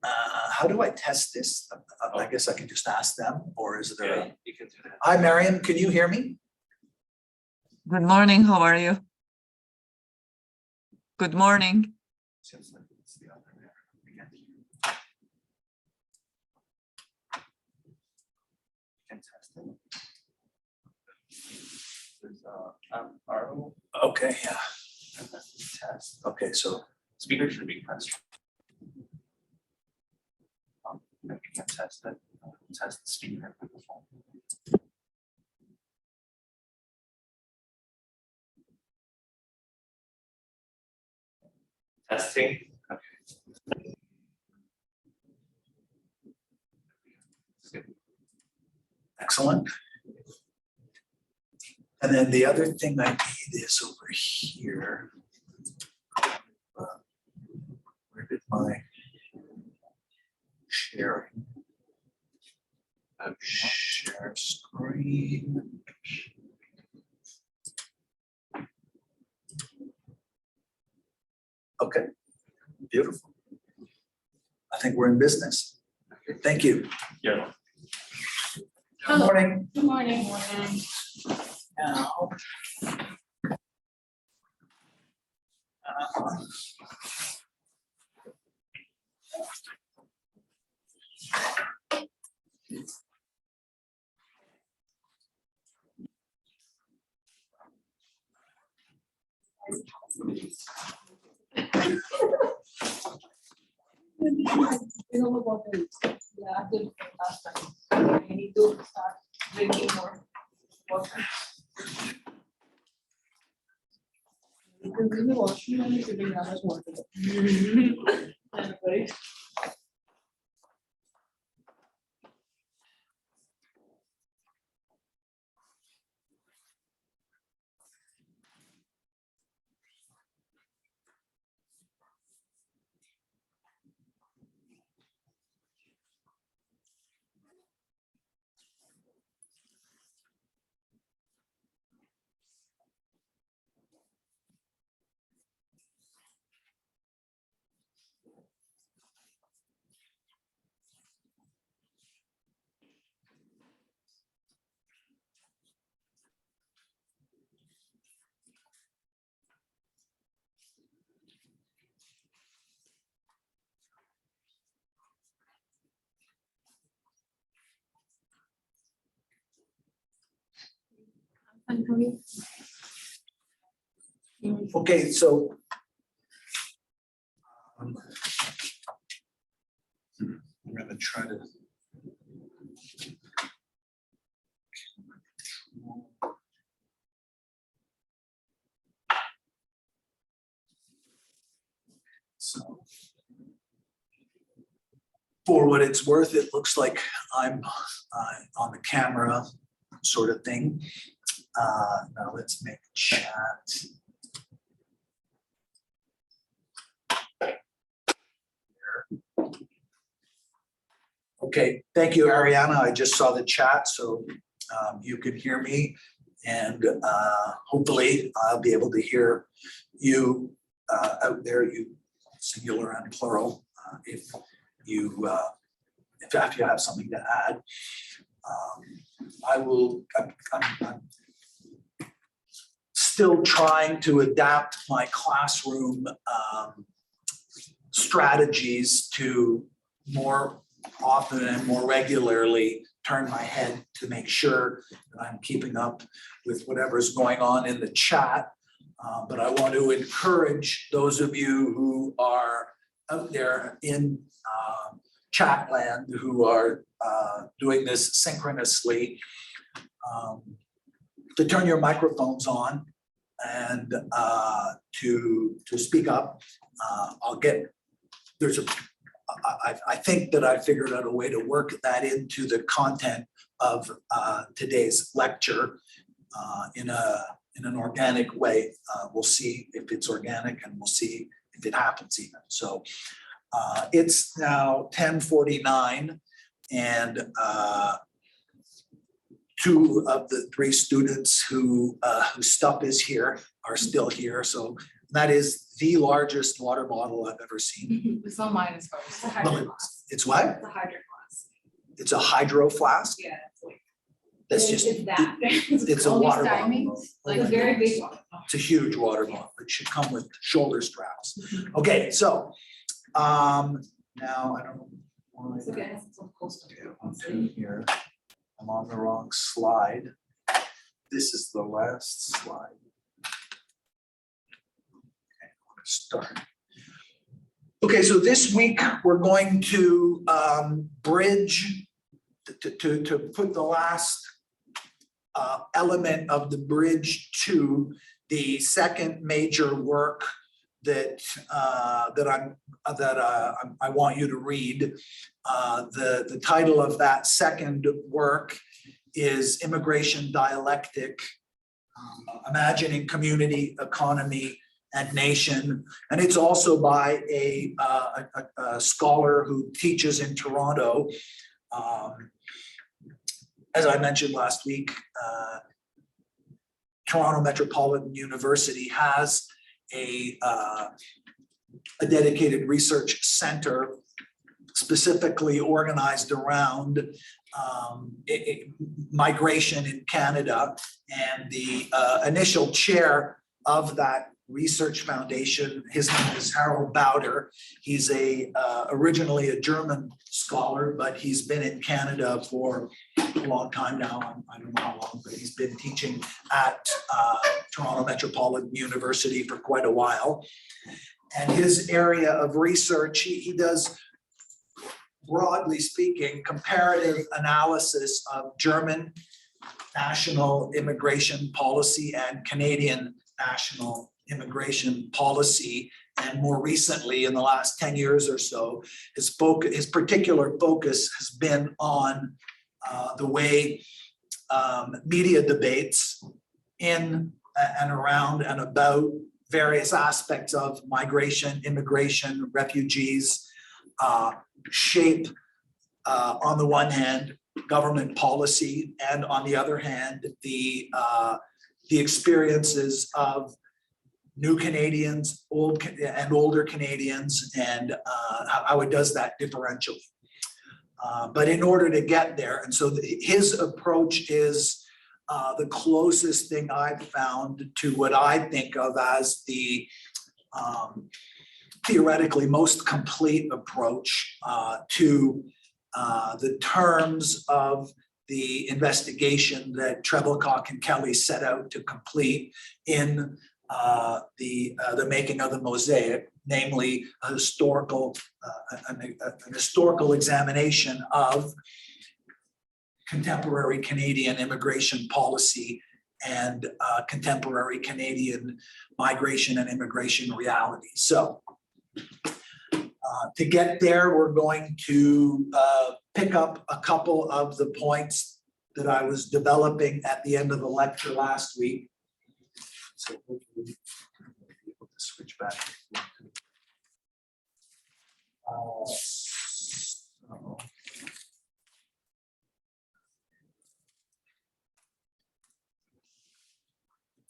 How do I test this? I guess I can just ask them, or is there? Yeah, you can do that. Hi, Mariam, can you hear me? Good morning, how are you? Good morning. Seems like it's the other there. Again. You can test it. There's RO Okay, yeah, and that's the test. okay, so, Speaker should be pressed. Then you can test it, test the speaker with the phone. Testing. Okay. excellent. And then the other thing I need is over here. Where did my sharing? Share screen. Okay, beautiful. I think we're in business. Thank you. Yeah. Good morning. Good morning. Now. Yeah, I did last time. I need to start drinking more water. You can bring the washroom and you can bring that much water. Right? Okay, so. I'm gonna try to. So. For what it's worth, it looks like I'm on the camera sort of thing. Now let's make chat. Okay, thank you, Ariana. I just saw the chat, so you can hear me, and hopefully I'll be able to hear you out there, you singular and plural, if you have something to add. I'm still trying to adapt my classroom strategies to more often and more regularly turn my head to make sure that I'm keeping up with whatever's going on in the chat. But I want to encourage those of you who are out there in chat land who are doing this synchronously to turn your microphones on and to speak up. I think that I figured out a way to work that into the content of today's lecture in an organic way. We'll see if it's organic, and we'll see if it happens even. So it's now 10:49, and two of the three students whose stuff is here are still here. So that is the largest water bottle I've ever seen. It's not mine, it's probably. It's a Well, hydro flask. It's what? It's a hydro flask. It's a hydro flask? Yeah, it's like. That's just, It's that. it's a only water stymie, bottle. Like a very big one. It's a huge water bottle. It should come with shoulder straps. Okay, so, now I don't know. why- It's okay, it's so close to Okay, I'm doing here. I'm on the wrong slide. This is the last slide. Okay, I'm gonna start. Okay, so this week, we're going to bridge, to put the last element of the bridge to the second major work that I want you to read. The title of that second work is Immigration Dialectic, Imagining Community, Economy, and Nation. And it's also by a scholar who teaches in Toronto. As I mentioned last week, Toronto Metropolitan University has a dedicated research center specifically organized around migration in Canada. And the initial chair of that research foundation, his name is Harold Bowder. He's originally a German scholar, but he's been in Canada for a long time now. I don't know how long, but he's been teaching at Toronto Metropolitan University for quite a while. And his area of research, he does, broadly speaking, comparative analysis of German national immigration policy and Canadian national immigration policy. And more recently, in the last 10 years or so, his particular focus has been on the way media debates in and around and about various aspects of migration, immigration, refugees, shape, on the one hand, government policy, and on the other hand, the experiences of new Canadians, older Canadians, and how it does that differentially. But in order to get there, and so his approach is the closest thing I've found to what I think of as the theoretically most complete approach to the terms of the investigation that Treblecock and Kelly set out to complete in the making of the Mosaic, namely a historical, an historical examination of contemporary Canadian immigration policy and contemporary Canadian migration and immigration reality. So to get there, we're going to pick up a couple of the points that I was developing at the end of the lecture last week. So hopefully we'll be able to switch back.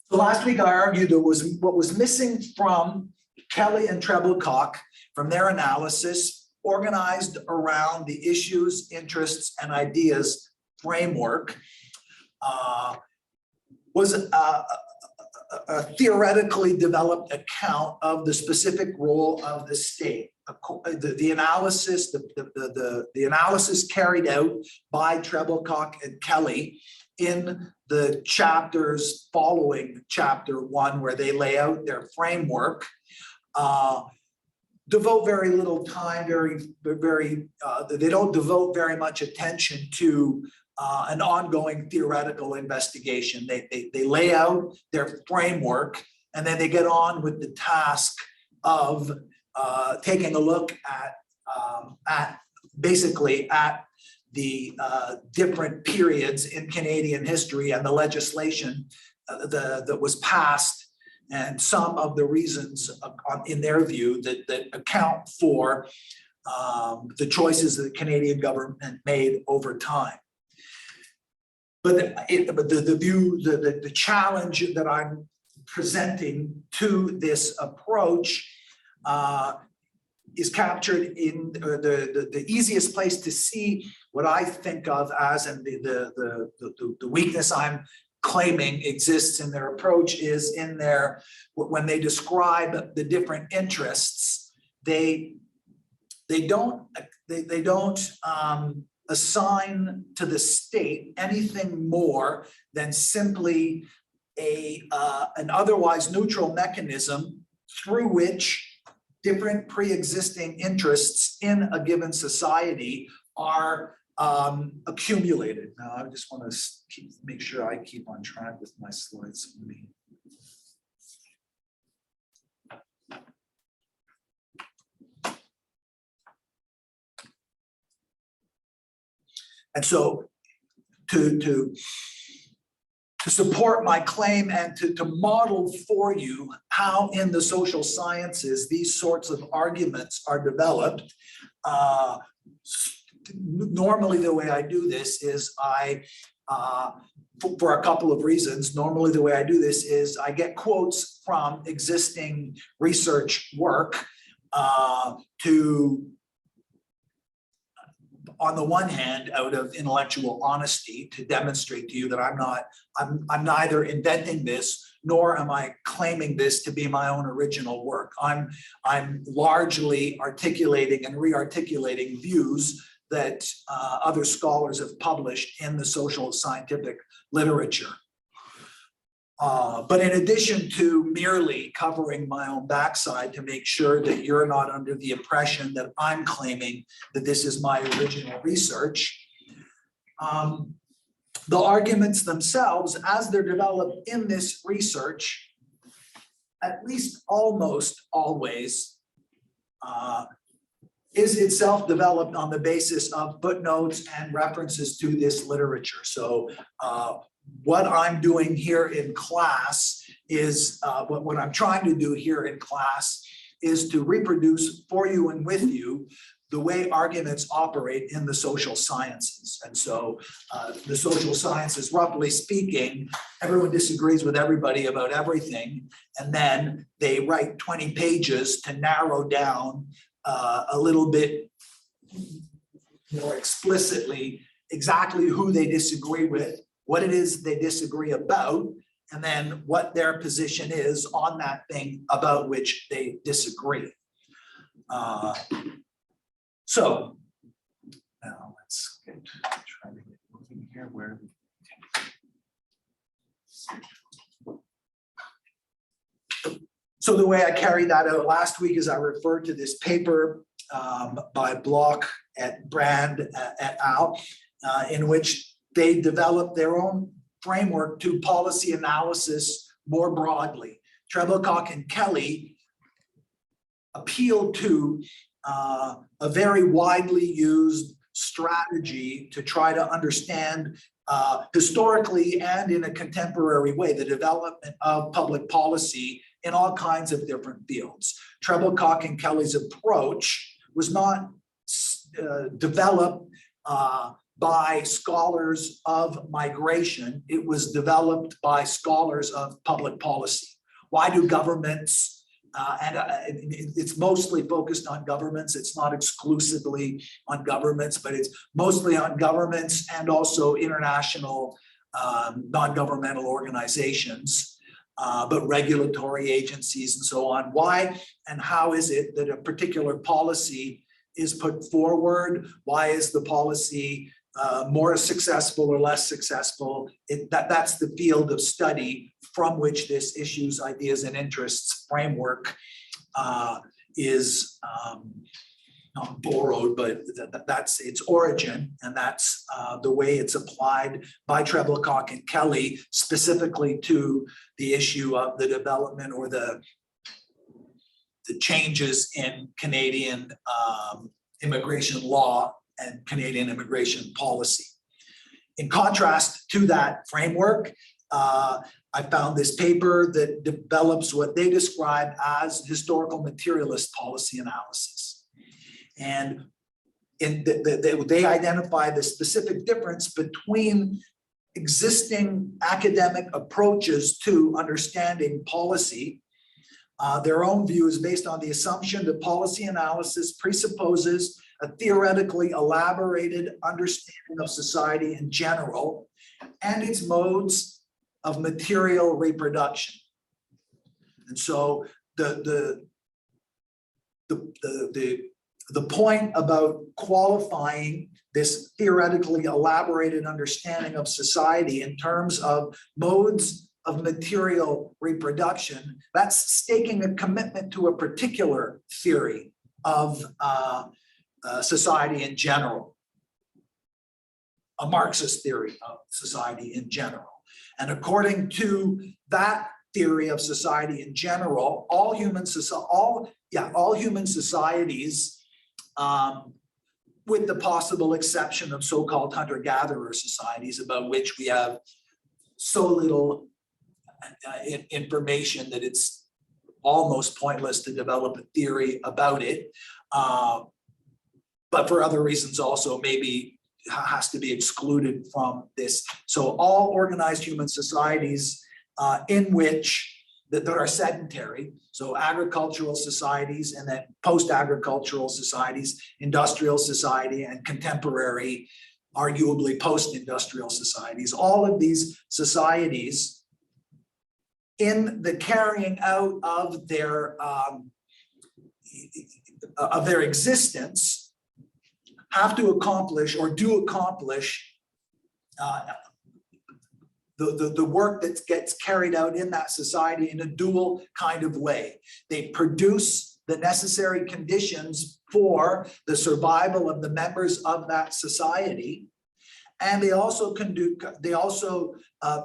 So last week I argued there was what was missing from Kelly and Treblecock from their analysis, organized around the issues, interests, and ideas framework, was a theoretically developed account of the specific role of the state. The analysis, the analysis carried out by Treblecock and Kelly in the chapters following chapter 1, where they lay out their framework, devote very little time, they don't devote very much attention to an ongoing theoretical investigation. They lay out their framework, and then they get on with the task of taking a look at basically at the different periods in Canadian history and the legislation that was passed, and some of the reasons in their view that account for the choices that the Canadian government made over time. But the challenge that I'm presenting to this approach is captured in the easiest place to see what I think of as, and the weakness I'm claiming exists in their approach is in their, when they describe the different interests, they don't assign to the state anything more than simply an otherwise neutral mechanism through which different pre-existing interests in a given society are accumulated. Now, I just want to make sure I keep on track with my slides. And so to support my claim and to model for you how in the social sciences these sorts of arguments are developed, normally the way I do this is for a couple of reasons, normally the way I do this is I get quotes from existing research work on the one hand, out of intellectual honesty, to demonstrate to you that I'm neither inventing this nor am I claiming this to be my own original work. I'm largely articulating and re-articulating views that other scholars have published in the social scientific literature. But in addition to merely covering my own backside to make sure that you're not under the impression that I'm claiming that this is my original research, the arguments themselves, as they're developed in this research, at least almost always, is itself developed on the basis of footnotes and references to this literature. So what I'm doing here in class is, what I'm trying to do here in class is to reproduce for you and with you the way arguments operate in the social sciences. And so the social sciences, roughly speaking, everyone disagrees with everybody about everything. And then they write 20 pages to narrow down a little bit more explicitly exactly who they disagree with, what it is they disagree about, and then what their position is on that thing about which they disagree. So now let's try to get moving here. Where so the way I carried that out last week is I referred to this paper by Bloch at Brand et al., in which they developed their own framework to policy analysis more broadly. Trebilcock and Kelly appealed to a very widely used strategy to try to understand historically and in a contemporary way the development of public policy in all kinds of different fields. Trebilcock and Kelly's approach was not developed by scholars of migration. It was developed by scholars of public policy. Why do governments, and it's mostly focused on governments, it's not exclusively on governments, but it's mostly on governments and also international non-governmental organizations, but regulatory agencies and so on. Why and how is it that a particular policy is put forward? Why is the policy more successful or less successful? That's the field of study from which this issues, ideas, and interests framework is not borrowed, but that's its origin, and that's the way it's applied by Trebilcock and Kelly specifically to the issue of the development or the changes in Canadian immigration law and Canadian immigration policy. In contrast to that framework, I found this paper that develops what they describe as historical materialist policy analysis. And they identify the specific difference between existing academic approaches to understanding policy. Their own view is based on the assumption that policy analysis presupposes a theoretically elaborated understanding of society in general and its modes of material reproduction. And so the point about qualifying this theoretically elaborated understanding of society in terms of modes of material reproduction, that's staking a commitment to a particular theory of society in general, a Marxist theory of society in general. And according to that theory of society in general, all human societies, with the possible exception of so-called hunter-gatherer societies, about which we have so little information that it's almost pointless to develop a theory about it. But for other reasons also maybe has to be excluded from this. So all organized human societies in which that are sedentary, so agricultural societies and then post-agricultural societies, industrial society and contemporary, arguably post-industrial societies, all of these societies in the carrying out of their existence have to accomplish or do accomplish the work that gets carried out in that society in a dual kind of way. They produce the necessary conditions for the survival of the members of that society, and they also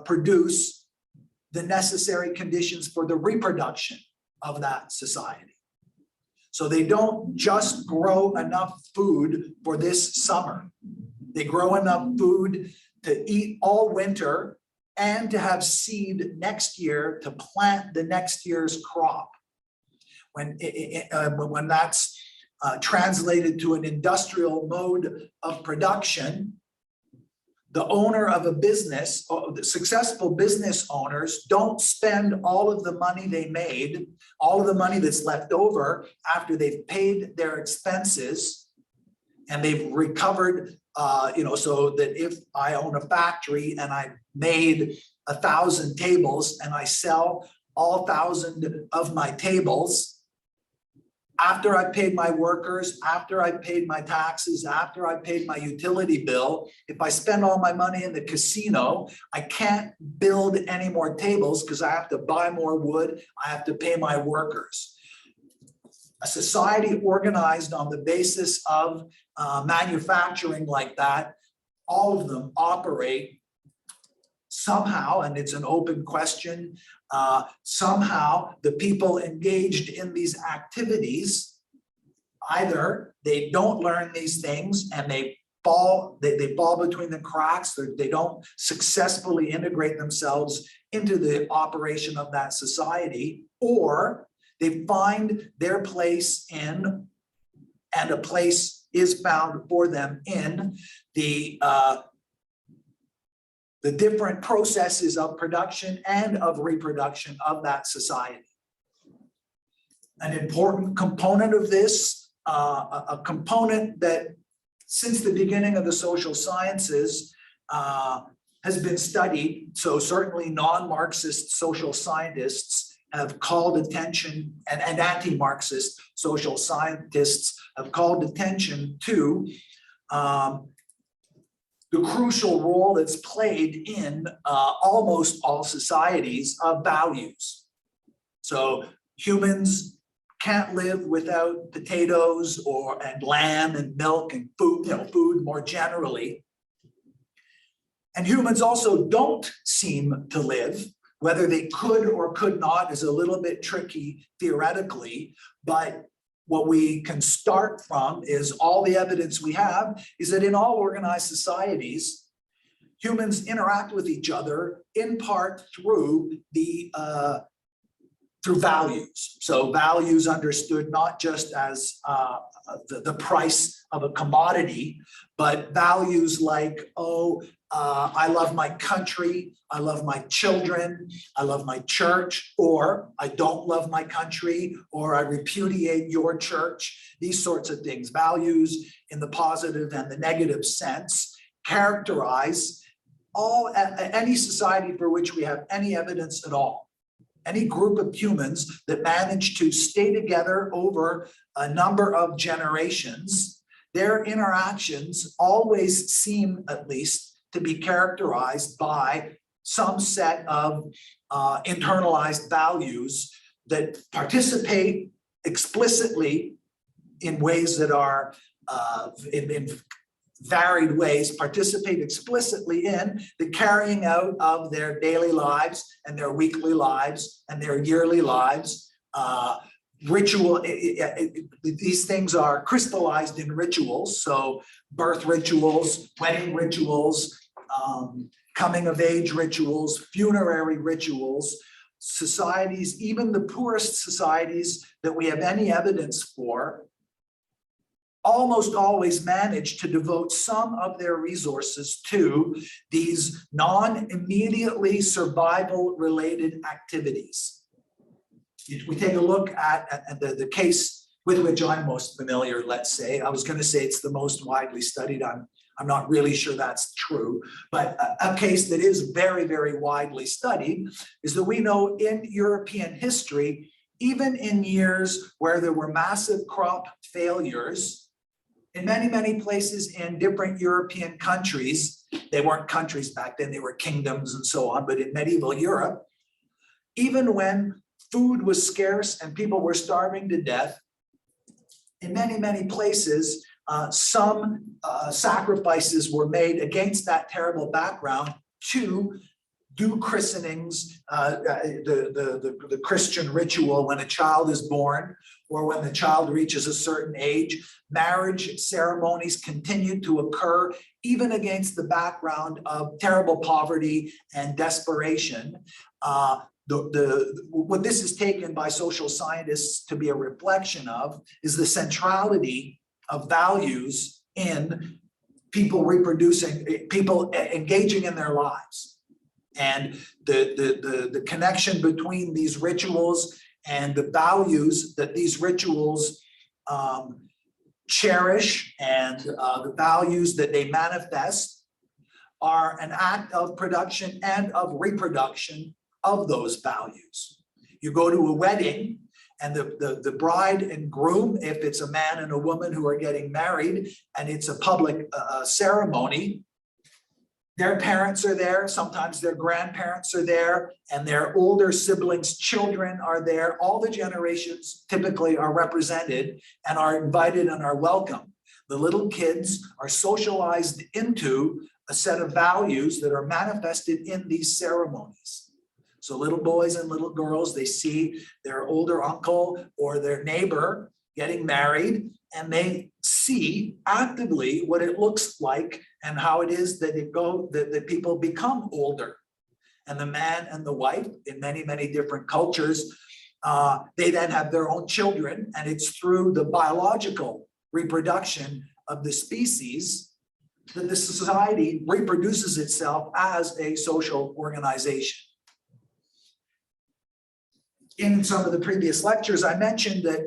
produce the necessary conditions for the reproduction of that society. So they don't just grow enough food for this summer. They grow enough food to eat all winter and to have seed next year to plant the next year's crop. When that's translated to an industrial mode of production, the owner of a business, the successful business owners don't spend all of the money they made, all of the money that's left over after they've paid their expenses and they've recovered, so that if I own a factory and I made 1,000 tables and I sell all 1,000 of my tables, after I paid my workers, after I paid my taxes, after I paid my utility bill, if I spend all my money in the casino, I can't build any more tables because I have to buy more wood, I have to pay my workers. A society organized on the basis of manufacturing like that, all of them operate somehow, and it's an open question, somehow the people engaged in these activities, either they don't learn these things and they fall between the cracks, they don't successfully integrate themselves into the operation of that society, or they find their place in, and a place is found for them in the different processes of production and of reproduction of that society. An important component of this, a component that since the beginning of the social sciences has been studied, so certainly non-Marxist social scientists have called attention, and anti-Marxist social scientists have called attention to the crucial role that's played in almost all societies of values. So humans can't live without potatoes and lamb and milk and food, food more generally. And humans also don't seem to live, whether they could or could not is a little bit tricky theoretically, but what we can start from is all the evidence we have is that in all organized societies, humans interact with each other in part through the through values. So values understood not just as the price of a commodity, but values like, I love my country, I love my children, I love my church, or I don't love my country, or I repudiate your church, these sorts of things. Values in the positive and the negative sense characterize any society for which we have any evidence at all. Any group of humans that manage to stay together over a number of generations, their interactions always seem, at least, to be characterized by some set of internalized values that participate explicitly in ways that are in varied ways, participate explicitly in the carrying out of their daily lives and their weekly lives and their yearly lives. Ritual, these things are crystallized in rituals. So birth rituals, wedding rituals, coming of age rituals, funerary rituals. Societies, even the poorest societies that we have any evidence for, almost always manage to devote some of their resources to these non-immediately survival-related activities. If we take a look at the case with which I'm most familiar, let's say, I was going to say it's the most widely studied. I'm not really sure that's true, but a case that is very, very widely studied is that we know in European history, even in years where there were massive crop failures, in many, many places in different European countries, they weren't countries back then, they were kingdoms and so on, but in medieval Europe, even when food was scarce and people were starving to death, in many, many places, some sacrifices were made against that terrible background to do christenings, the Christian ritual when a child is born or when the child reaches a certain age. Marriage ceremonies continued to occur even against the background of terrible poverty and desperation. What this is taken by social scientists to be a reflection of is the centrality of values in people reproducing, people engaging in their lives. And the connection between these rituals and the values that these rituals cherish and the values that they manifest are an act of production and of reproduction of those values. You go to a wedding and the bride and groom, if it's a man and a woman who are getting married and it's a public ceremony, their parents are there, sometimes their grandparents are there, and their older siblings' children are there. All the generations typically are represented and are invited and are welcome. The little kids are socialized into a set of values that are manifested in these ceremonies. So little boys and little girls, they see their older uncle or their neighbor getting married, and they see actively what it looks like and how it is that that people become older. And the man and the wife in many, many different cultures, they then have their own children, and it's through the biological reproduction of the species that the society reproduces itself as a social organization. In some of the previous lectures, I mentioned that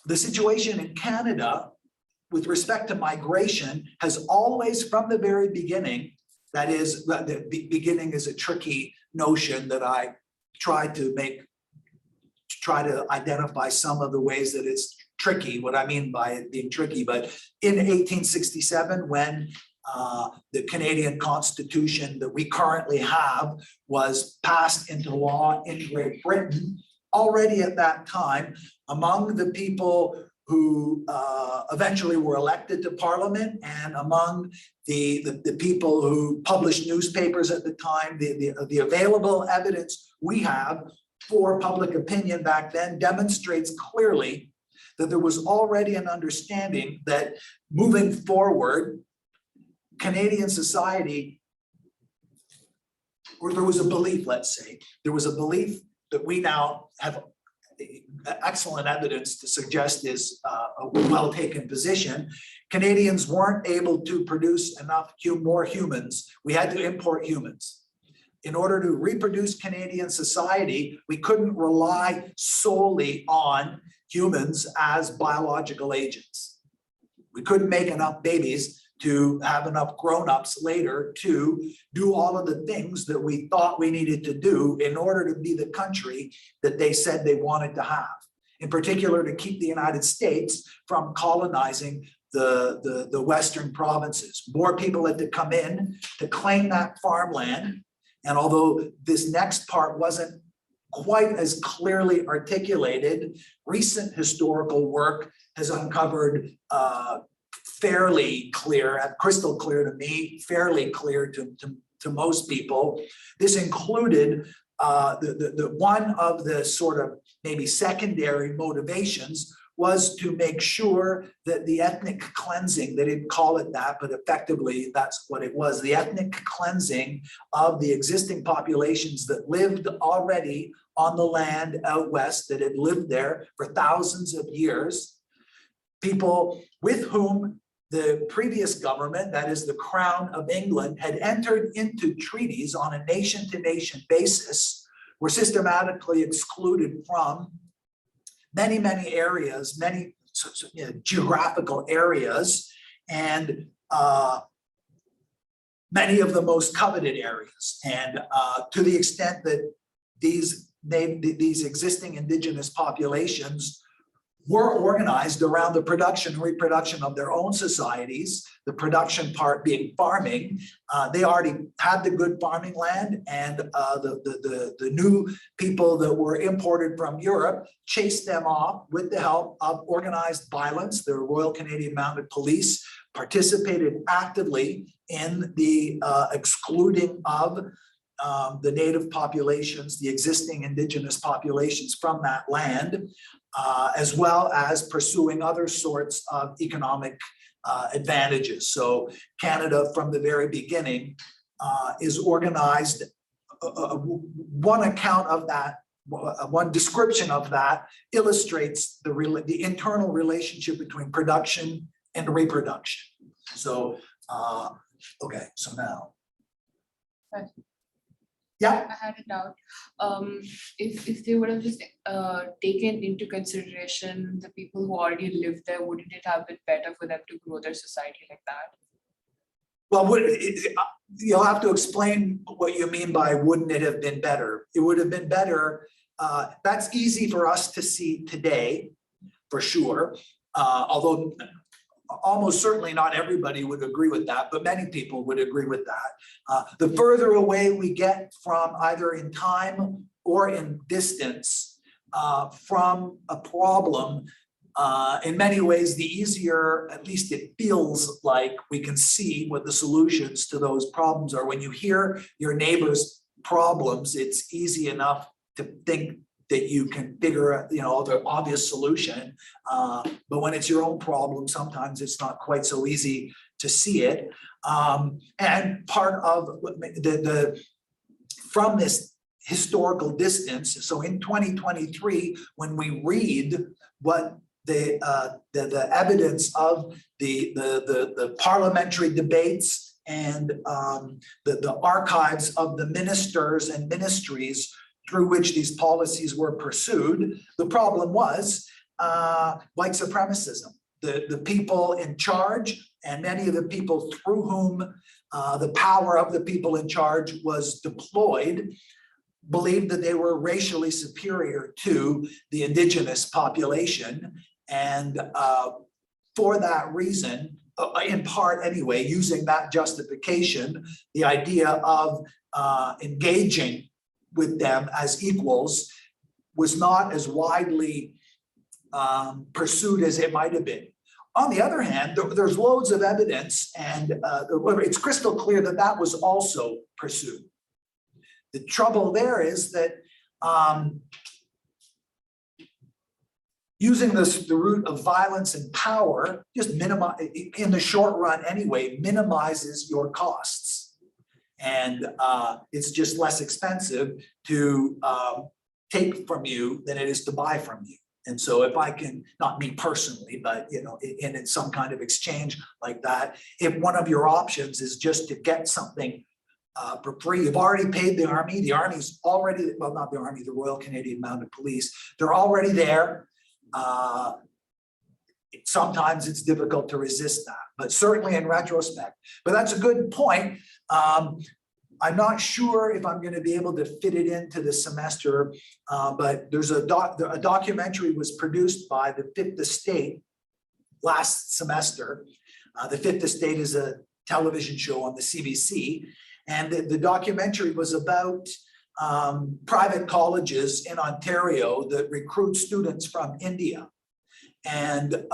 the situation in Canada with respect to migration has always, from the very beginning, that is, the beginning is a tricky notion that I try to identify some of the ways that it's tricky, what I mean by it being tricky. But in 1867, when the Canadian Constitution that we currently have was passed into law in Great Britain, already at that time, among the people who eventually were elected to Parliament and among the people who published newspapers at the time, the available evidence we have for public opinion back then demonstrates clearly that there was already an understanding that moving forward, Canadian society, or there was a belief, let's say, there was a belief that we now have excellent evidence to suggest is a well-taken position. Canadians weren't able to produce enough more humans. We had to import humans. In order to reproduce Canadian society, we couldn't rely solely on humans as biological agents. We couldn't make enough babies to have enough grown-ups later to do all of the things that we thought we needed to do in order to be the country that they said they wanted to have. In particular, to keep the United States from colonizing the Western provinces. More people had to come in to claim that farmland. And although this next part wasn't quite as clearly articulated, recent historical work has uncovered fairly clear, crystal clear to me, fairly clear to most people. This included the one of the sort of maybe secondary motivations was to make sure that the ethnic cleansing, they didn't call it that, but effectively that's what it was, the ethnic cleansing of the existing populations that lived already on the land out west, that had lived there for thousands of years, people with whom the previous government, that is the Crown of England, had entered into treaties on a nation-to-nation basis, were systematically excluded from many, many areas, many geographical areas, and many of the most coveted areas. And to the extent that these existing indigenous populations were organized around the production and reproduction of their own societies, the production part being farming. They already had the good farming land, and the new people that were imported from Europe chased them off with the help of organized violence. The Royal Canadian Mounted Police participated actively in the excluding of the native populations, the existing indigenous populations from that land, as well as pursuing other sorts of economic advantages. So Canada from the very beginning is organized, one account of that, one description of that illustrates the internal relationship between production and reproduction. So, okay, so now. Right. Yeah. I had a doubt. If they would have just taken into consideration the people who already live there, wouldn't it have been better for them to grow their society like that? Well, you'll have to explain what you mean by wouldn't it have been better? It would have been better. That's easy for us to see today, for sure. Although almost certainly not everybody would agree with that, but many people would agree with that. The further away we get from either in time or in distance from a problem, in many ways, the easier, at least it feels like, we can see what the solutions to those problems are. When you hear your neighbor's problems, it's easy enough to think that you can figure out, the obvious solution. But when it's your own problem, sometimes it's not quite so easy to see it. And part of from this historical distance, so in 2023, when we read what the evidence of the parliamentary debates and the archives of the ministers and ministries through which these policies were pursued, the problem was white supremacism. The people in charge and many of the people through whom the power of the people in charge was deployed believed that they were racially superior to the indigenous population. And for that reason, in part anyway, using that justification, the idea of engaging with them as equals was not as widely pursued as it might have been. On the other hand, there's loads of evidence, and it's crystal clear that that was also pursued. The trouble there is that using the route of violence and power, just in the short run anyway, minimizes your costs. And it's just less expensive to take from you than it is to buy from you. And so if I can, not me personally, but you know, in some kind of exchange like that, if one of your options is just to get something for free, you've already paid the army. The army's already, well, not the army, the Royal Canadian Mounted Police. They're already there. Sometimes it's difficult to resist that, but certainly in retrospect. But that's a good point. I'm not sure if I'm going to be able to fit it into the semester, but there's a documentary was produced by the Fifth Estate last semester. The Fifth Estate is a television show on the CBC, and the documentary was about private colleges in Ontario that recruit students from India. And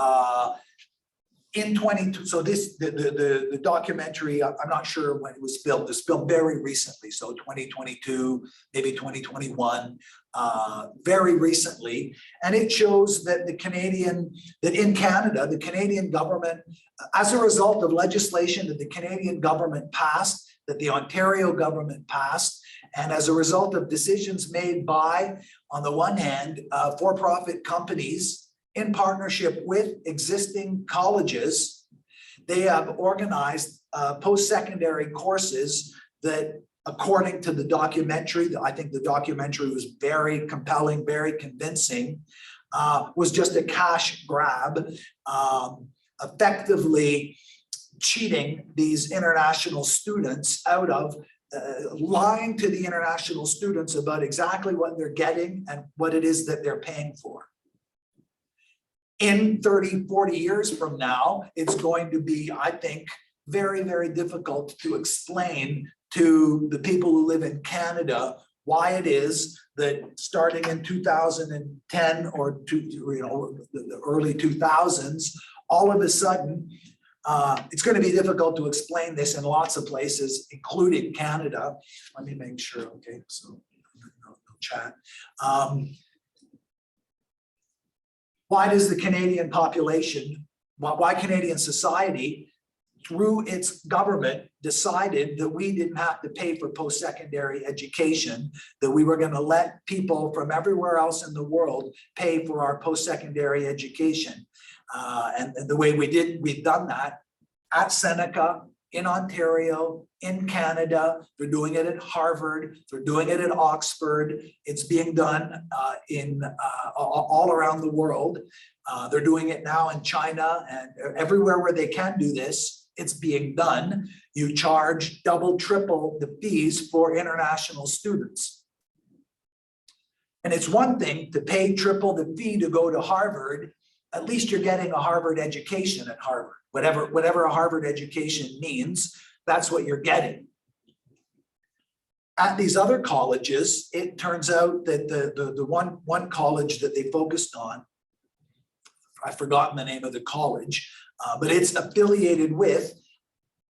in 22, so this, the documentary, I'm not sure when it was filmed. It was filmed very recently, so 2022, maybe 2021, very recently. And it shows that that in Canada, the Canadian government, as a result of legislation that the Canadian government passed, that the Ontario government passed, and as a result of decisions made by, on the one hand, for-profit companies in partnership with existing colleges, they have organized post-secondary courses that, according to the documentary, I think the documentary was very compelling, very convincing, was just a cash grab, effectively cheating these international students out of lying to the international students about exactly what they're getting and what it is that they're paying for. In 30, 40 years from now, it's going to be, I think, very, very difficult to explain to the people who live in Canada why it is that starting in 2010 or the early 2000s, all of a sudden, it's going to be difficult to explain this in lots of places, including Canada. Let me make sure, okay, so no chat. Why does the Canadian population, why Canadian society, through its government, decided that we didn't have to pay for post-secondary education, that we were going to let people from everywhere else in the world pay for our post-secondary education? And the way we've done that at Seneca, in Ontario, in Canada, they're doing it at Harvard, they're doing it at Oxford, it's being done all around the world. They're doing it now in China, and everywhere where they can do this, it's being done. You charge double, triple the fees for international students. And it's one thing to pay triple the fee to go to Harvard. At least you're getting a Harvard education at Harvard. Whatever a Harvard education means, that's what you're getting. At these other colleges, it turns out that the one college that they focused on, I've forgotten the name of the college, but it's affiliated with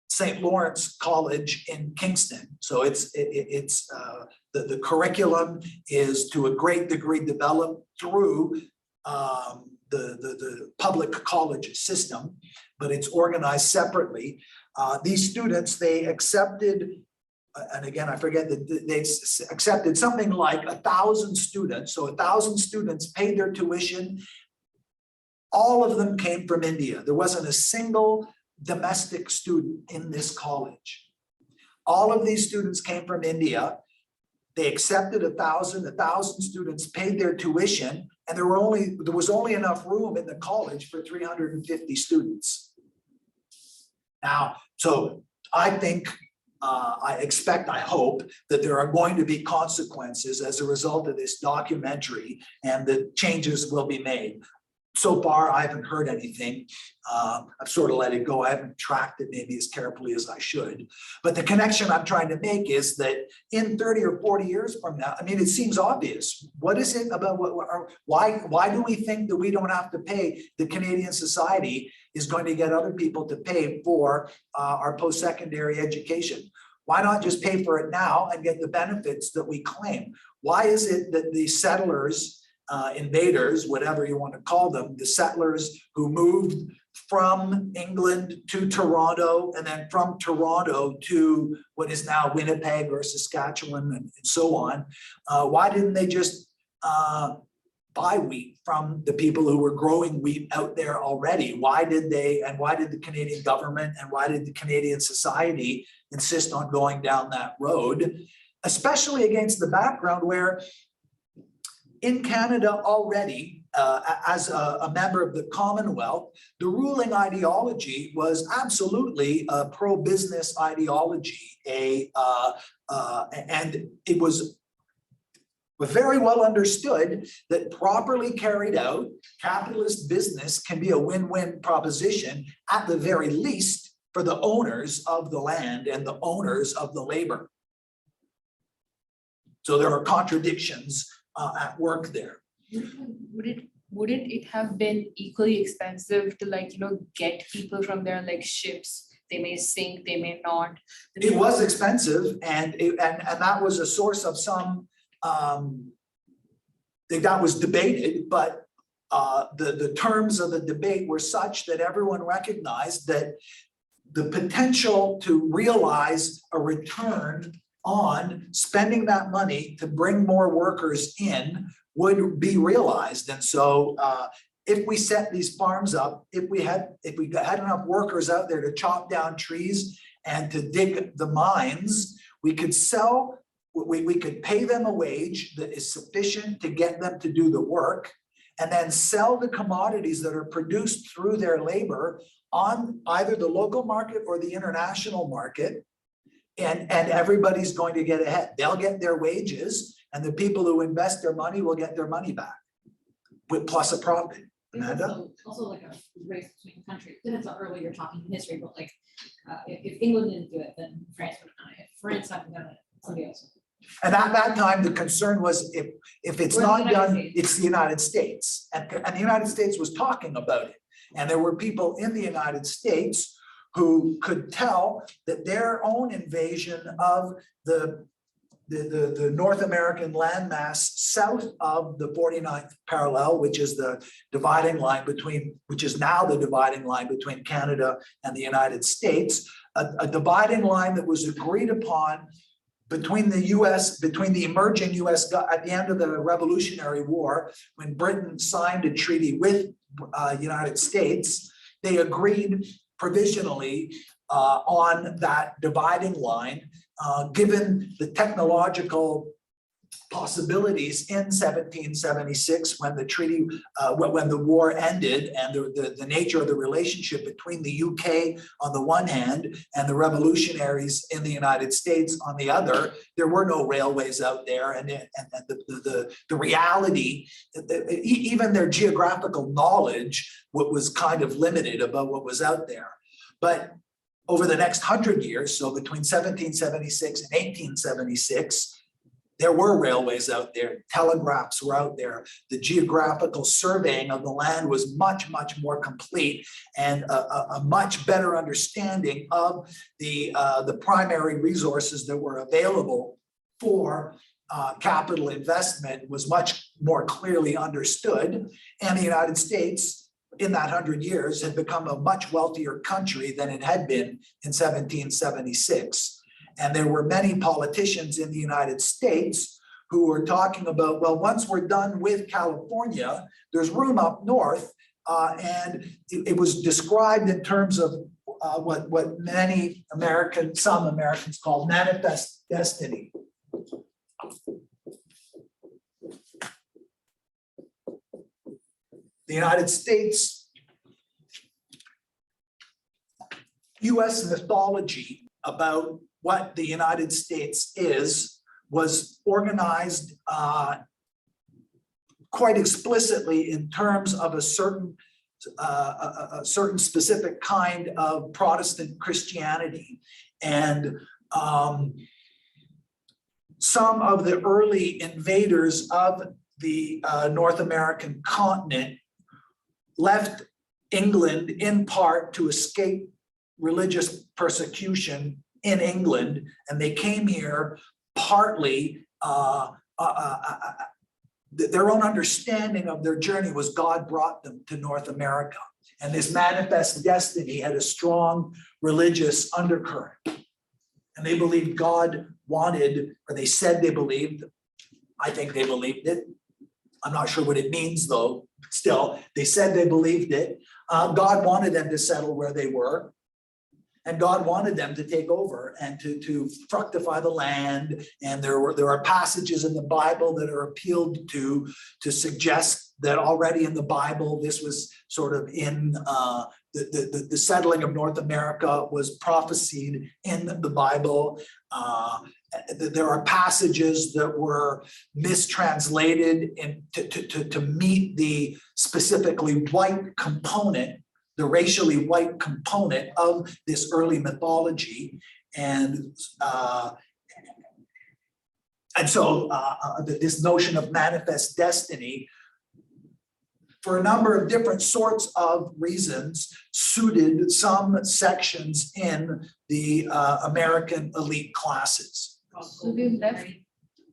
St. Lawrence College in Kingston. So the curriculum is to a great degree developed through the public college system, but it's organized separately. These students, they accepted, and again, I forget that they accepted something like 1,000 students. So 1,000 students paid their tuition. All of them came from India. There wasn't a single domestic student in this college. All of these students came from India. They accepted 1,000 students paid their tuition, and there was only enough room in the college for 350 students. Now, so I think, I expect, I hope that there are going to be consequences as a result of this documentary, and that changes will be made. So far, I haven't heard anything. I've sort of let it go. I haven't tracked it maybe as carefully as I should. But the connection I'm trying to make is that in 30 or 40 years from now, I mean, it seems obvious. What is it about why do we think that we don't have to pay? The Canadian society is going to get other people to pay for our post-secondary education. Why not just pay for it now and get the benefits that we claim? Why is it that the settlers, invaders, whatever you want to call them, the settlers who moved from England to Toronto, and then from Toronto to what is now Winnipeg or Saskatchewan and so on, why didn't they just buy wheat from the people who were growing wheat out there already? Why did the Canadian government and why did the Canadian society insist on going down that road? Especially against the background where in Canada already, as a member of the Commonwealth, the ruling ideology was absolutely a pro-business ideology. And it was very well understood that properly carried out, capitalist business can be a win-win proposition, at the very least for the owners of the land and the owners of the labor. So there are contradictions at work there. Wouldn't it have been equally expensive to get people from there, like ships? They may sink, they may not. It was expensive and that was a source of some, that was debated, but the terms of the debate were such that everyone recognized that the potential to realize a return on spending that money to bring more workers in would be realized. And so if we set these farms up, if we had enough workers out there to chop down trees and to dig the mines, we could pay them a wage that is sufficient to get them to do the work, and then sell the commodities that are produced through their labor on either the local market or the international market. And everybody's going to get ahead. They'll get their wages, and the people who invest their money will get their money back with plus a profit. Amanda? Also like a race between countries. Depends how early you're talking in history, but like if England didn't do it, then France would have done it. If France hadn't done it, somebody else would. And at that time, the concern was if it's Or the not United done, States. it's the United States. And the United States was talking about it. And there were people in the United States who could tell that their own invasion of the North American landmass south of the 49th parallel, which is the dividing line which is now the dividing line between Canada and the United States, a dividing line that was agreed upon between the emerging US at the end of the Revolutionary War, when Britain signed a treaty with United States. They agreed provisionally on that dividing line, given the technological possibilities in 1776 when the treaty, when the war ended, and the nature of the relationship between the UK on the one hand and the revolutionaries in the United States on the other. There were no railways out there, and the reality, even their geographical knowledge, what was kind of limited about what was out there. But over the next 100 years, so between 1776 and 1876, there were railways out there, telegraphs were out there. The geographical surveying of the land was much, much more complete, and a much better understanding of the primary resources that were available for capital investment was much more clearly understood. And the United States, in that 100 years, had become a much wealthier country than it had been in 1776. And there were many politicians in the United States who were talking about, well, once we're done with California, there's room up north. And it was described in terms of what some Americans call manifest destiny. The United States, US mythology about what the United States was organized quite explicitly in terms of a certain specific kind of Protestant Christianity. And some of the early invaders of the North American continent left England in part to escape religious persecution in England, and they came here partly, their own understanding of their journey was God brought them to North America. And this manifest destiny had a strong religious undercurrent. And they believed God wanted, or they said they believed, I think they believed it, I'm not sure what it means though. Still, they said they believed it. God wanted them to settle where they were. And God wanted them to take over and to fructify the land. And there are passages in the Bible that are appealed to suggest that already in the Bible, this was sort of in the settling of North America was prophesied in the Bible. There are passages that were mistranslated to meet the specifically white component, the racially white component of this early mythology. And so this notion of manifest destiny, for a number of different sorts of reasons, suited some sections in the American elite classes. So they left,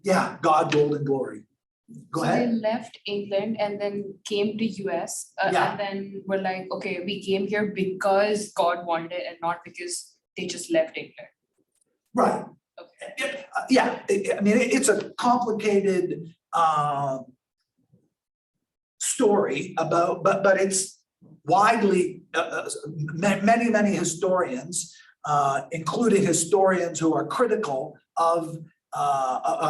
Yeah, God, gold, and glory. Go so they ahead. left England and then came to US. Yeah. And then were like, okay, we came here because God wanted it and not because they just left England. Right. Okay. Yeah, I mean, it's a complicated story about, but it's widely, many historians, including historians who are critical of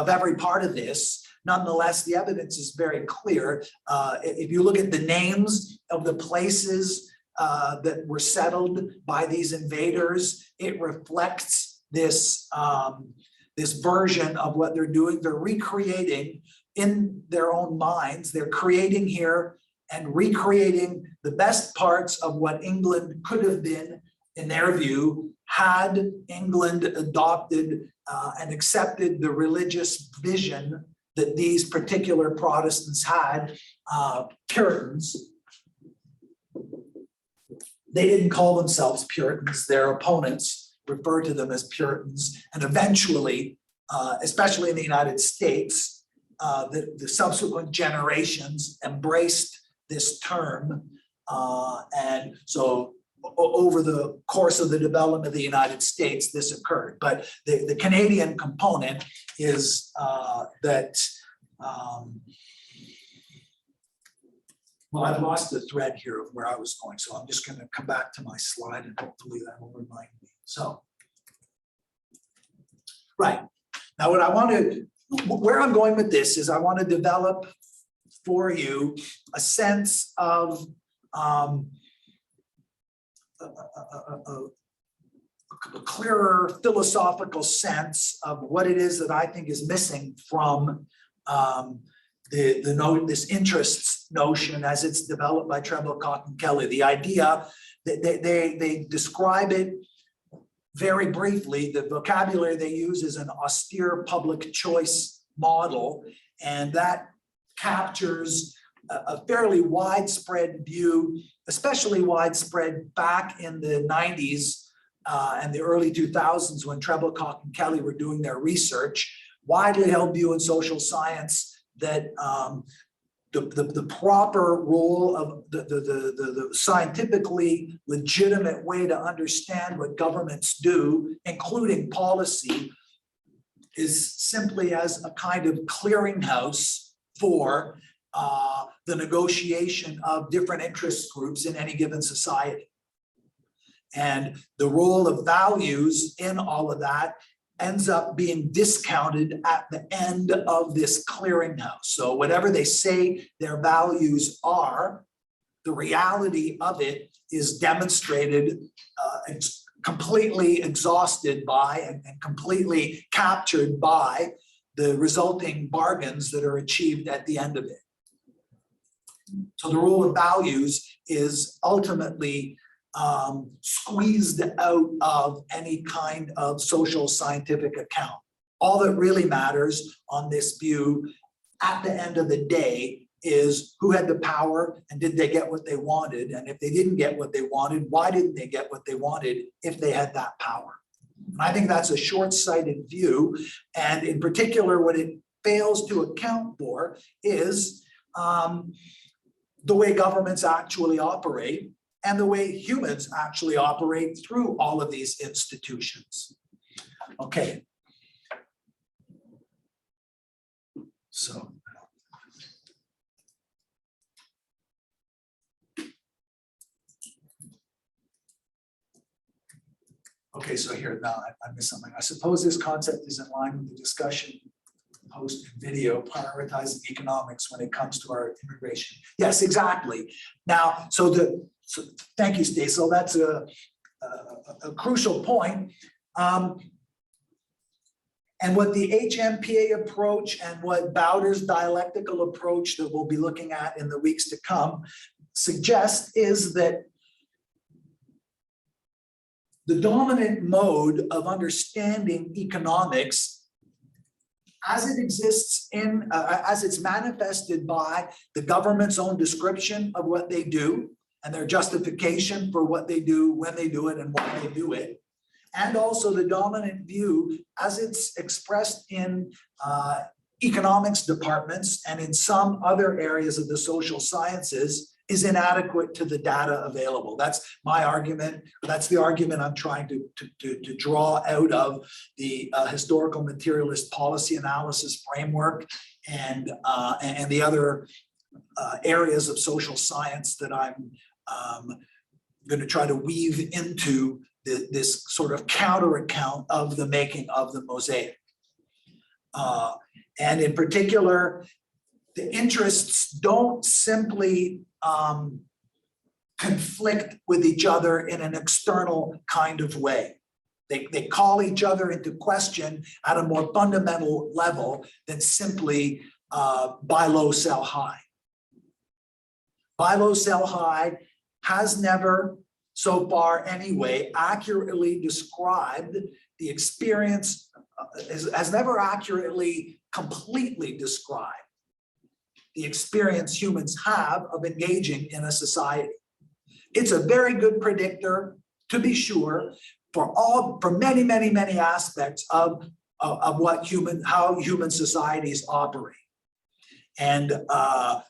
every part of this. Nonetheless, the evidence is very clear. If you look at the names of the places that were settled by these invaders, it reflects this this version of what they're doing. They're recreating in their own minds. They're creating here and recreating the best parts of what England could have been, in their view, had England adopted and accepted the religious vision that these particular Protestants had, Puritans. They didn't call themselves Puritans. Their opponents referred to them as Puritans. And eventually, especially in the United States, the subsequent generations embraced this term. And so over the course of the development of the United States, this occurred. But the Canadian component is that, well, I've lost the thread here of where I was going, so I'm just going to come back to my slide and hopefully that will remind me. So, right. Now what I want to, where I'm going with this is I want to develop for you a sense of a clearer philosophical sense of what it is that I think is missing from this interests notion as it's developed by Trebilcock and Kelly. The idea that they describe it very briefly. The vocabulary they use is an austere public choice model, and that captures a fairly widespread view, especially widespread back in the 90s and the early 2000s when Trebilcock and Kelly were doing their research. Widely held view in social science that the proper role of the scientifically legitimate way to understand what governments do, including policy, is simply as a kind of clearinghouse for the negotiation of different interest groups in any given society. And the role of values in all of that ends up being discounted at the end of this clearinghouse. So whatever they say their values are, the reality of it is demonstrated, completely exhausted by and completely captured by the resulting bargains that are achieved at the end of it. So the role of values is ultimately squeezed out of any kind of social scientific account. All that really matters on this view at the end of the day is who had the power and did they get what they wanted? And if they didn't get what they wanted, why didn't they get what they wanted if they had that power? And I think that's a short-sighted view. And in particular, what it fails to account for is the way governments actually operate and the way humans actually operate through all of these institutions. Okay. So Okay, so here, now I missed something. I suppose this concept is in line with the discussion post video prioritizing economics when it comes to our immigration. Yes, exactly. Now, so thank you, Stacey. That's a crucial point. And what the HMPA approach and what Bowder's dialectical approach that we'll be looking at in the weeks to come suggests is that the dominant mode of understanding economics as it exists in, as it's manifested by the government's own description of what they do and their justification for what they do, when they do it, and why they do it. And also the dominant view as it's expressed in economics departments and in some other areas of the social sciences is inadequate to the data available. That's my argument. That's the argument I'm trying to draw out of the historical materialist policy analysis framework and the other areas of social science that I'm going to try to weave into this sort of counter account of the making of the mosaic. And in particular, the interests don't simply conflict with each other in an external kind of way. They call each other into question at a more fundamental level than simply buy low, sell high. Buy low, sell high has never, so far anyway, accurately described the experience, has never accurately, completely described the experience humans have of engaging in a society. It's a very good predictor, to be sure, for many, many, many aspects of what how human societies operate. And I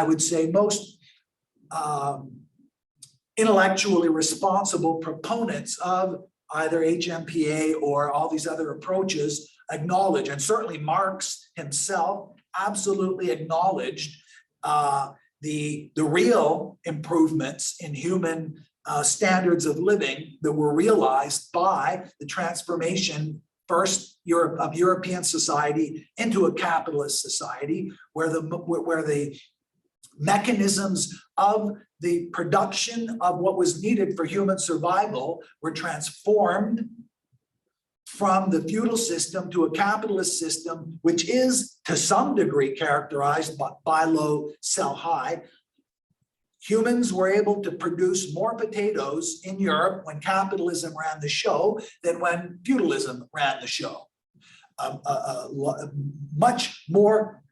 would say most intellectually responsible proponents of either HMPA or all these other approaches acknowledge, and certainly Marx himself absolutely acknowledged the real improvements in human standards of living that were realized by the transformation first of European society into a capitalist society, where the mechanisms of the production of what was needed for human survival were transformed from the feudal system to a capitalist system, which is to some degree characterized by buy low, sell high. Humans were able to produce more potatoes in Europe when capitalism ran the show than when feudalism ran the show. Much more,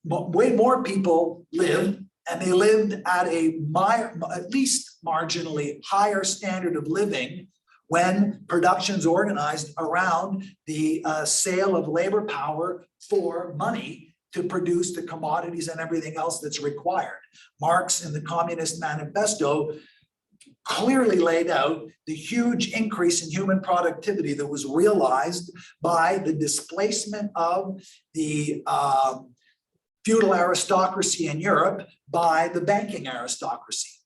way more people lived, and they lived at at least marginally higher standard of living when production's organized around the sale of labor power for money to produce the commodities and everything else that's required. Marx in the Communist Manifesto clearly laid out the huge increase in human productivity that was realized by the displacement of the feudal aristocracy in Europe by the banking aristocracy.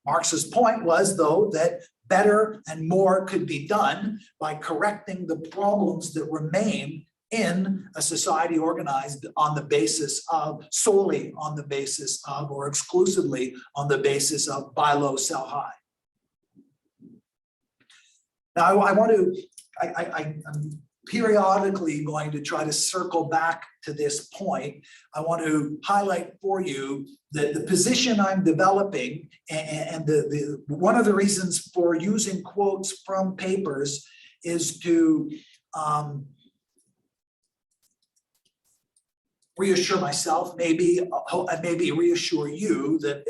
Marx's point was, though, that better and more could be done by correcting the problems that remain in a society organized on the basis of, solely on the basis of, or exclusively on the basis of buy low, sell high. Now, I'm periodically going to try to circle back to this point. I want to highlight for you that the position I'm developing and one of the reasons for using quotes from papers is to reassure myself, maybe reassure you that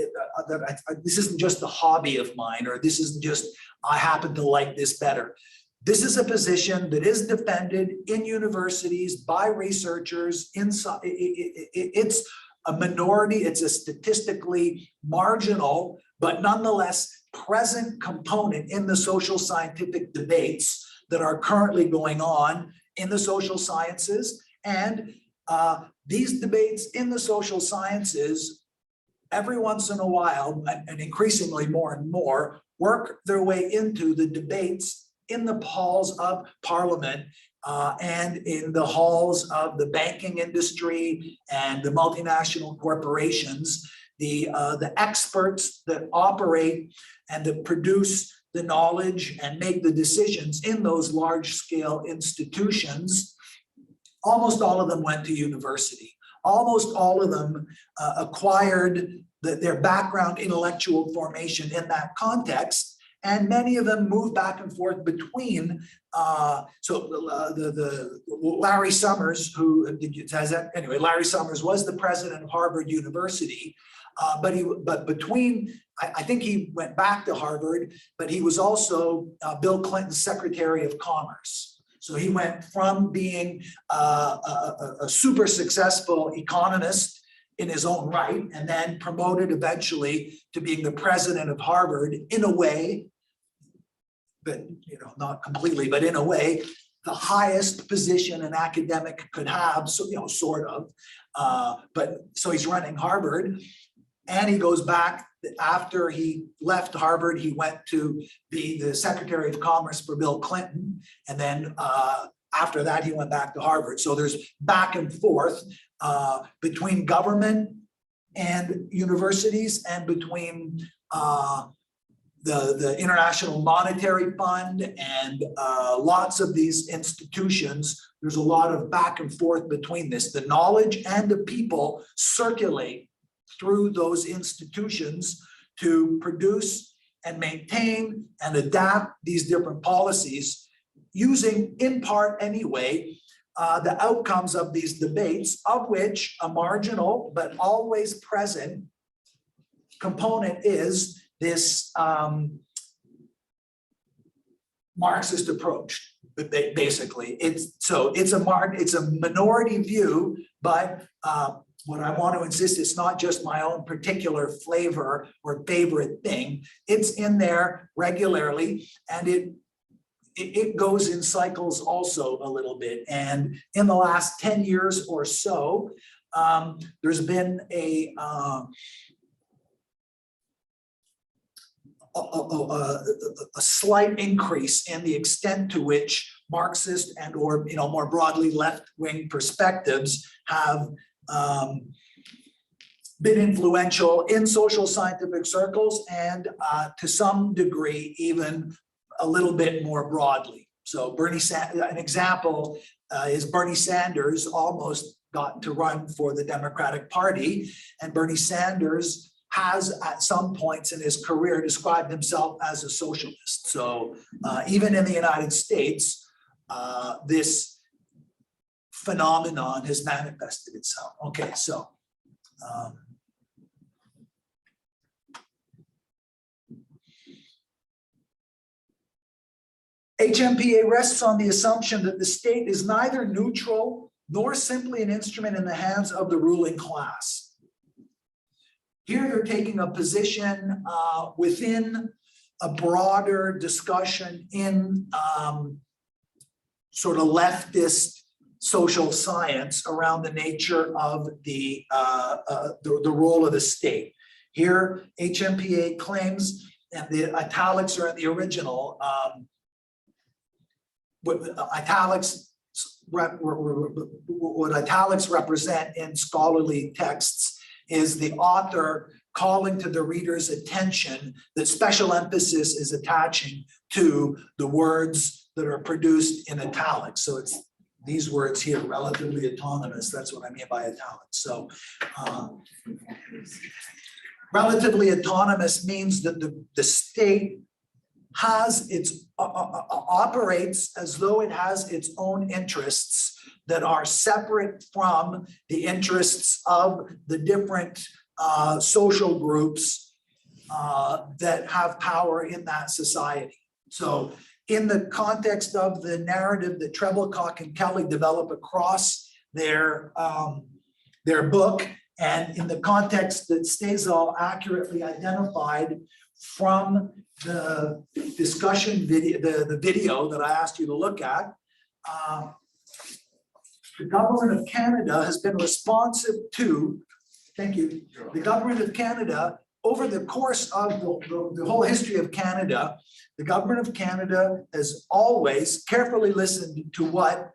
this isn't just a hobby of mine, or this isn't just I happen to like this better. This is a position that is defended in universities by researchers. It's a minority, it's a statistically marginal, but nonetheless present component in the social scientific debates that are currently going on in the social sciences. And these debates in the social sciences every once in a while, and increasingly more and more, work their way into the debates in the halls of Parliament and in the halls of the banking industry and the multinational corporations, the experts that operate and that produce the knowledge and make the decisions in those large-scale institutions. Almost all of them went to university. Almost all of them acquired their background intellectual formation in that context. And many of them moved back and forth between, the Larry Summers, who has that, anyway, Larry Summers was the president of Harvard University, but between, I think he went back to Harvard, but he was also Bill Clinton's Secretary of Commerce. So he went from being a super successful economist in his own right, and then promoted eventually to being the president of Harvard in a way, but not completely, but in a way, the highest position an academic could have, so sort of. But so he's running Harvard, and he goes back after he left Harvard. He went to be the Secretary of Commerce for Bill Clinton, and then after that, he went back to Harvard. So there's back and forth between government and universities, and between the International Monetary Fund and lots of these institutions. There's a lot of back and forth between this. The knowledge and the people circulate through those institutions to produce and maintain and adapt these different policies, using, in part anyway, the outcomes of these debates, of which a marginal but always present component is this Marxist approach. Basically, it's a minority view, but what I want to insist, it's not just my own particular flavor or favorite thing. It's in there regularly, and it goes in cycles also a little bit. And in the last 10 years or so, there's been a slight increase in the extent to which Marxist and or more broadly left-wing perspectives have been influential in social scientific circles, and to some degree even a little bit more broadly. So an example is Bernie Sanders almost got to run for the Democratic Party, and Bernie Sanders has at some points in his career described himself as a socialist. So even in the United States, this phenomenon has manifested itself. Okay, so HMPA rests on the assumption that the state is neither neutral nor simply an instrument in the hands of the ruling class. Here they're taking a position within a broader discussion in sort of leftist social science around the nature of the role of the state. Here, HMPA claims, and the italics are in the original, what italics represent in scholarly texts is the author calling to the reader's attention that special emphasis is attaching to the words that are produced in italics. So it's these words here, relatively autonomous. That's what I mean by italics. So relatively autonomous means that the state has operates as though it has its own interests that are separate from the interests of the different social groups that have power in that society. So in the context of the narrative that Treblecock and Kelly develop across their book, and in the context that Stazol accurately identified from the discussion video, the video that I asked you to look at, the government of Canada has been responsive to Thank you. The government of Canada, over the course of the whole history of Canada, the government of Canada has always carefully listened to what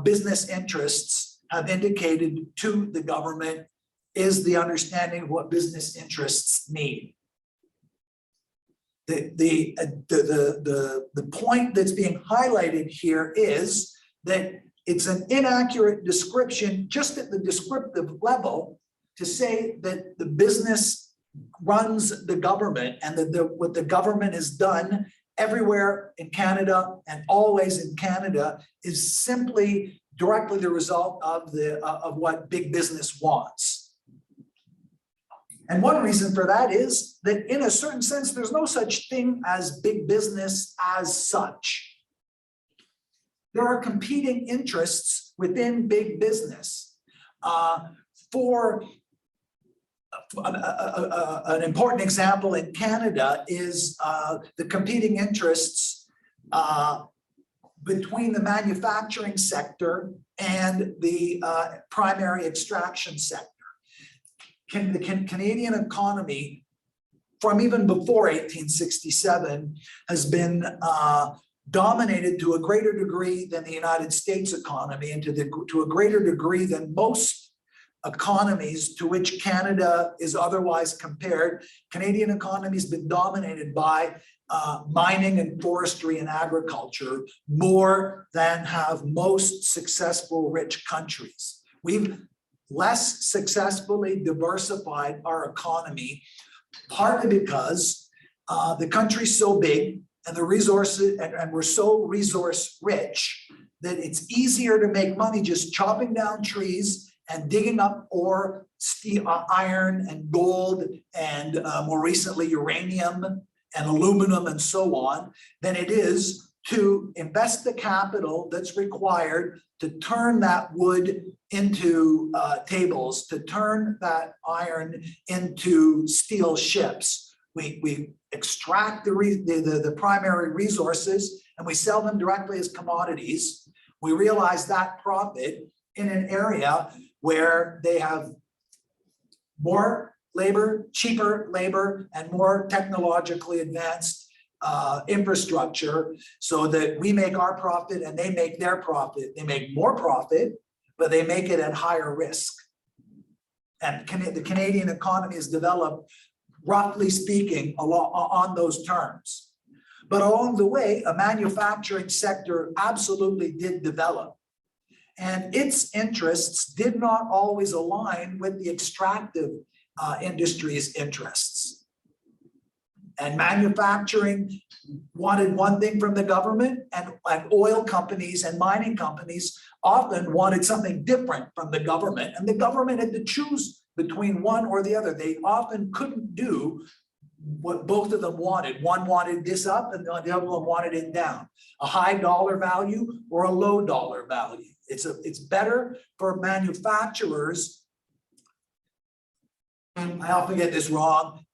business interests have indicated to the government is the understanding of what business interests need. The point that's being highlighted here is that it's an inaccurate description just at the descriptive level to say that the business runs the government and that what the government has done everywhere in Canada and always in Canada is simply directly the result of what big business wants. And one reason for that is that in a certain sense, there's no such thing as big business as such. There are competing interests within big business. For an important example in Canada is the competing interests between the manufacturing sector and the primary extraction sector. The Canadian economy, from even before 1867, has been dominated to a greater degree than the United States economy and to a greater degree than most economies to which Canada is otherwise compared. Canadian economy has been dominated by mining and forestry and agriculture more than have most successful rich countries. We've less successfully diversified our economy, partly because the country's so big and the resources, and we're so resource rich that it's easier to make money just chopping down trees and digging up ore, steel, iron and gold, and more recently uranium and aluminum and so on, than it is to invest the capital that's required to turn that wood into tables, to turn that iron into steel ships. We extract the primary resources and we sell them directly as commodities. We realize that profit in an area where they have more labor, cheaper labor, and more technologically advanced infrastructure, so that we make our profit and they make their profit. They make more profit, but they make it at higher risk. And the Canadian economy is developed, roughly speaking, on those terms. But along the way, a manufacturing sector absolutely did develop. And its interests did not always align with the extractive industry's interests. And manufacturing wanted one thing from the government, and oil companies and mining companies often wanted something different from the government. And the government had to choose between one or the other. They often couldn't do what both of them wanted. One wanted this up and the other one wanted it down. A high dollar value or a low dollar value. It's better for manufacturers. I often get this wrong.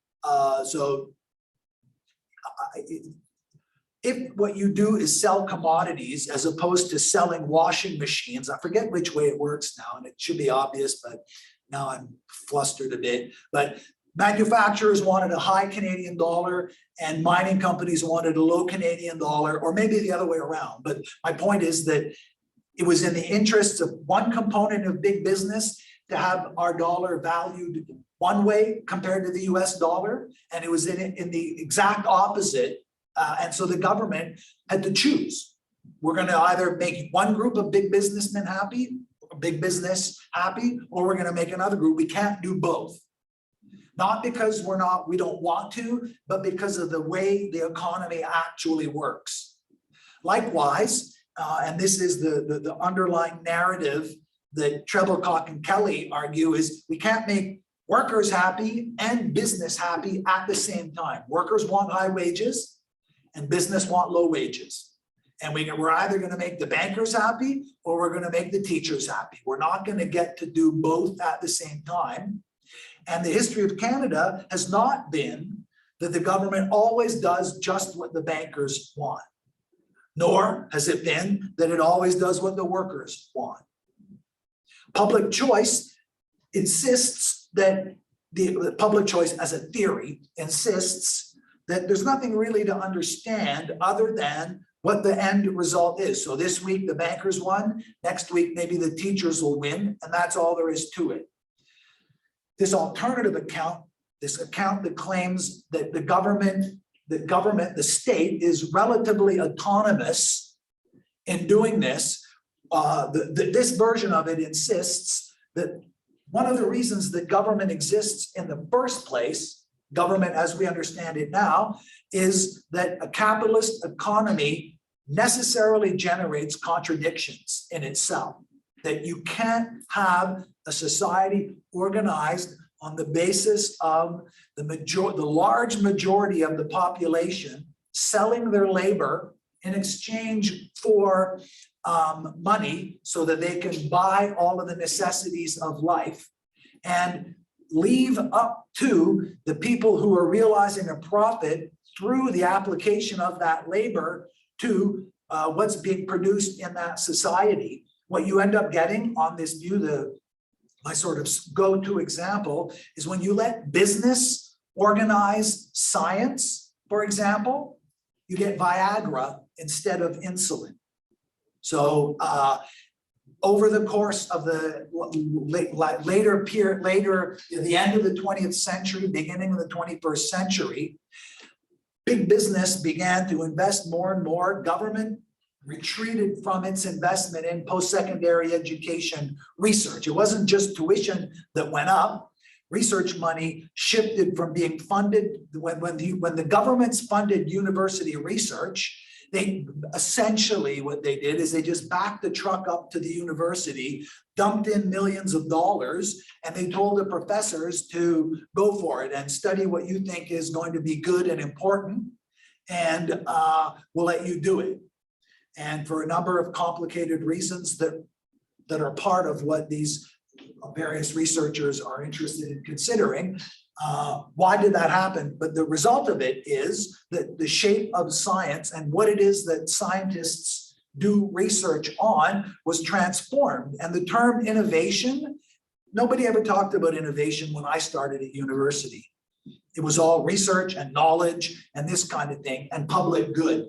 If what you do is sell commodities as opposed to selling washing machines, I forget which way it works now, and it should be obvious, but now I'm flustered a bit. But manufacturers wanted a high Canadian dollar and mining companies wanted a low Canadian dollar, or maybe the other way around. But my point is that it was in the interests of one component of big business to have our dollar valued one way compared to the US dollar, and it was in the exact opposite. And so the government had to choose. We're going to either make one group of big businessmen happy, big business happy, or we're going to make another group. We can't do both. Not because we don't want to, but because of the way the economy actually works. Likewise, and this is the underlying narrative that Treblecock and Kelly argue, is we can't make workers happy and business happy at the same time. Workers want high wages and business want low wages. And we're either going to make the bankers happy or we're going to make the teachers happy. We're not going to get to do both at the same time. And the history of Canada has not been that the government always does just what the bankers want, nor has it been that it always does what the workers want. Public choice insists that the public choice as a theory insists that there's nothing really to understand other than what the end result is. So this week the bankers won, next week maybe the teachers will win, and that's all there is to it. This alternative account, this account that claims that the government, the state is relatively autonomous in doing this, this version of it insists that one of the reasons that government exists in the first place, government as we understand it now, is that a capitalist economy necessarily generates contradictions in itself. That you can't have a society organized on the basis of the large majority of the population selling their labor in exchange for money so that they can buy all of the necessities of life, and leave up to the people who are realizing a profit through the application of that labor to what's being produced in that society. What you end up getting on this view, my sort of go-to example, is when you let business organize science, for example, you get Viagra instead of insulin. So over the course of the later, the end of the 20th century, beginning of the 21st century, big business began to invest more and more. Government retreated from its investment in post-secondary education research. It wasn't just tuition that went up. Research money shifted from being funded, when the governments funded university research, they essentially, what they did is they just backed the truck up to the university, dumped in millions of dollars, and they told the professors to go for it and study what you think is going to be good and important, and we'll let you do it. And for a number of complicated reasons that are part of what these various researchers are interested in considering, why did that happen? But the result of it is that the shape of science and what it is that scientists do research on was transformed. And the term innovation, nobody ever talked about innovation when I started at university. It was all research and knowledge and this kind of thing and public good.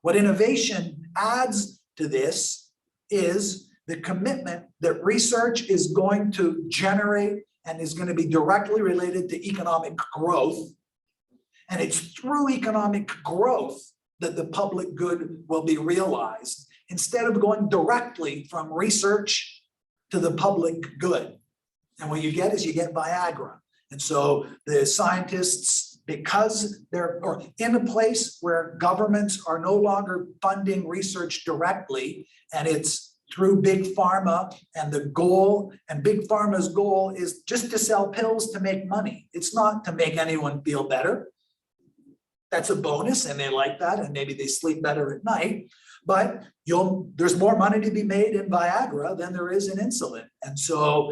What innovation adds to this is the commitment that research is going to generate and is going to be directly related to economic growth. And it's through economic growth that the public good will be realized, instead of going directly from research to the public good. And what you get is you get Viagra. And so the scientists, because they're in a place where governments are no longer funding research directly, and it's through big pharma, and the goal, and big pharma's goal is just to sell pills to make money. It's not to make anyone feel better. That's a bonus, and they like that, and maybe they sleep better at night. But there's more money to be made in Viagra than there is in insulin. And so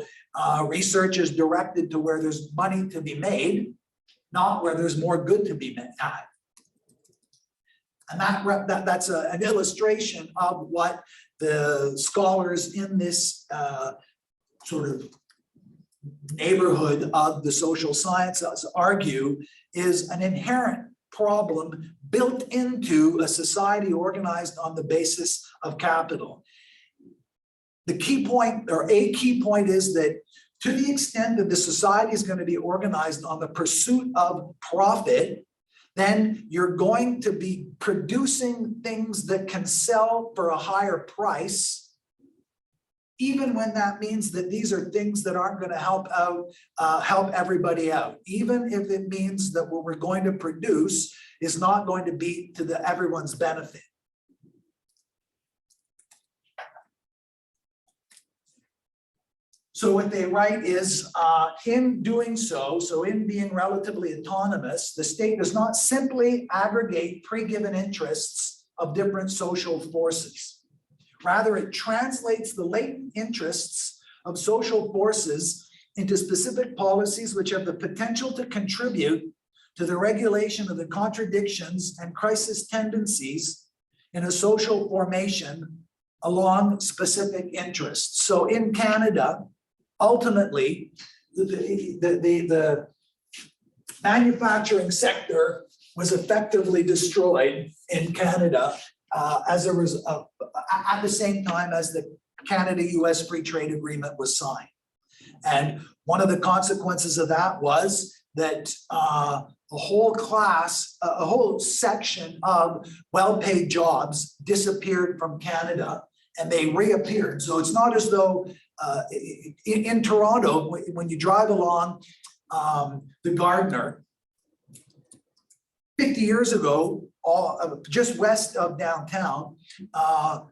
research is directed to where there's money to be made, not where there's more good to be had. And that's an illustration of what the scholars in this sort of neighborhood of the social sciences argue is an inherent problem built into a society organized on the basis of capital. The key point, or a key point, is that to the extent that the society is going to be organized on the pursuit of profit, then you're going to be producing things that can sell for a higher price, even when that means that these are things that aren't going to help everybody out, even if it means that what we're going to produce is not going to be to everyone's benefit. So what they write is, in doing so in being relatively autonomous, the state does not simply aggregate pre-given interests of different social forces. Rather, it translates the latent interests of social forces into specific policies which have the potential to contribute to the regulation of the contradictions and crisis tendencies in a social formation along specific interests. So in Canada, ultimately, the manufacturing sector was effectively destroyed in Canada as a result, at the same time as the Canada-US Free Trade Agreement was signed. And one of the consequences of that was that a whole class, a whole section of well-paid jobs disappeared from Canada and they reappeared. So it's not as though in Toronto, when you drive along the Gardiner, 50 years ago, just west of downtown,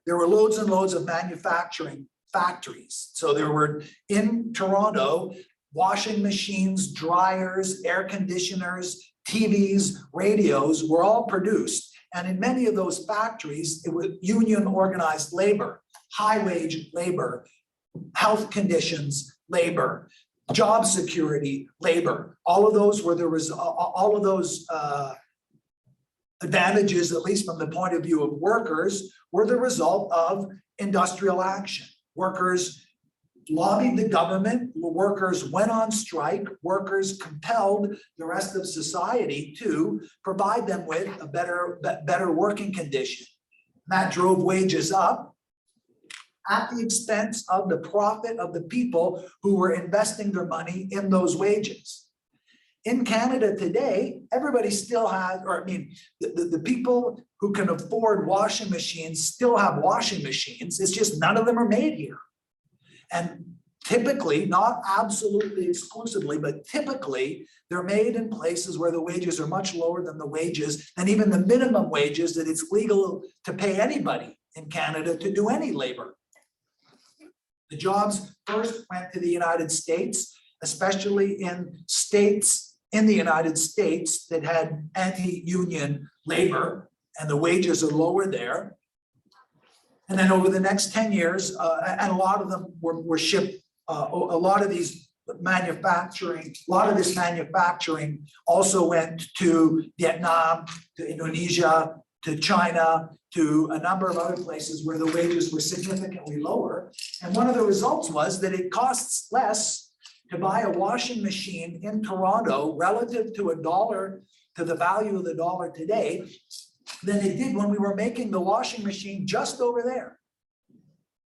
there were loads and loads of manufacturing factories. So there were in Toronto, washing machines, dryers, air conditioners, TVs, radios were all produced. And in many of those factories, it was union organized labor, high wage labor, health conditions, labor, job security, labor. All of those were all of those advantages, at least from the point of view of workers, were the result of industrial action. Workers lobbied the government, workers went on strike, workers compelled the rest of society to provide them with a better working condition. That drove wages up at the expense of the profit of the people who were investing their money in those wages. In Canada today, everybody still has, or I mean, the people who can afford washing machines still have washing machines. It's just none of them are made here. And typically, not absolutely exclusively, but typically, they're made in places where the wages are much lower than the wages, than even the minimum wages that it's legal to pay anybody in Canada to do any labor. The jobs first went to the United States, especially in states in the United States that had anti-union labor, and the wages are lower there. And then over the next 10 years, and a lot of them were shipped, a lot of these manufacturing, a lot of this manufacturing also went to Vietnam, to Indonesia, to China, to a number of other places where the wages were significantly lower. And one of the results was that it costs less to buy a washing machine in Toronto relative to $1, to the value of the dollar today, than it did when we were making the washing machine just over there.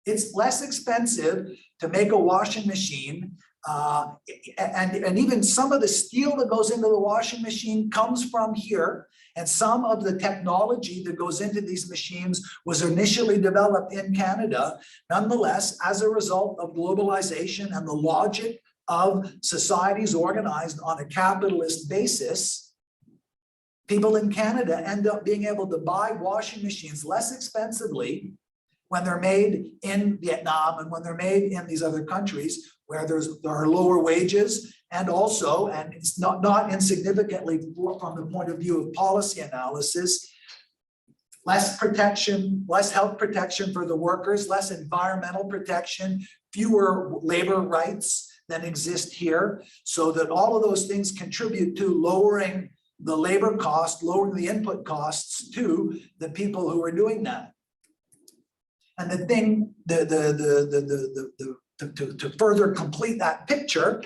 It's less expensive to make a washing machine, and even some of the steel that goes into the washing machine comes from here, and some of the technology that goes into these machines was initially developed in Canada. Nonetheless, as a result of globalization and the logic of societies organized on a capitalist basis, people in Canada end up being able to buy washing machines less expensively when they're made in Vietnam and when they're made in these other countries where there are lower wages, and also, and it's not insignificantly from the point of view of policy analysis, less protection, less health protection for the workers, less environmental protection, fewer labor rights than exist here, so that all of those things contribute to lowering the labor cost, lowering the input costs to the people who are doing that. And the thing, to further complete that picture,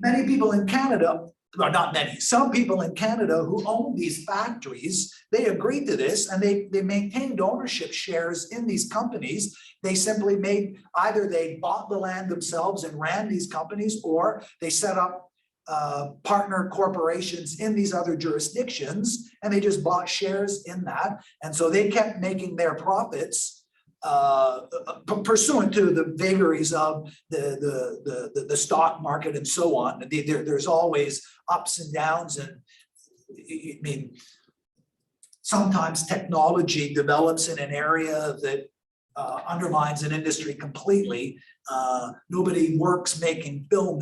many people in Canada, well, not many, some people in Canada who own these factories, they agreed to this and they maintained ownership shares in these companies. They simply made, either they bought the land themselves and ran these companies, or they set up partner corporations in these other jurisdictions, and they just bought shares in that. And so they kept making their profits pursuant to the vagaries of the stock market and so on. There's always ups and downs, and I mean, sometimes technology develops in an area that undermines an industry completely. Nobody works making film,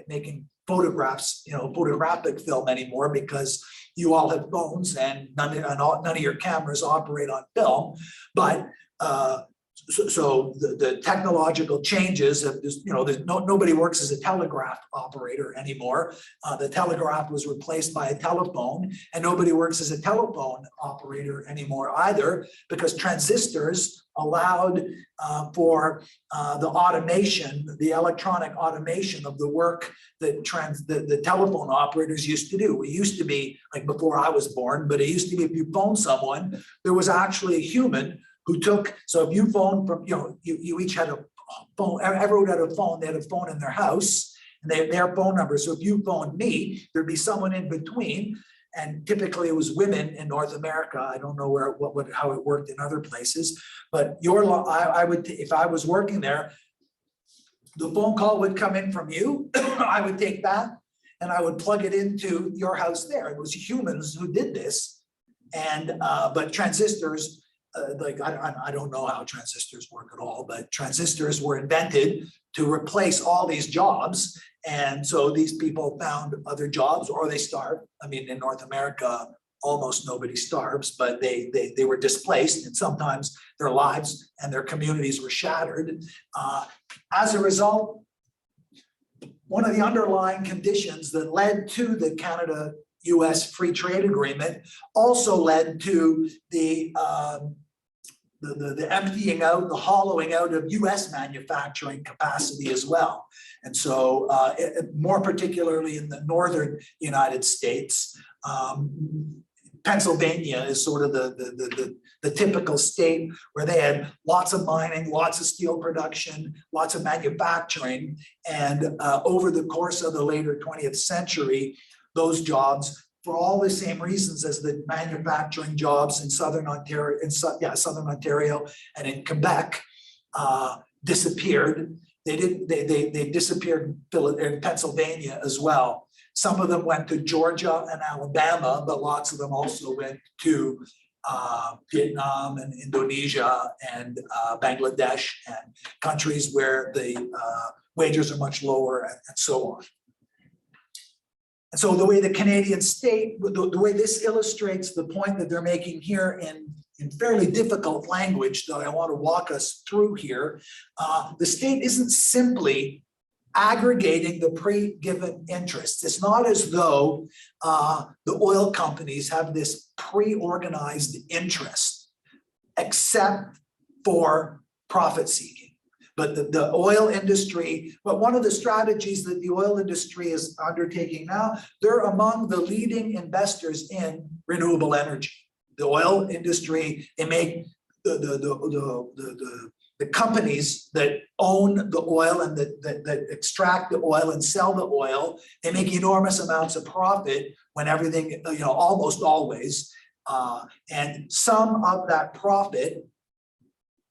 making photographs, photographic film anymore, because you all have phones and none of your cameras operate on film. But so the technological changes of this, nobody works as a telegraph operator anymore. The telegraph was replaced by a telephone, and nobody works as a telephone operator anymore either, because transistors allowed for the automation, the electronic automation of the work that the telephone operators used to do. It used to be like before I was born, but it used to be if you phone someone, there was actually a human who took, so if you phoned from, you each had a phone, everyone had a phone, they had a phone in their house, and they had their phone number. So if you phoned me, there'd be someone in between, and typically it was women in North America. I don't know how it worked in other places, but I would, if I was working there, the phone call would come in from you, I would take that, and I would plug it into your house there. It was humans who did this, and but transistors, I don't know how transistors work at all, but transistors were invented to replace all these jobs. And so these people found other jobs, or they starved. I mean, in North America, almost nobody starves, but they were displaced, and sometimes their lives and their communities were shattered. As a result, one of the underlying conditions that led to the Canada-US Free Trade Agreement also led to the emptying out, the hollowing out of US manufacturing capacity as well. And so more particularly in the northern United States, Pennsylvania is sort of the typical state where they had lots of mining, lots of steel production, lots of manufacturing. And over the course of the later 20th century, those jobs, for all the same reasons as the manufacturing jobs in Southern Ontario, Southern Ontario and in Quebec, disappeared. They disappeared in Pennsylvania as well. Some of them went to Georgia and Alabama, but lots of them also went to Vietnam and Indonesia and Bangladesh and countries where the wages are much lower and so on. And so the way the Canadian state, the way this illustrates the point that they're making here in fairly difficult language that I want to walk us through here, the state isn't simply aggregating the pre-given interests. It's not as though the oil companies have this pre-organized interest, except for profit seeking. But the oil industry, but one of the strategies that the oil industry is undertaking now, they're among the leading investors in renewable energy. The oil industry, they make the companies that own the oil and that extract the oil and sell the oil, they make enormous amounts of profit when everything, almost always. And some of that profit,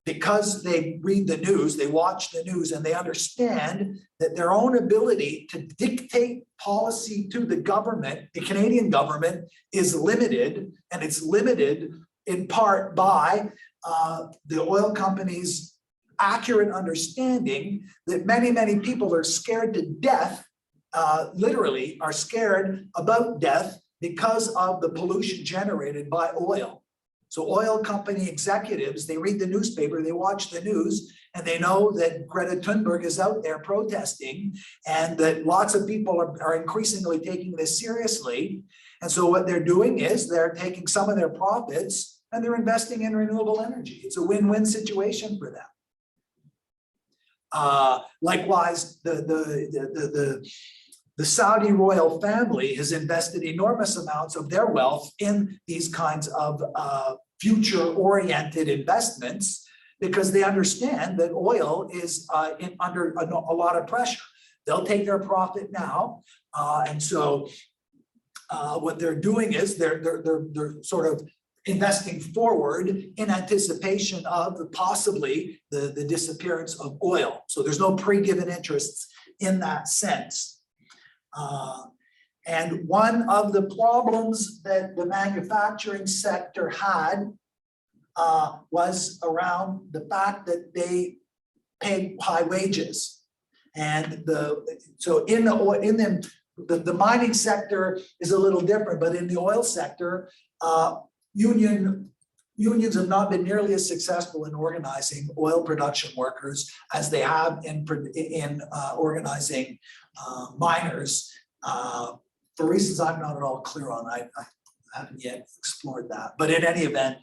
because they read the news, they watch the news, and they understand that their own ability to dictate policy to the government, the Canadian government, is limited, and it's limited in part by the oil companies' accurate understanding that many people are scared to death, literally are scared about death because of the pollution generated by oil. So oil company executives, they read the newspaper, they watch the news, and they know that Greta Thunberg is out there protesting, and that lots of people are increasingly taking this seriously. And so what they're doing is they're taking some of their profits and they're investing in renewable energy. It's a win-win situation for them. Likewise, the Saudi royal family has invested enormous amounts of their wealth in these kinds of future-oriented investments, because they understand that oil is under a lot of pressure. They'll take their profit now, and so what they're doing is they're sort of investing forward in anticipation of possibly the disappearance of oil. So there's no pre-given interests in that sense. And one of the problems that the manufacturing sector had was around the fact that they paid high wages. And so in the mining sector is a little different, but in the oil sector, union unions have not been nearly as successful in organizing oil production workers as they have in organizing miners, for reasons I'm not at all clear on. I haven't yet explored that. But in any event,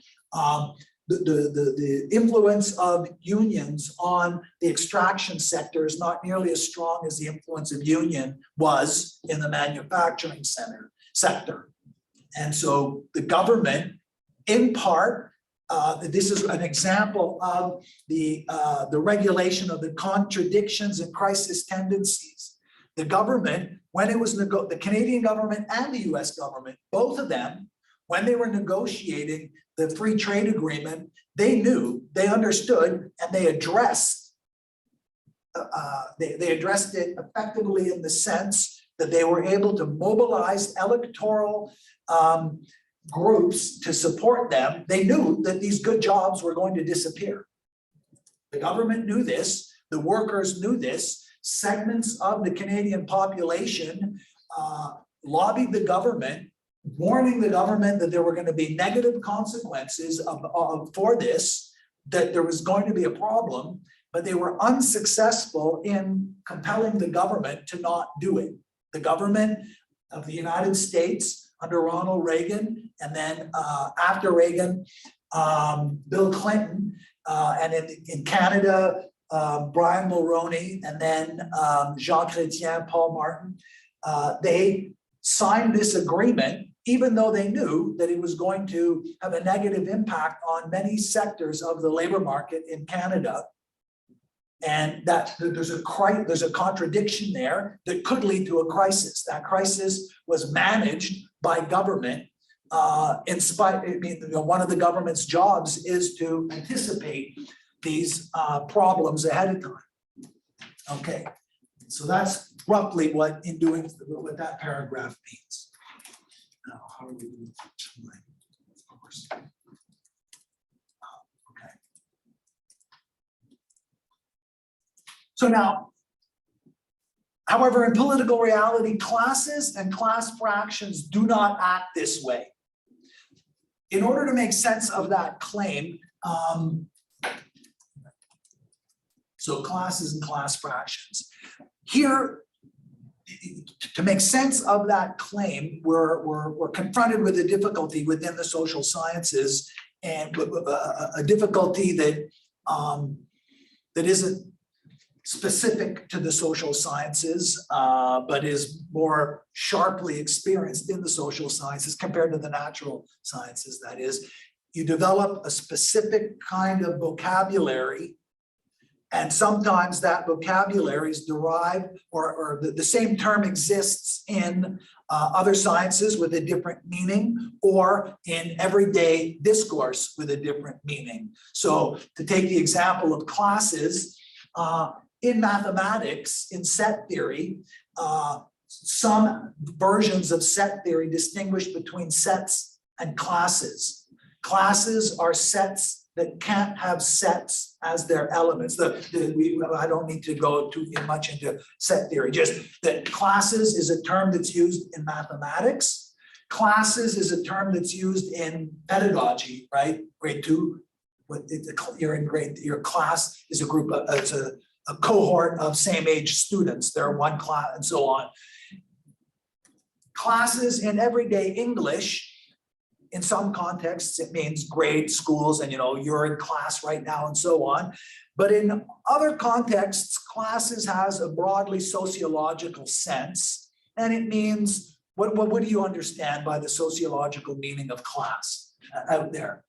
the influence of unions on the extraction sector is not nearly as strong as the influence of union was in the manufacturing sector. And so the government, in part, this is an example of the regulation of the contradictions and crisis tendencies. The government, when it was the Canadian government and the US government, both of them, when they were negotiating the free trade agreement, they knew, they understood, and they addressed they addressed it effectively in the sense that they were able to mobilize electoral groups to support them. They knew that these good jobs were going to disappear. The government knew this, the workers knew this, segments of the Canadian population lobbied the government, warning the government that there were going to be negative consequences for this, that there was going to be a problem, but they were unsuccessful in compelling the government to not do it. The government of the United States under Ronald Reagan, and then after Reagan, Bill Clinton, and in Canada, Brian Mulroney, and then Jean Chrétien, Paul Martin, they signed this agreement, even though they knew that it was going to have a negative impact on many sectors of the labor market in Canada. And that there's a contradiction there that could lead to a crisis. That crisis was managed by government. In spite, I mean, one of the government's jobs is to anticipate these problems ahead of time. Okay, so that's roughly what that paragraph means. Now, how are we doing? Of course. Okay. So now, however, in political reality, classes and class fractions do not act this way. In order to make sense of that claim, so classes and class fractions. Here, to make sense of that claim, we're confronted with a difficulty within the social sciences, and a difficulty that that isn't specific to the social sciences, but is more sharply experienced in the social sciences compared to the natural sciences. That is, you develop a specific kind of vocabulary, and sometimes that vocabulary is derived, or the same term exists in other sciences with a different meaning, or in everyday discourse with a different meaning. So to take the example of classes, in mathematics, in set theory, some versions of set theory distinguish between sets and classes. Classes are sets that can't have sets as their elements. I don't need to go too much into set theory, just that classes is a term that's used in mathematics. Classes is a term that's used in pedagogy, right? Grade 2, you're in your class is a group of, it's a cohort of same age students. They're one class and so on. Classes in everyday English, in some contexts, it means grade schools and, you're in class right now and so on. But in other contexts, classes has a broadly sociological sense. And it means, what do you understand by the sociological meaning of class out there?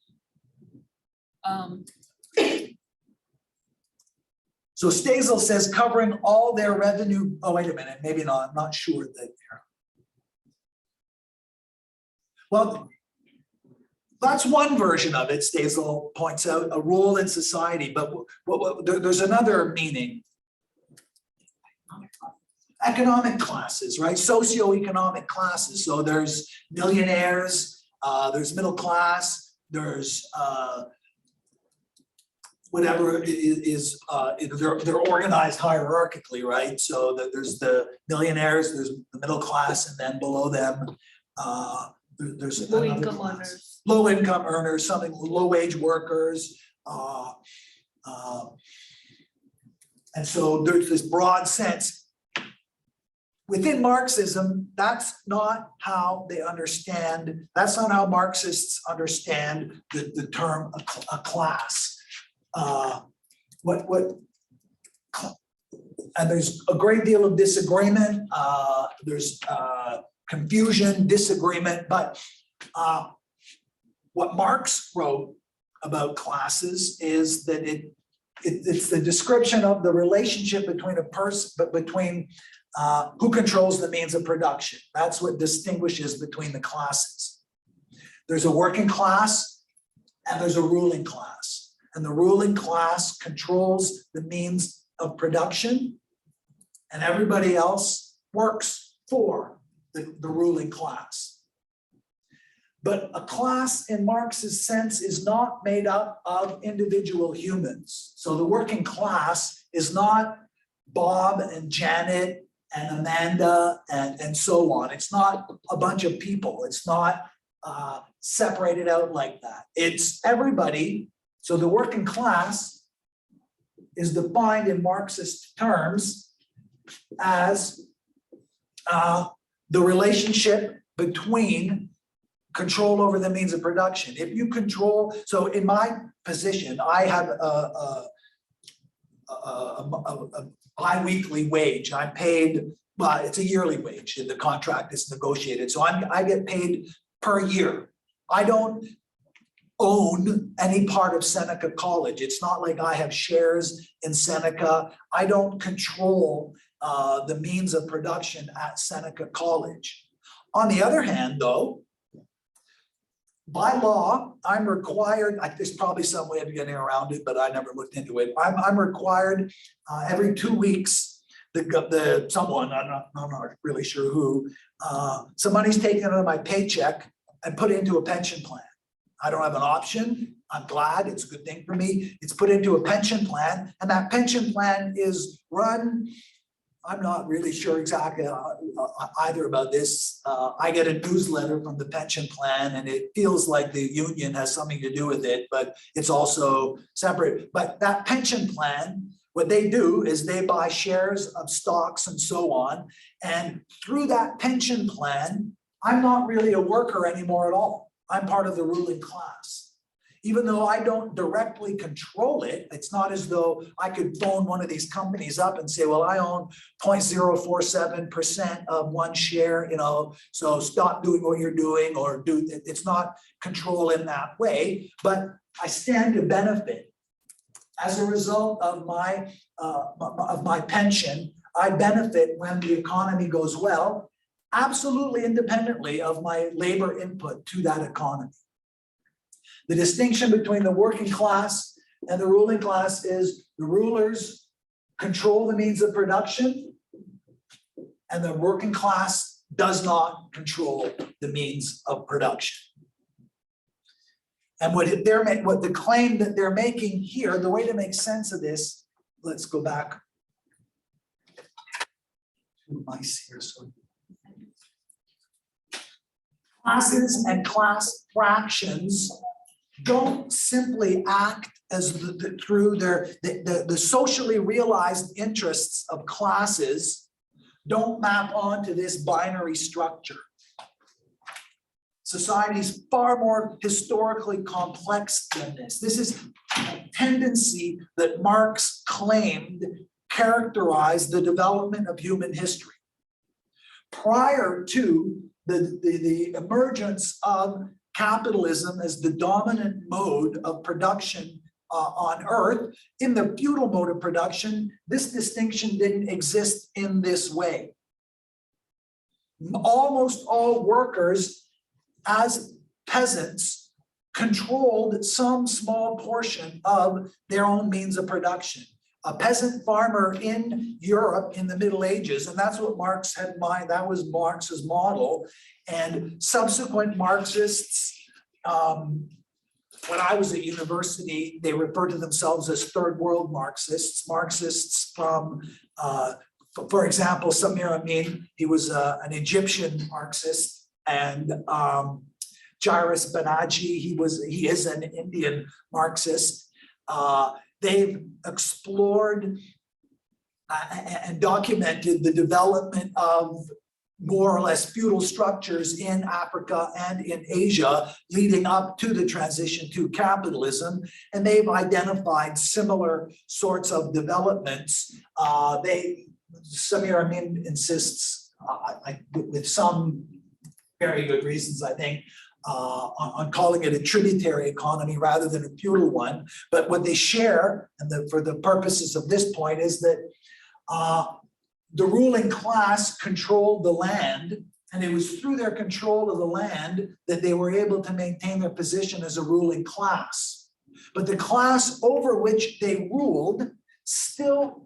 So Stasel says covering all their revenue. Oh, wait a minute, maybe not, I'm not sure that. Well, that's one version of it, Stasel points out, a role in society, but there's another meaning. Economic classes, right? Socioeconomic classes. So there's millionaires, there's middle class, there's whatever is they're organized hierarchically, right? So that there's the millionaires, there's the middle class, and then below them there's Low another income class. earners. Low income earners, something, low wage workers. And so there's this broad sense. Within Marxism, that's not how they understand, that's not how Marxists understand the term a class. And there's a great deal of disagreement, there's confusion, disagreement, but what Marx wrote about classes is that it's the description of the relationship between a person, but between who controls the means of production. That's what distinguishes between the classes. There's a working class and there's a ruling class. And the ruling class controls the means of production, and everybody else works for the ruling class. But a class in Marx's sense is not made up of individual humans. So the working class is not Bob and Janet and Amanda and so on. It's not a bunch of people. It's not separated out like that. It's everybody. So the working class is defined in Marxist terms as the relationship between control over the means of production. If you control, so in my position, I have a bi-weekly wage. I'm paid, well, it's a yearly wage. The contract is negotiated. So I get paid per year. I don't own any part of Seneca College. It's not like I have shares in Seneca. I don't control the means of production at Seneca College. On the other hand, though, by law, I'm required, there's probably some way of getting around it, but I never looked into it. I'm required every 2 weeks, someone, I'm not really sure who, some money's taken out of my paycheck and put into a pension plan. I don't have an option. I'm glad, it's a good thing for me. It's put into a pension plan, and that pension plan is run, I'm not really sure exactly either about this. I get a newsletter from the pension plan, and it feels like the union has something to do with it, but it's also separate. But that pension plan, what they do is they buy shares of stocks and so on. And through that pension plan, I'm not really a worker anymore at all. I'm part of the ruling class. Even though I don't directly control it, it's not as though I could phone one of these companies up and say, well, I own 0.047% of one share, so stop doing what you're doing, or it's not control in that way, but I stand to benefit. As a result of my pension, I benefit when the economy goes well, absolutely independently of my labor input to that economy. The distinction between the working class and the ruling class is the rulers control the means of production, and the working class does not control the means of production. And what the claim that they're making here, the way to make sense of this, let's go back to mice here. So classes and class fractions don't simply act as through the socially realized interests of classes don't map onto this binary structure. Society is far more historically complex than this. This is a tendency that Marx claimed characterized the development of human history. Prior to the emergence of capitalism as the dominant mode of production on Earth, in the feudal mode of production, this distinction didn't exist in this way. Almost all workers as peasants controlled some small portion of their own means of production. A peasant farmer in Europe in the Middle Ages, and that's what Marx had in mind, that was Marx's model, and subsequent Marxists, when I was at university, they referred to themselves as third world Marxists. Marxists from, for example, Samir Amin, he was an Egyptian Marxist, and Jairus Banaji, he is an Indian Marxist. They've explored and documented the development of more or less feudal structures in Africa and in Asia leading up to the transition to capitalism. And they've identified similar sorts of developments. Samir Amin insists, with some very good reasons, I think, on calling it a tributary economy rather than a feudal one. But what they share, and for the purposes of this point, is that the ruling class controlled the land, and it was through their control of the land that they were able to maintain their position as a ruling class. But the class over which they ruled still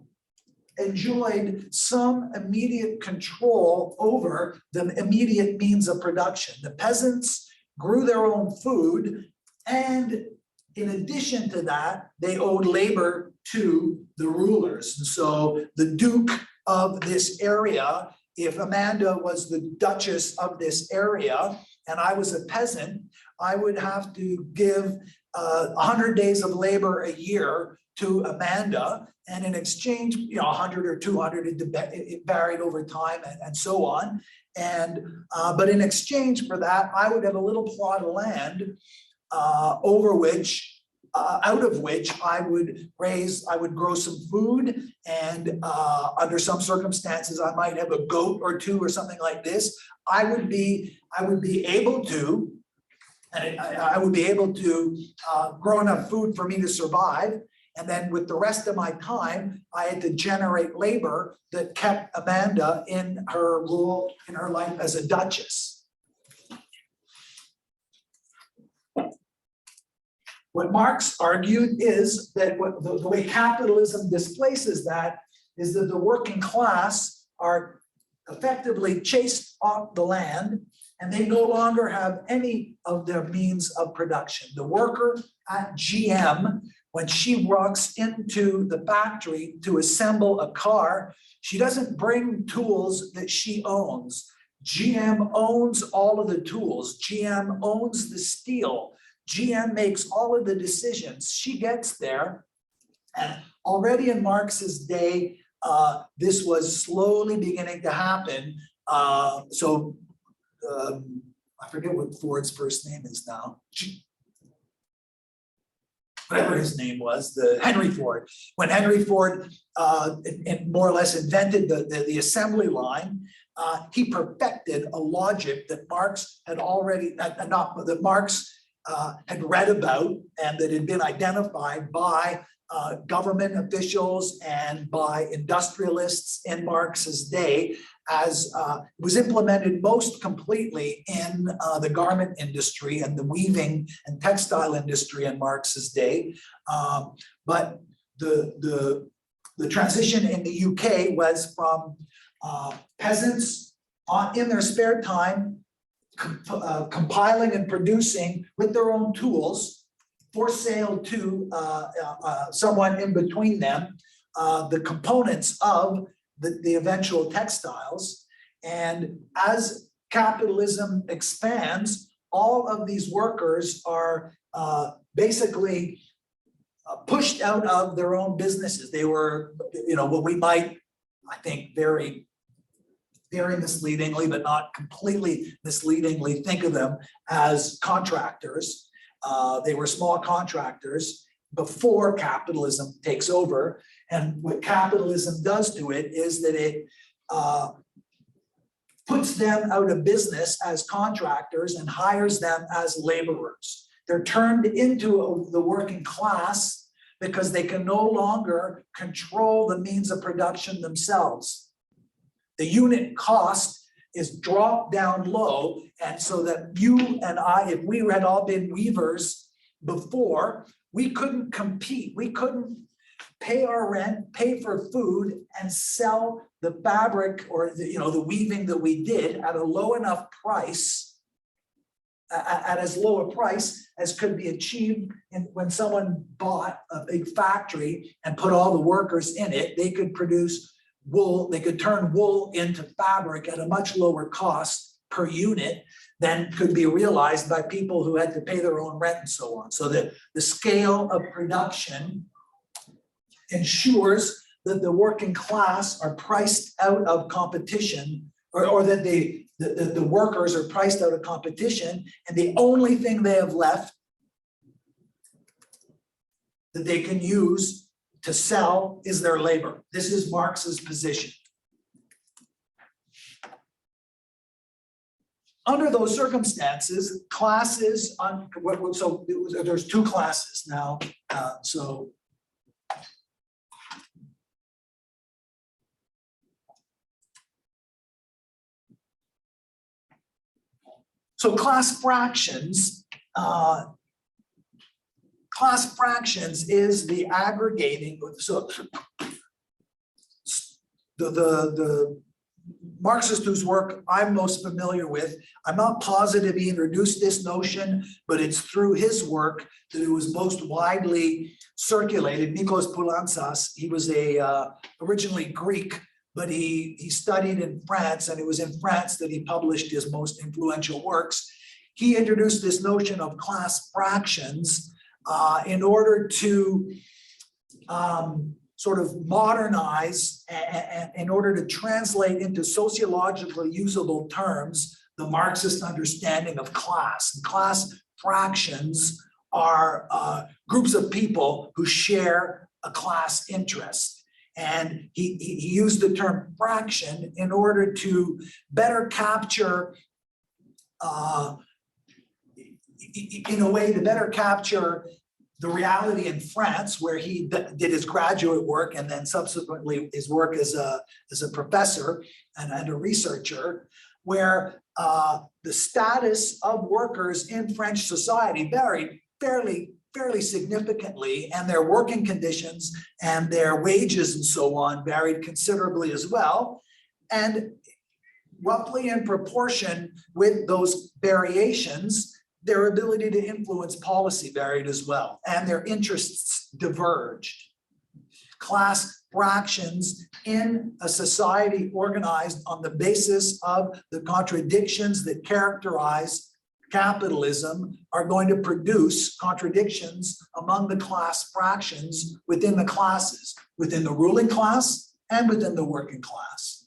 enjoyed some immediate control over the immediate means of production. The peasants grew their own food, and in addition to that, they owed labor to the rulers. And so the Duke of this area, if Amanda was the Duchess of this area and I was a peasant, I would have to give 100 days of labor a year to Amanda, and in exchange, 100 or 200, it varied over time and so on. And but in exchange for that, I would have a little plot of land out of which I would grow some food, and under some circumstances, I might have a goat or two or something like this. I would be able to grow enough food for me to survive. And then with the rest of my time, I had to generate labor that kept Amanda in her role, in her life as a duchess. What Marx argued is that the way capitalism displaces that is that the working class are effectively chased off the land, and they no longer have any of their means of production. The worker at GM, when she walks into the factory to assemble a car, she doesn't bring tools that she owns. GM owns all of the tools. GM owns the steel. GM makes all of the decisions. She gets there, and already in Marx's day, this was slowly beginning to happen. I forget what Ford's first name is now. Whatever his name was, Henry Ford. When Henry Ford more or less invented the assembly line, he perfected a logic that Marx had already, that Marx had read about and that had been identified by government officials and by industrialists in Marx's day, as was implemented most completely in the garment industry and the weaving and textile industry in Marx's day. But the transition in the UK was from peasants in their spare time compiling and producing with their own tools for sale to someone in between them, the components of the eventual textiles. And as capitalism expands, all of these workers are basically pushed out of their own businesses. They were, what we might, I think, very misleadingly, but not completely misleadingly, think of them as contractors. They were small contractors before capitalism takes over. And what capitalism does to it is that it puts them out of business as contractors and hires them as laborers. They're turned into the working class because they can no longer control the means of production themselves. The unit cost is dropped down low, and so that you and I, if we had all been weavers before, we couldn't compete. We couldn't pay our rent, pay for food, and sell the fabric or the weaving that we did at a low enough price, at as low a price as could be achieved. And when someone bought a big factory and put all the workers in it, they could produce wool. They could turn wool into fabric at a much lower cost per unit than could be realized by people who had to pay their own rent and so on. So that the scale of production ensures that the working class are priced out of competition, or that the workers are priced out of competition, and the only thing they have left that they can use to sell is their labor. This is Marx's position. Under those circumstances, classes on, so there's two classes now, so. So class fractions is the aggregating, so the Marxist whose work I'm most familiar with, I'm not positive he introduced this notion, but it's through his work that it was most widely circulated. Nikos Poulantzas, he was originally Greek, but he studied in France, and it was in France that he published his most influential works. He introduced this notion of class fractions in order to sort of modernize and in order to translate into sociologically usable terms the Marxist understanding of class. And class fractions are groups of people who share a class interest. And he used the term fraction in order to better capture, in a way, to better capture the reality in France, where he did his graduate work and then subsequently his work as a professor and a researcher, where the status of workers in French society varied fairly significantly, and their working conditions and their wages and so on varied considerably as well. And roughly in proportion with those variations, their ability to influence policy varied as well, and their interests diverged. Class fractions in a society organized on the basis of the contradictions that characterize capitalism are going to produce contradictions among the class fractions within the classes, within the ruling class and within the working class.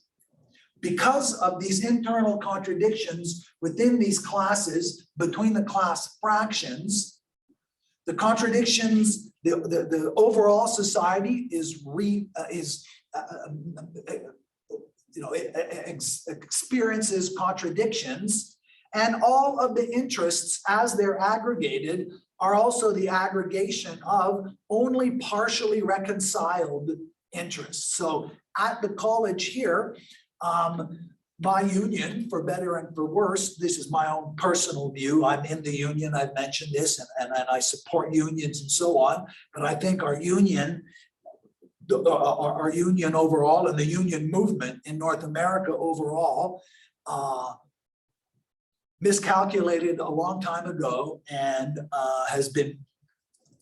Because of these internal contradictions within these classes, between the class fractions, the contradictions, the overall society experiences contradictions, and all of the interests as they're aggregated are also the aggregation of only partially reconciled interests. So at the college here, my union, for better and for worse, this is my own personal view. I'm in the union, I've mentioned this, and I support unions and so on, but I think our union overall and the union movement in North America overall miscalculated a long time ago and has been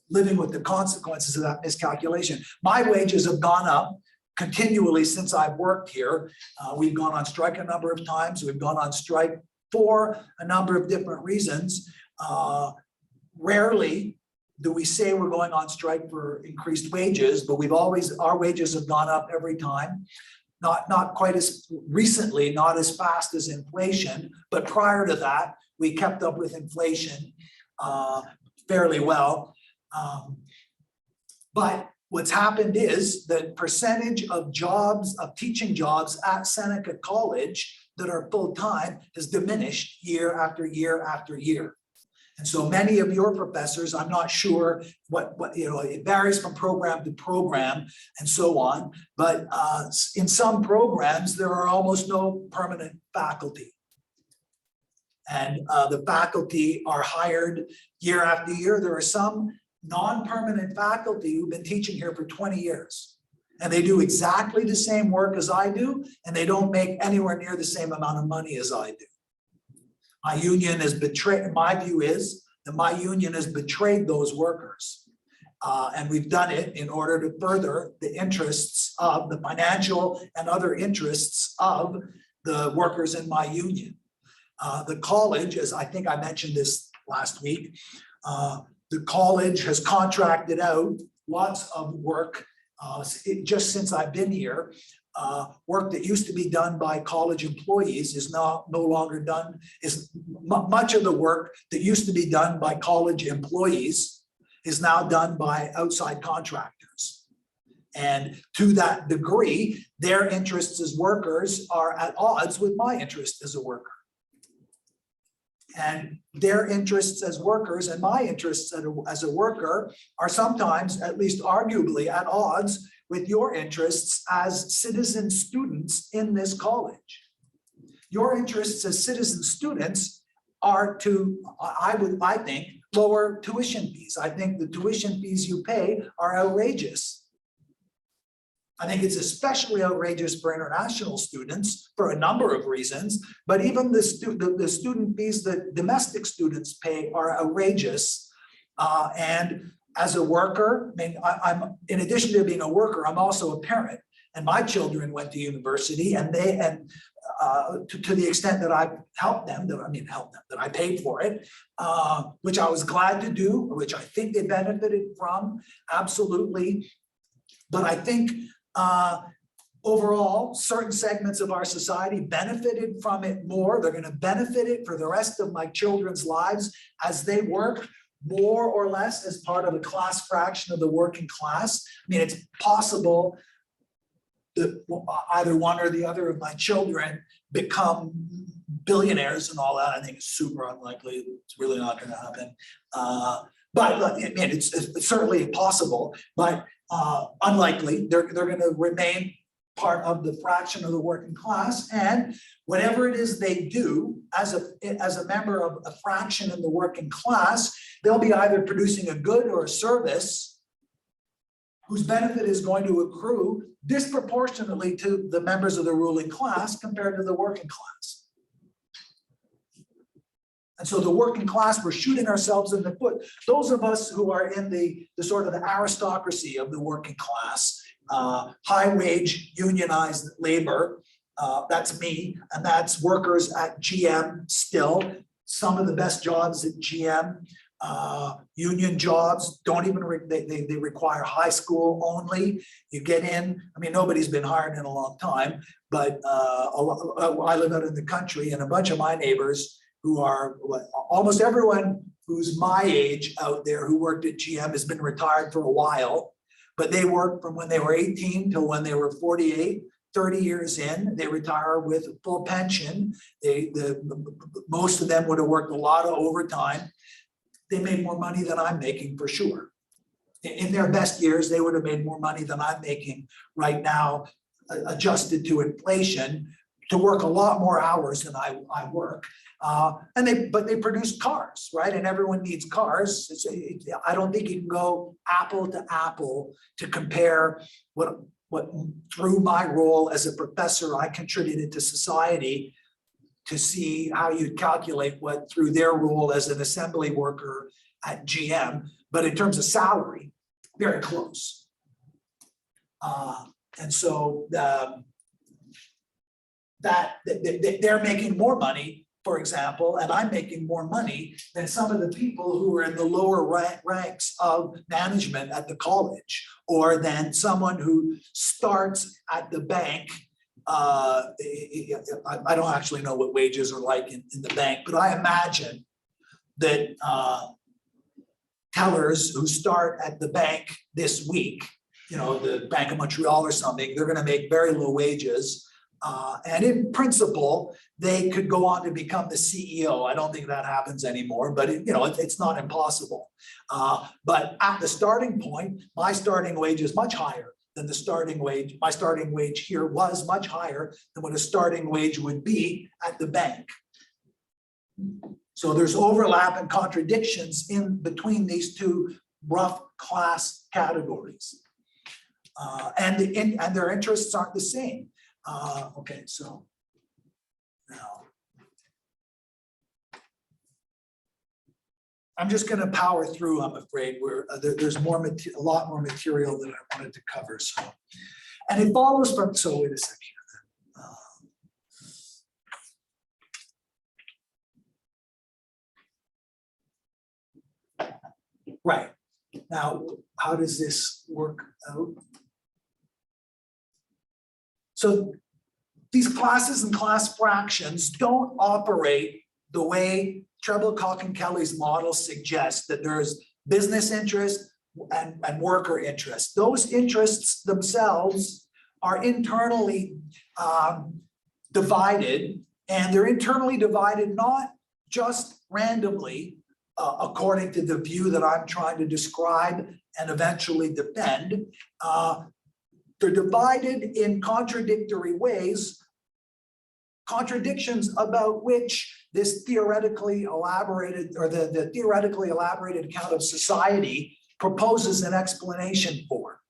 living with the consequences of that miscalculation. My wages have gone up continually since I've worked here. We've gone on strike a number of times. We've gone on strike for a number of different reasons. Rarely do we say we're going on strike for increased wages, but our wages have gone up every time. Not quite as recently, not as fast as inflation, but prior to that, we kept up with inflation fairly well. But what's happened is that percentage of jobs, of teaching jobs at Seneca College that are full-time has diminished year after year after year. And so many of your professors, I'm not sure what it varies from program to program and so on, but in some programs, there are almost no permanent faculty. And the faculty are hired year after year. There are some non-permanent faculty who've been teaching here for 20 years. And they do exactly the same work as I do, and they don't make anywhere near the same amount of money as I do. My union has betrayed, my view is that my union has betrayed those workers. And we've done it in order to further the interests of the financial and other interests of the workers in my union. The college, as I think I mentioned this last week, the college has contracted out lots of work just since I've been here. Work that used to be done by college employees is now no longer done, much of the work that used to be done by college employees is now done by outside contractors. And to that degree, their interests as workers are at odds with my interest as a worker. And their interests as workers and my interests as a worker are sometimes, at least arguably, at odds with your interests as citizen students in this college. Your interests as citizen students are to, I think, lower tuition fees. I think the tuition fees you pay are outrageous. I think it's especially outrageous for international students for a number of reasons, but even the student fees that domestic students pay are outrageous. And as a worker, I mean, I'm in addition to being a worker, I'm also a parent, and my children went to university, and to the extent that I've helped them, that I paid for it, which I was glad to do, which I think they benefited from, absolutely. But I think overall, certain segments of our society benefited from it more. They're going to benefit it for the rest of my children's lives as they work more or less as part of a class fraction of the working class. I mean, it's possible that either one or the other of my children become billionaires and all that. I think it's super unlikely. It's really not going to happen. But I mean, it's certainly possible, but unlikely. They're going to remain part of the fraction of the working class, and whatever it is they do as a member of a fraction in the working class, they'll be either producing a good or a service whose benefit is going to accrue disproportionately to the members of the ruling class compared to the working class. And so the working class, we're shooting ourselves in the foot. Those of us who are in the sort of the aristocracy of the working class, high wage unionized labor, that's me, and that's workers at GM still. Some of the best jobs at GM, union jobs, don't even, they require high school only. You get in, I mean, nobody's been hired in a long time, but I live out in the country, and a bunch of my neighbors who are, almost everyone who's my age out there who worked at GM has been retired for a while, but they worked from when they were 18 till when they were 48, 30 years in, they retire with full pension. Most of them would have worked a lot of overtime. They made more money than I'm making for sure. In their best years, they would have made more money than I'm making right now, adjusted to inflation, to work a lot more hours than I work. But they produce cars, right? And everyone needs cars. I don't think you can go apple to apple to compare what through my role as a professor I contributed to society, to see how you'd calculate what through their role as an assembly worker at GM. But in terms of salary, very close. And so they're making more money, for example, and I'm making more money than some of the people who are in the lower ranks of management at the college, or than someone who starts at the bank. I don't actually know what wages are like in the bank, but I imagine that tellers who start at the bank this week, you know, the Bank of Montreal or something, they're going to make very low wages. And in principle, they could go on to become the CEO. I don't think that happens anymore, but it's not impossible. But at the starting point, my starting wage is much higher than the starting wage. My starting wage here was much higher than what a starting wage would be at the bank. So there's overlap and contradictions in between these two rough class categories. And their interests aren't the same. Okay, so now I'm just going to power through. I'm afraid there's a lot more material that I wanted to cover. So, and it follows from. So wait a second. Right. Now, how does this work out? So these classes and class fractions don't operate the way Treble-Cock and Kelly's model suggests, that there's business interest and worker interest. Those interests themselves are internally divided, and they're internally divided not just randomly according to the view that I'm trying to describe and eventually defend. They're divided in contradictory ways, contradictions about which this theoretically elaborated, or the theoretically elaborated account of society proposes an explanation for.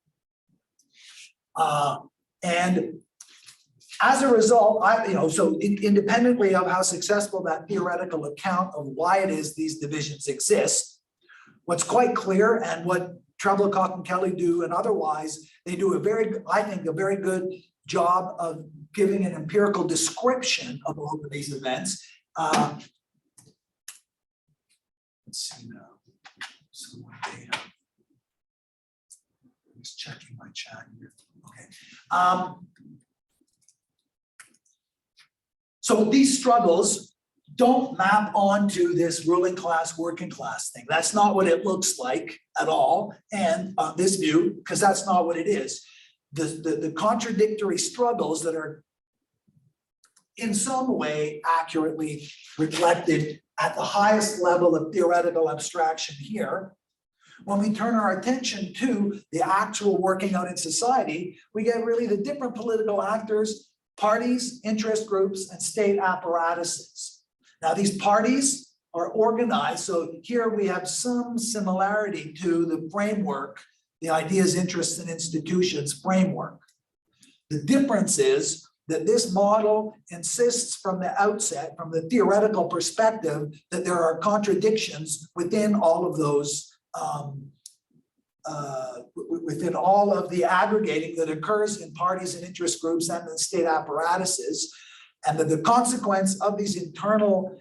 And as a result, so independently of how successful that theoretical account of why it is these divisions exist, what's quite clear, and what Treble-Cock and Kelly do, and otherwise, they do I think, a very good job of giving an empirical description of all of these events. Let's see now. Some more data. I'm just checking my chat here. Okay. So these struggles don't map onto this ruling class, working class thing. That's not what it looks like at all. And this view, because that's not what it is. The contradictory struggles that are in some way accurately reflected at the highest level of theoretical abstraction here. When we turn our attention to the actual working out in society, we get really the different political actors, parties, interest groups, and state apparatuses. Now, these parties are organized. So here we have some similarity to the framework, the ideas, interests, and institutions framework. The difference is that this model insists from the outset, from the theoretical perspective, that there are contradictions within all of those, within all of the aggregating that occurs in parties and interest groups and the state apparatuses, and that the consequence of these internal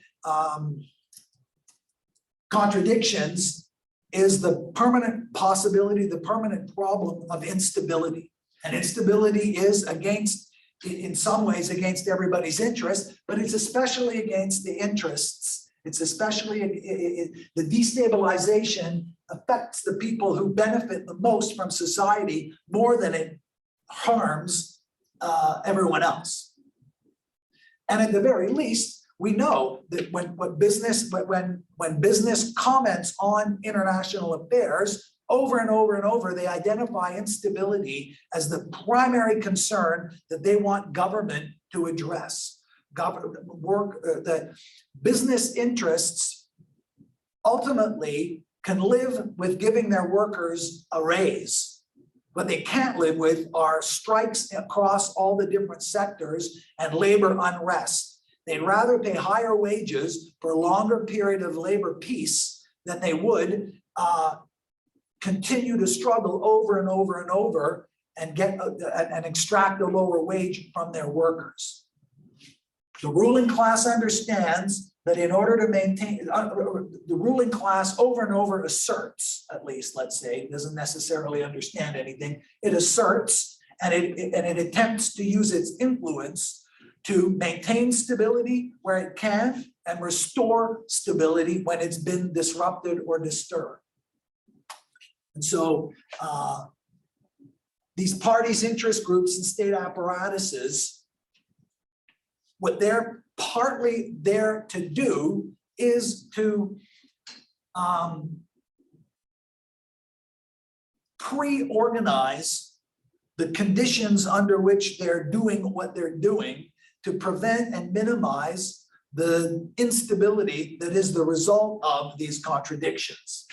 contradictions is the permanent possibility, the permanent problem of instability. And instability is against, in some ways, against everybody's interest, but it's especially against the interests. It's especially the destabilization affects the people who benefit the most from society more than it harms everyone else. And at the very least, we know that when business comments on international affairs, over and over and over, they identify instability as the primary concern that they want government to address. That business interests ultimately can live with giving their workers a raise. What they can't live with are strikes across all the different sectors and labor unrest. They'd rather pay higher wages for a longer period of labor peace than they would continue to struggle over and over and over and get and extract a lower wage from their workers. The ruling class understands that in order to maintain, the ruling class over and over asserts, at least, let's say, doesn't necessarily understand anything, it asserts and it attempts to use its influence to maintain stability where it can and restore stability when it's been disrupted or disturbed. And so these parties, interest groups, and state apparatuses, what they're partly there to do is to pre-organize the conditions under which they're doing what they're doing to prevent and minimize the instability that is the result of these contradictions.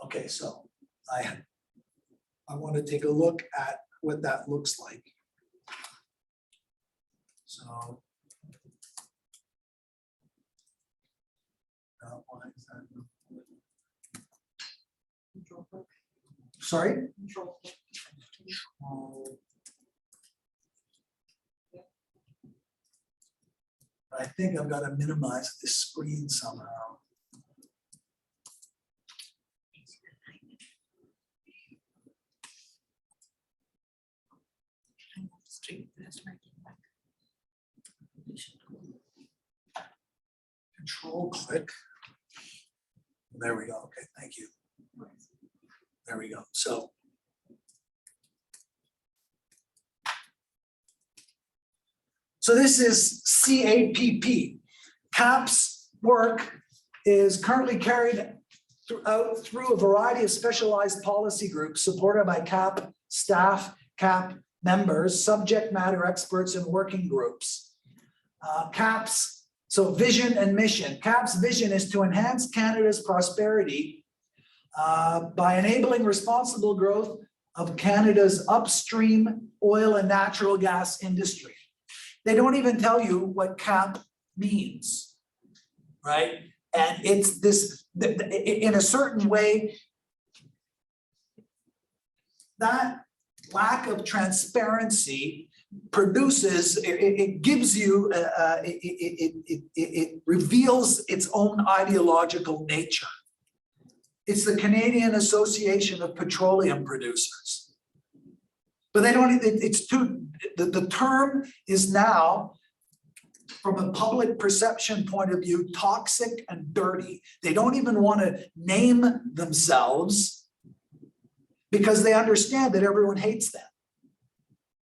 Okay, so I want to take a look at what that looks like. So why is that? Sorry? I think I've got to minimize this screen somehow. Control click. There we go. Okay, thank you. There we go. So this is CAPP. CAP's work is currently carried through a variety of specialized policy groups supported by CAP staff, CAP members, subject matter experts, and working groups. CAP's, so vision and mission. CAP's vision is to enhance Canada's prosperity by enabling responsible growth of Canada's upstream oil and natural gas industry. They don't even tell you what CAP means, right? And it's this, in a certain way, that lack of transparency produces, it gives you, it reveals its own ideological nature. It's the Canadian Association of Petroleum Producers. But they don't, it's too, the term is now, from a public perception point of view, toxic and dirty. They don't even want to name themselves because they understand that everyone hates them.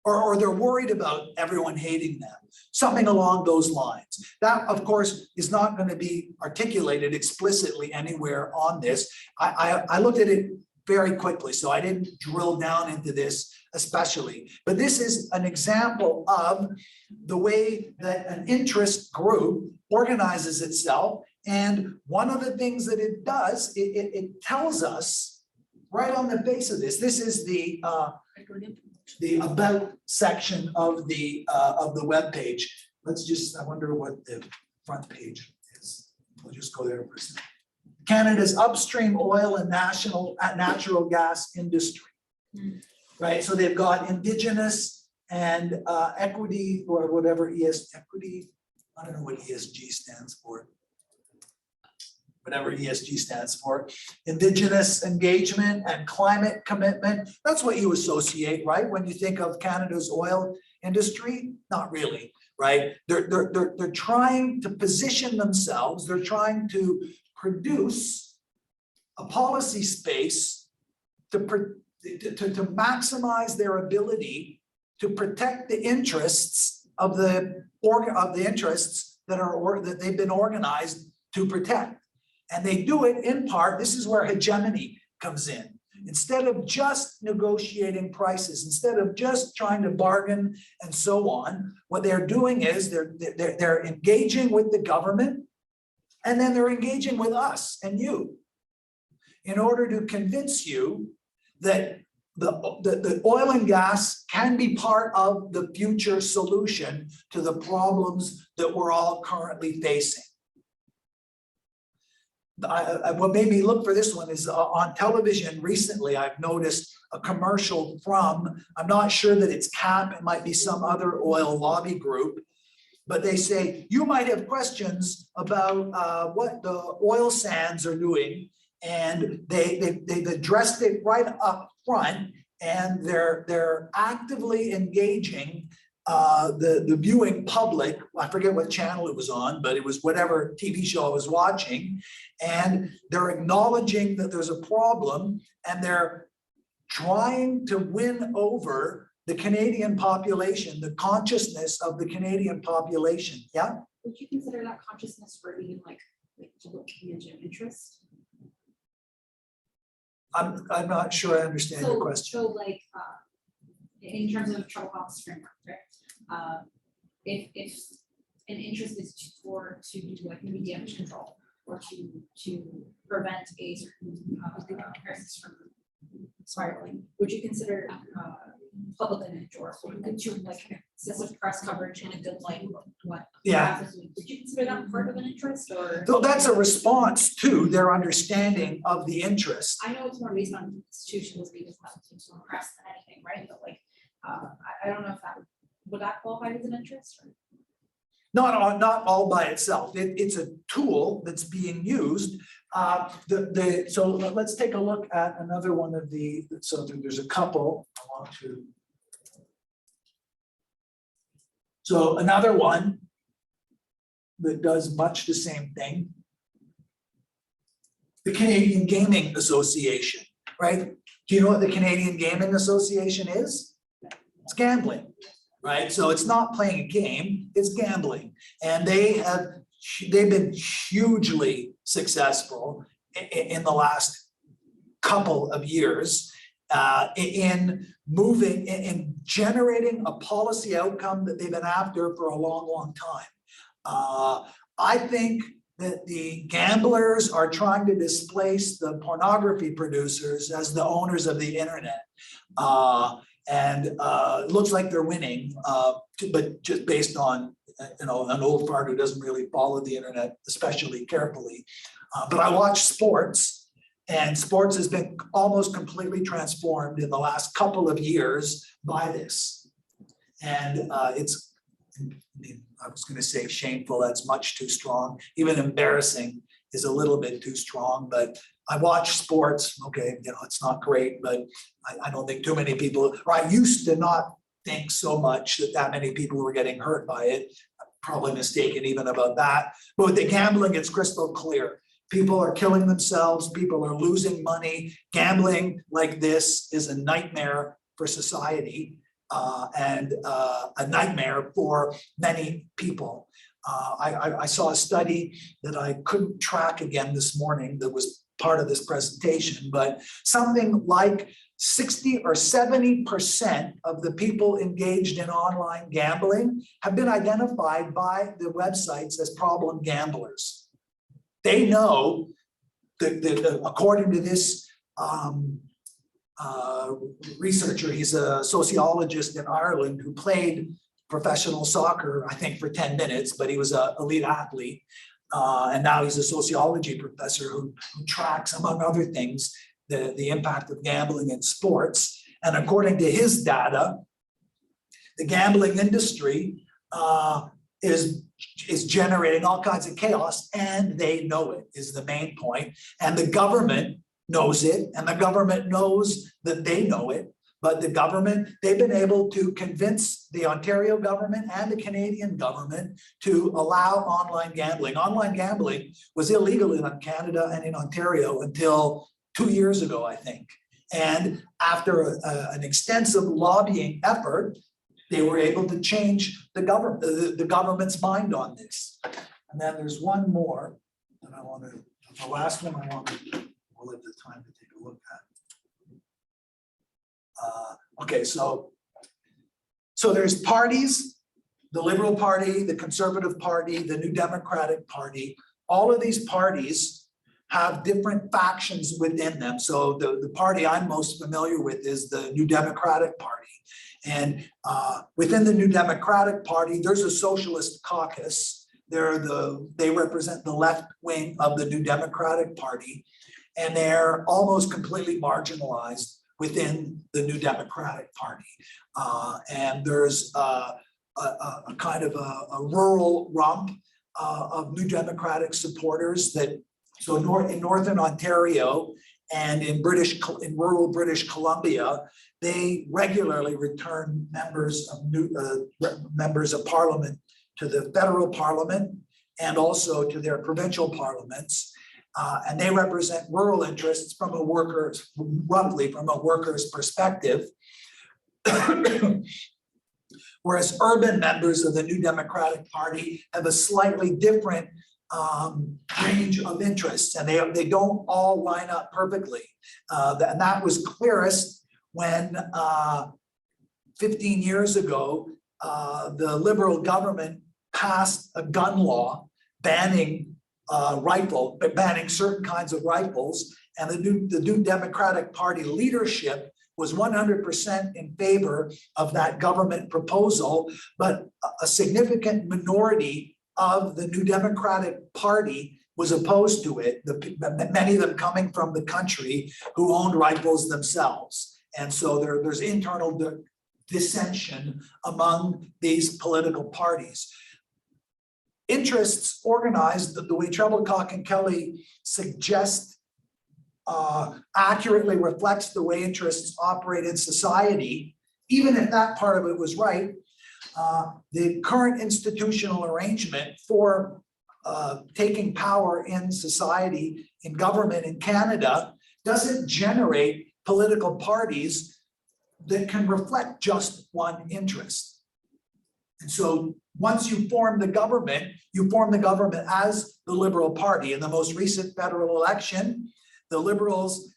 Or they're worried about everyone hating them, something along those lines. That, of course, is not going to be articulated explicitly anywhere on this. I looked at it very quickly, so I didn't drill down into this especially. But this is an example of the way that an interest group organizes itself. And one of the things that it does, it tells us right on the face of this. This is the about section of the web page. Let's just, I wonder what the front page is. We'll just go there for a second. Canada's upstream oil and natural gas industry. Right, so they've got Indigenous and equity, or whatever equity, I don't know what ESG stands for. Whatever ESG stands for, Indigenous engagement and climate commitment. That's what you associate, right? When you think of Canada's oil industry, not really, right? They're trying to position themselves. They're trying to produce a policy space to maximize their ability to protect the interests of the interests that they've been organized to protect. And they do it in part, this is where hegemony comes in. Instead of just negotiating prices, instead of just trying to bargain and so on, what they're doing is they're engaging with the government, and then they're engaging with us and you in order to convince you that the oil and gas can be part of the future solution to the problems that we're all currently facing. What made me look for this one is on television recently, I've noticed a commercial from, I'm not sure that it's CAP, it might be some other oil lobby group, but they say, you might have questions about what the oil sands are doing, and they've addressed it right up front, and they're actively engaging the viewing public. I forget what channel it was on, but it was whatever TV show I was watching, and they're acknowledging that there's a problem, and they're trying to win over the Canadian population, the consciousness of the Canadian population. Yeah. Would you consider that consciousness for being like public image and interest? I'm not sure I understand your question. So like in terms of Troublehawk's framework, right? If an interest is to do like maybe damage control or to prevent a certain crisis from spiraling, would you consider public image or would you like excessive press coverage in a good light? What? Yeah. Would you consider that part of an interest or? So that's a response to their understanding of the interest. I know it's more based on institutions being institutional press than anything, right? But like, I don't know if that would that qualify as an interest? Or? Not all by itself. It's a tool that's being used. So let's take a look at another one of so there's a couple I want to. So another one that does much the same thing. The Canadian Gaming Association, right? Do you know what the Canadian Gaming Association is? It's gambling, right? So it's not playing a game, it's gambling. And they've been hugely successful in the last couple of years in generating a policy outcome that they've been after for a long, long time. I think that the gamblers are trying to displace the pornography producers as the owners of the internet. It looks like they're winning, but just based on an old fart who doesn't really follow the internet especially carefully. But I watch sports, and sports has been almost completely transformed in the last couple of years by this. And I was going to say shameful, that's much too strong. Even embarrassing is a little bit too strong, but I watch sports. Okay, it's not great, but I don't think too many people, or I used to not think so much that many people were getting hurt by it. I'm probably mistaken even about that. But with the gambling, it's crystal clear. People are killing themselves. People are losing money. Gambling like this is a nightmare for society. And a nightmare for many people. I saw a study that I couldn't track again this morning that was part of this presentation, but something like 60 or 70% of the people engaged in online gambling have been identified by the websites as problem gamblers. They know that according to this researcher, he's a sociologist in Ireland who played professional soccer, I think for 10 minutes, but he was an elite athlete. And now he's a sociology professor who tracks, among other things, the impact of gambling in sports. And according to his data, the gambling industry is generating all kinds of chaos, and they know it, is the main point. And the government knows it, and the government knows that they know it. But the government, they've been able to convince the Ontario government and the Canadian government to allow online gambling. Online gambling was illegal in Canada and in Ontario until 2 years ago, I think. And after an extensive lobbying effort, they were able to change the government's mind on this. And then there's one more that I want to, the last one I want to, we'll have the time to take a look at. Okay, so there's parties, the Liberal Party, the Conservative Party, the New Democratic Party. All of these parties have different factions within them. So the party I'm most familiar with is the New Democratic Party. And within the New Democratic Party, there's a socialist caucus. They represent the left wing of the New Democratic Party, and they're almost completely marginalized within the New Democratic Party. And there's a kind of a rural rump of New Democratic supporters that, so in Northern Ontario and in rural British Columbia, they regularly return members of parliament to the federal parliament and also to their provincial parliaments. And they represent rural interests from a worker's perspective. Whereas urban members of the New Democratic Party have a slightly different range of interests, and they don't all line up perfectly. And that was clearest when 15 years ago, the Liberal government passed a gun law banning certain kinds of rifles, and the New Democratic Party leadership was 100% in favor of that government proposal, but a significant minority of the New Democratic Party was opposed to it, many of them coming from the country who owned rifles themselves. And so there's internal dissension among these political parties. interests organized the way Treblecock and Kelly suggest accurately reflects the way interests operate in society, even if that part of it was right, the current institutional arrangement for taking power in society, in government in Canada, doesn't generate political parties that can reflect just one interest. And so once you form the government as the Liberal Party. In the most recent federal election, the Liberals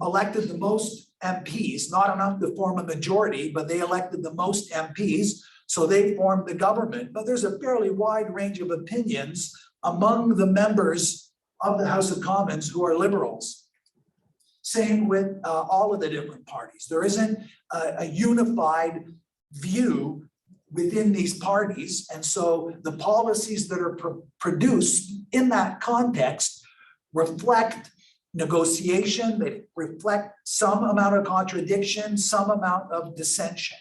elected the most MPs, not enough to form a majority, but they elected the most MPs. So they formed the government, but there's a fairly wide range of opinions among the members of the House of Commons who are Liberals. Same with all of the different parties. There isn't a unified view within these parties. And so the policies that are produced in that context reflect negotiation, they reflect some amount of contradiction, some amount of dissension.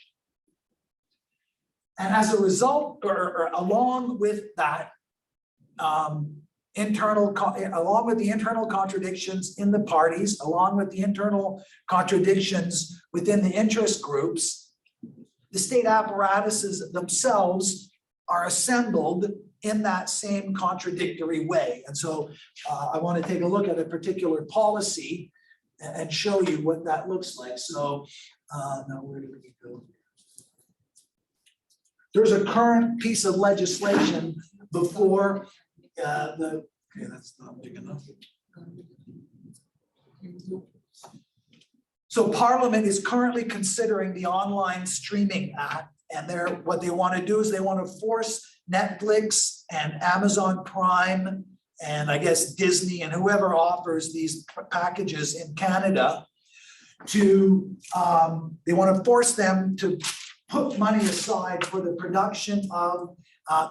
And as a result, or along with that, along with the internal contradictions in the parties, along with the internal contradictions within the interest groups, the state apparatuses themselves are assembled in that same contradictory way. And so I want to take a look at a particular policy and show you what that looks like. So now where do we go? There's a current piece of legislation before okay, that's not big enough. So Parliament is currently considering the Online Streaming Act, and what they want to do is they want to force Netflix and Amazon Prime and I guess Disney and whoever offers these packages in Canada to, they want to force them to put money aside for the production of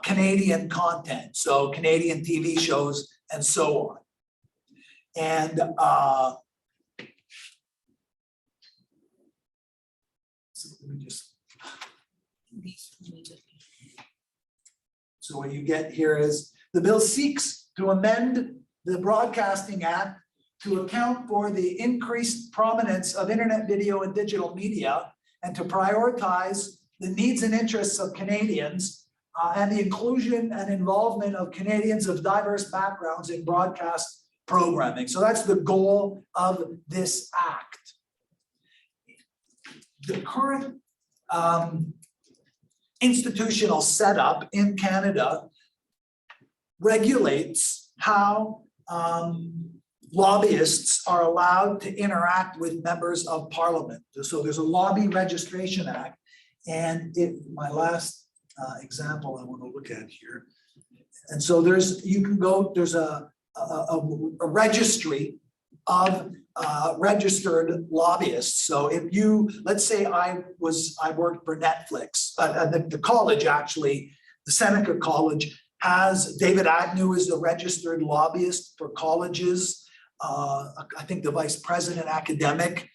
Canadian content, so Canadian TV shows and so on. And so let me just. So what you get here is the bill seeks to amend the Broadcasting Act to account for the increased prominence of internet video and digital media and to prioritize the needs and interests of Canadians and the inclusion and involvement of Canadians of diverse backgrounds in broadcast programming. So that's the goal of this act. The current institutional setup in Canada regulates how lobbyists are allowed to interact with members of Parliament. So there's a Lobby Registration Act, and my last example I want to look at here. And so there's a registry of registered lobbyists. So if you, let's say I worked for Netflix, the college actually, the Seneca College has David Agnew is a registered lobbyist for colleges. I think the vice president academic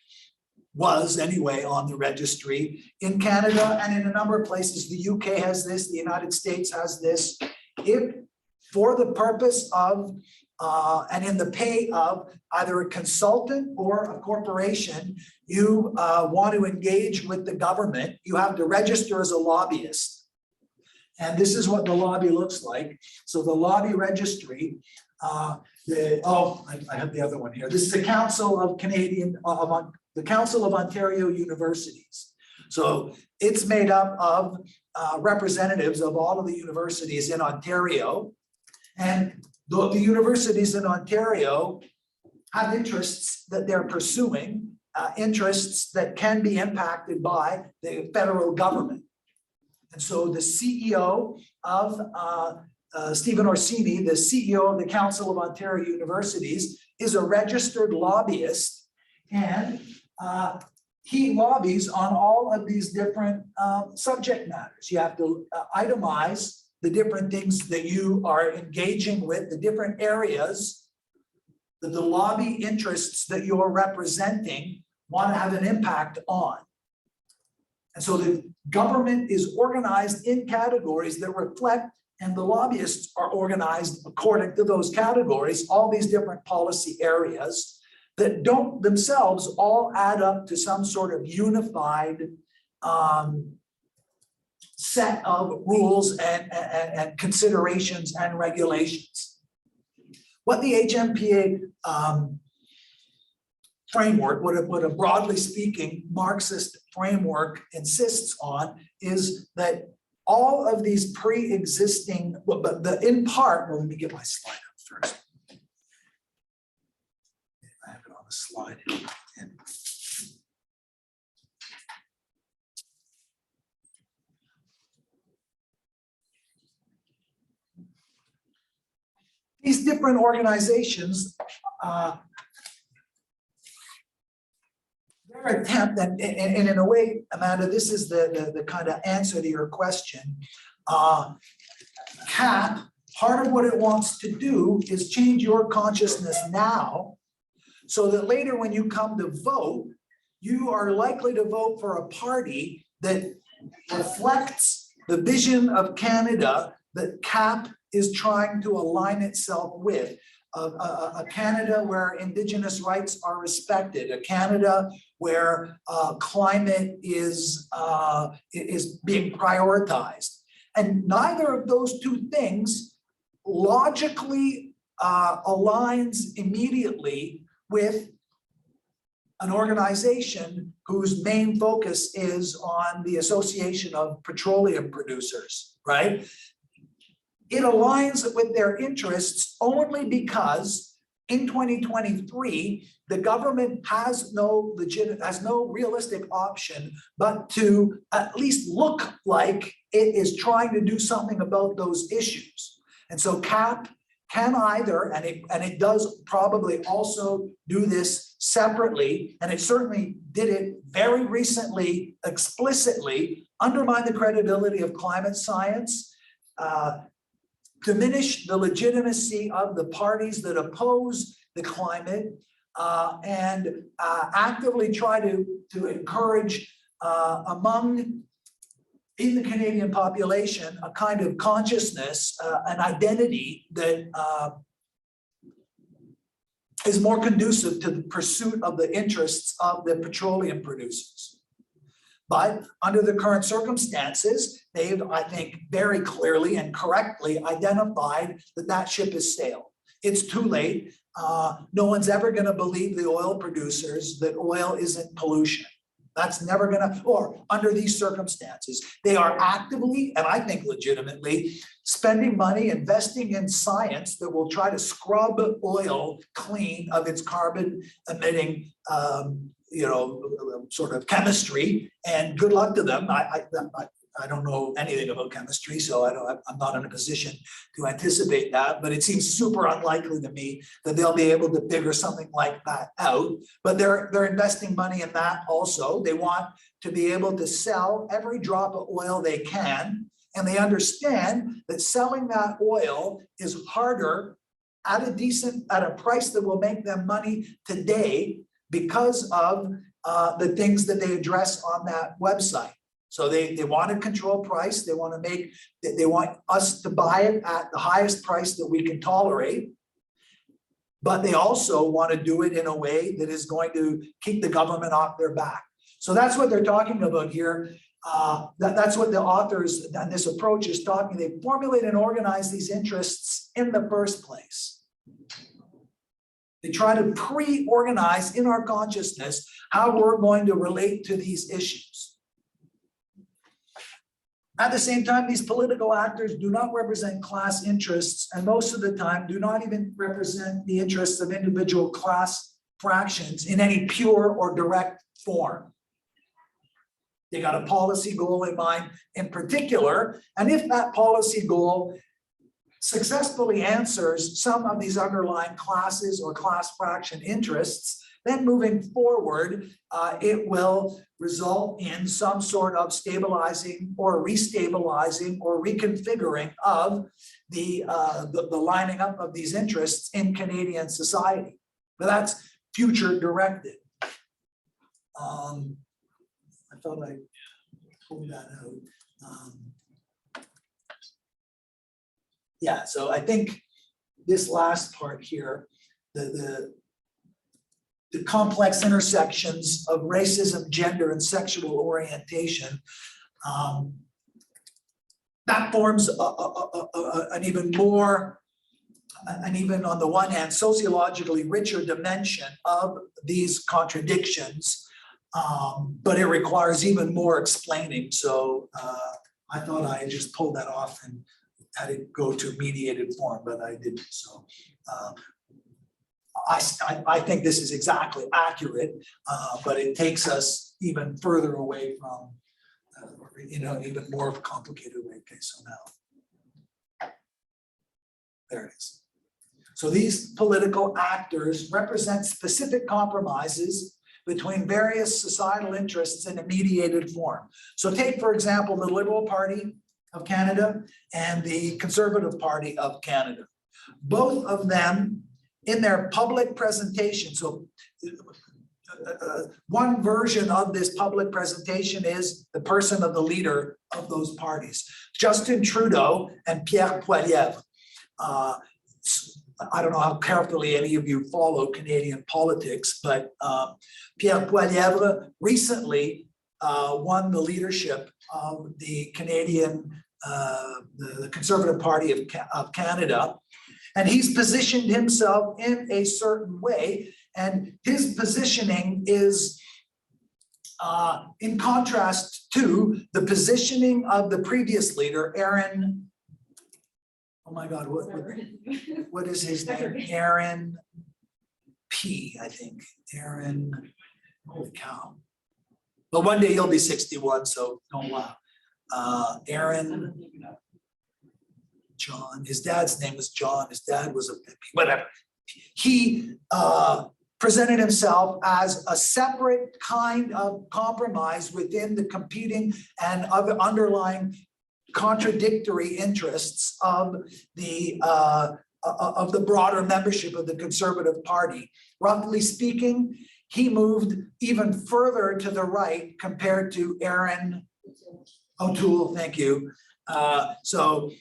was anyway on the registry in Canada and in a number of places. The UK has this, the United States has this. If for the purpose of and in the pay of either a consultant or a corporation, you want to engage with the government, you have to register as a lobbyist. And this is what the lobby looks like. So the lobby registry, I have the other one here. This is the Council of the Council of Ontario Universities. So it's made up of representatives of all of the universities in Ontario. And the universities in Ontario have interests that they're pursuing, interests that can be impacted by the federal government. And so the CEO of Stephen Orsini, the CEO of the Council of Ontario Universities, is a registered lobbyist, and he lobbies on all of these different subject matters. You have to itemize the different things that you are engaging with, the different areas that the lobby interests that you're representing want to have an impact on. And so the government is organized in categories that reflect and the lobbyists are organized according to those categories, all these different policy areas that don't themselves all add up to some sort of unified set of rules and considerations and regulations. What the HMPA framework, what a broadly speaking Marxist framework insists on is that all of these pre-existing, but in part, well, let me get my slide up first. I have it on the slide. And these different organizations, their attempt, and in a way, Amanda, this is the kind of answer to your question. CAP, part of what it wants to do is change your consciousness now so that later when you come to vote, you are likely to vote for a party that reflects the vision of Canada that CAP is trying to align itself with. A Canada where Indigenous rights are respected, a Canada where climate is being prioritized. And neither of those two things logically aligns immediately with an organization whose main focus is on the Association of Petroleum Producers, right? It aligns with their interests only because in 2023, the government has no realistic option but to at least look like it is trying to do something about those issues. And so CAP can either, and it does probably also do this separately, and it certainly did it very recently explicitly, undermine the credibility of climate science, diminish the legitimacy of the parties that oppose the climate, and actively try to encourage in the Canadian population a kind of consciousness, an identity that is more conducive to the pursuit of the interests of the petroleum producers. But under the current circumstances, they've, I think, very clearly and correctly identified that that ship is stale. It's too late. No one's ever going to believe the oil producers that oil isn't pollution. That's never going to, or under these circumstances, they are actively, and I think legitimately, spending money, investing in science that will try to scrub oil clean of its carbon emitting sort of chemistry, and good luck to them. I don't know anything about chemistry, so I'm not in a position to anticipate that, but it seems super unlikely to me that they'll be able to figure something like that out. But they're investing money in that also. They want to be able to sell every drop of oil they can, and they understand that selling that oil is harder at a price that will make them money today because of the things that they address on that website. So they want to control price. They want us to buy it at the highest price that we can tolerate. But they also want to do it in a way that is going to keep the government off their back. So that's what they're talking about here. That's what the authors and this approach is talking. They formulate and organize these interests in the first place. They try to pre-organize in our consciousness how we're going to relate to these issues. At the same time, these political actors do not represent class interests, and most of the time do not even represent the interests of individual class fractions in any pure or direct form. They got a policy goal in mind in particular, and if that policy goal successfully answers some of these underlying classes or class fraction interests, then moving forward, it will result in some sort of stabilizing or restabilizing or reconfiguring of the lining up of these interests in Canadian society. But that's future directed. I thought I pulled that out. Yeah, so I think this last part here, the complex intersections of racism, gender, and sexual orientation, that forms an even more, and even on the one hand, sociologically richer dimension of these contradictions, but it requires even more explaining. So I thought I just pulled that off and had it go to mediated form, but I didn't. So I think this is exactly accurate, but it takes us even further away from, even more complicated way. Okay, so now, there it is. So these political actors represent specific compromises between various societal interests in a mediated form. So take, for example, the Liberal Party of Canada and the Conservative Party of Canada. Both of them in their public presentation, so one version of this public presentation is the person of the leader of those parties, Justin Trudeau and Pierre Poilievre. I don't know how carefully any of you follow Canadian politics, but Pierre Poilievre recently won the leadership of the Canadian, the Conservative Party of Canada, and he's positioned himself in a certain way, and his positioning is in contrast to the positioning of the previous leader, Aaron. Oh my God, what is his name? Aaron P, I think. Aaron, holy cow. But one day he'll be 61, so don't laugh. Aaron John, his dad's name was John, his dad was a whatever. He presented himself as a separate kind of compromise within the competing and other underlying contradictory interests of the broader membership of the Conservative Party. Roughly speaking, he moved even further to the right compared to Aaron O'Toole, thank you. So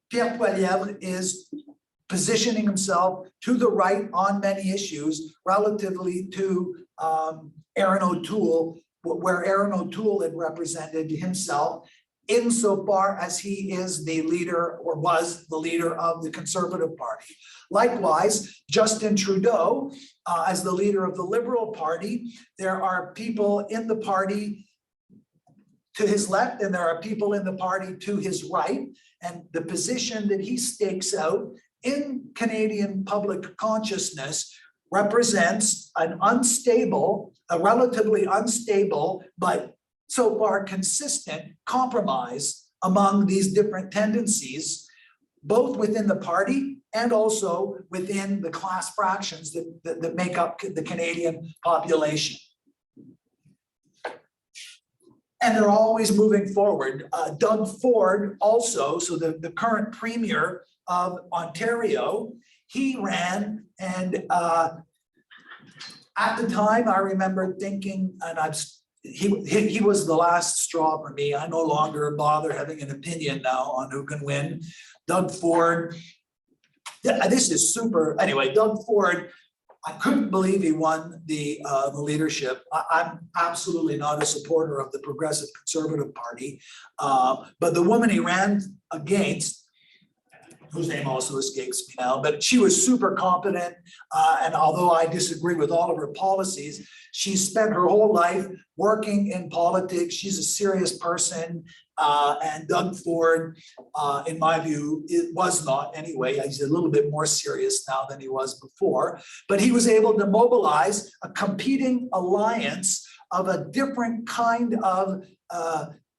Pierre Poilievre is positioning himself to the right on many issues relatively to Aaron O'Toole, where Aaron O'Toole had represented himself insofar as he is the leader or was the leader of the Conservative Party. Likewise, Justin Trudeau, as the leader of the Liberal Party, there are people in the party to his left and there are people in the party to his right. And the position that he stakes out in Canadian public consciousness represents an unstable, a relatively unstable, but so far consistent compromise among these different tendencies, both within the party and also within the class fractions that make up the Canadian population. And they're always moving forward. Doug Ford also, so the current premier of Ontario, he ran, and at the time I remember thinking, and he was the last straw for me. I no longer bother having an opinion now on who can win. Doug Ford, this is super. Anyway, Doug Ford, I couldn't believe he won the leadership. I'm absolutely not a supporter of the Progressive Conservative Party, but the woman he ran against, whose name also escapes me now, but she was super competent. And although I disagree with all of her policies, she spent her whole life working in politics. She's a serious person. And Doug Ford, in my view, it was not anyway. He's a little bit more serious now than he was before, but he was able to mobilize a competing alliance of a different kind of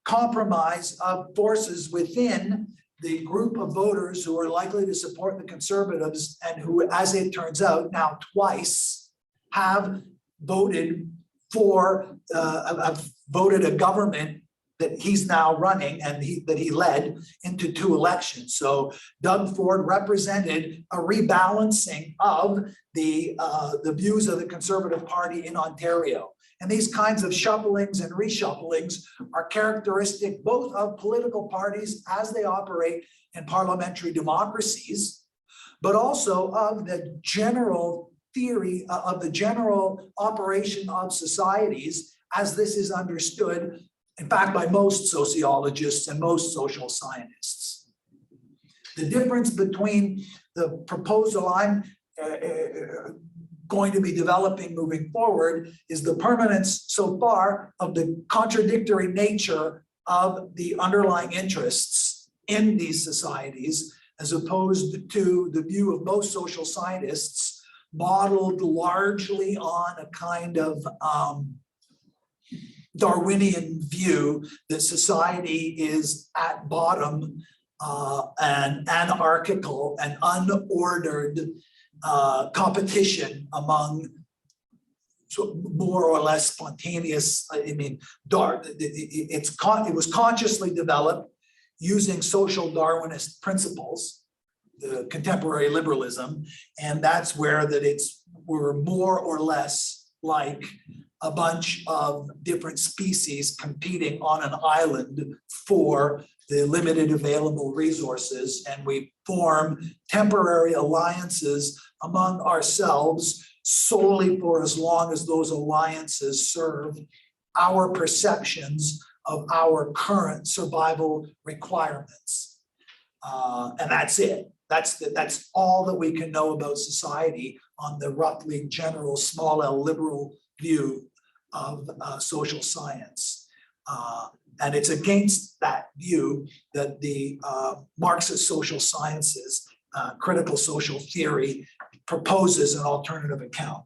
compromise of forces within the group of voters who are likely to support the Conservatives and who, as it turns out, now twice have voted for, have voted a government that he's now running and that he led into 2 elections. So Doug Ford represented a rebalancing of the views of the Conservative Party in Ontario. And these kinds of shufflings and reshufflings are characteristic both of political parties as they operate in parliamentary democracies, but also of the general theory of the general operation of societies as this is understood, in fact, by most sociologists and most social scientists. The difference between the proposal I'm going to be developing moving forward is the permanence so far of the contradictory nature of the underlying interests in these societies, as opposed to the view of most social scientists modeled largely on a kind of Darwinian view that society is at bottom an anarchical and unordered competition among more or less spontaneous, it was consciously developed using social Darwinist principles, the contemporary liberalism, and that's where we're more or less like a bunch of different species competing on an island for the limited available resources, and we form temporary alliances among ourselves solely for as long as those alliances serve our perceptions of our current survival requirements. And that's it. That's all that we can know about society on the roughly general small L liberal view of social science. And it's against that view that the Marxist social sciences, critical social theory, proposes an alternative account.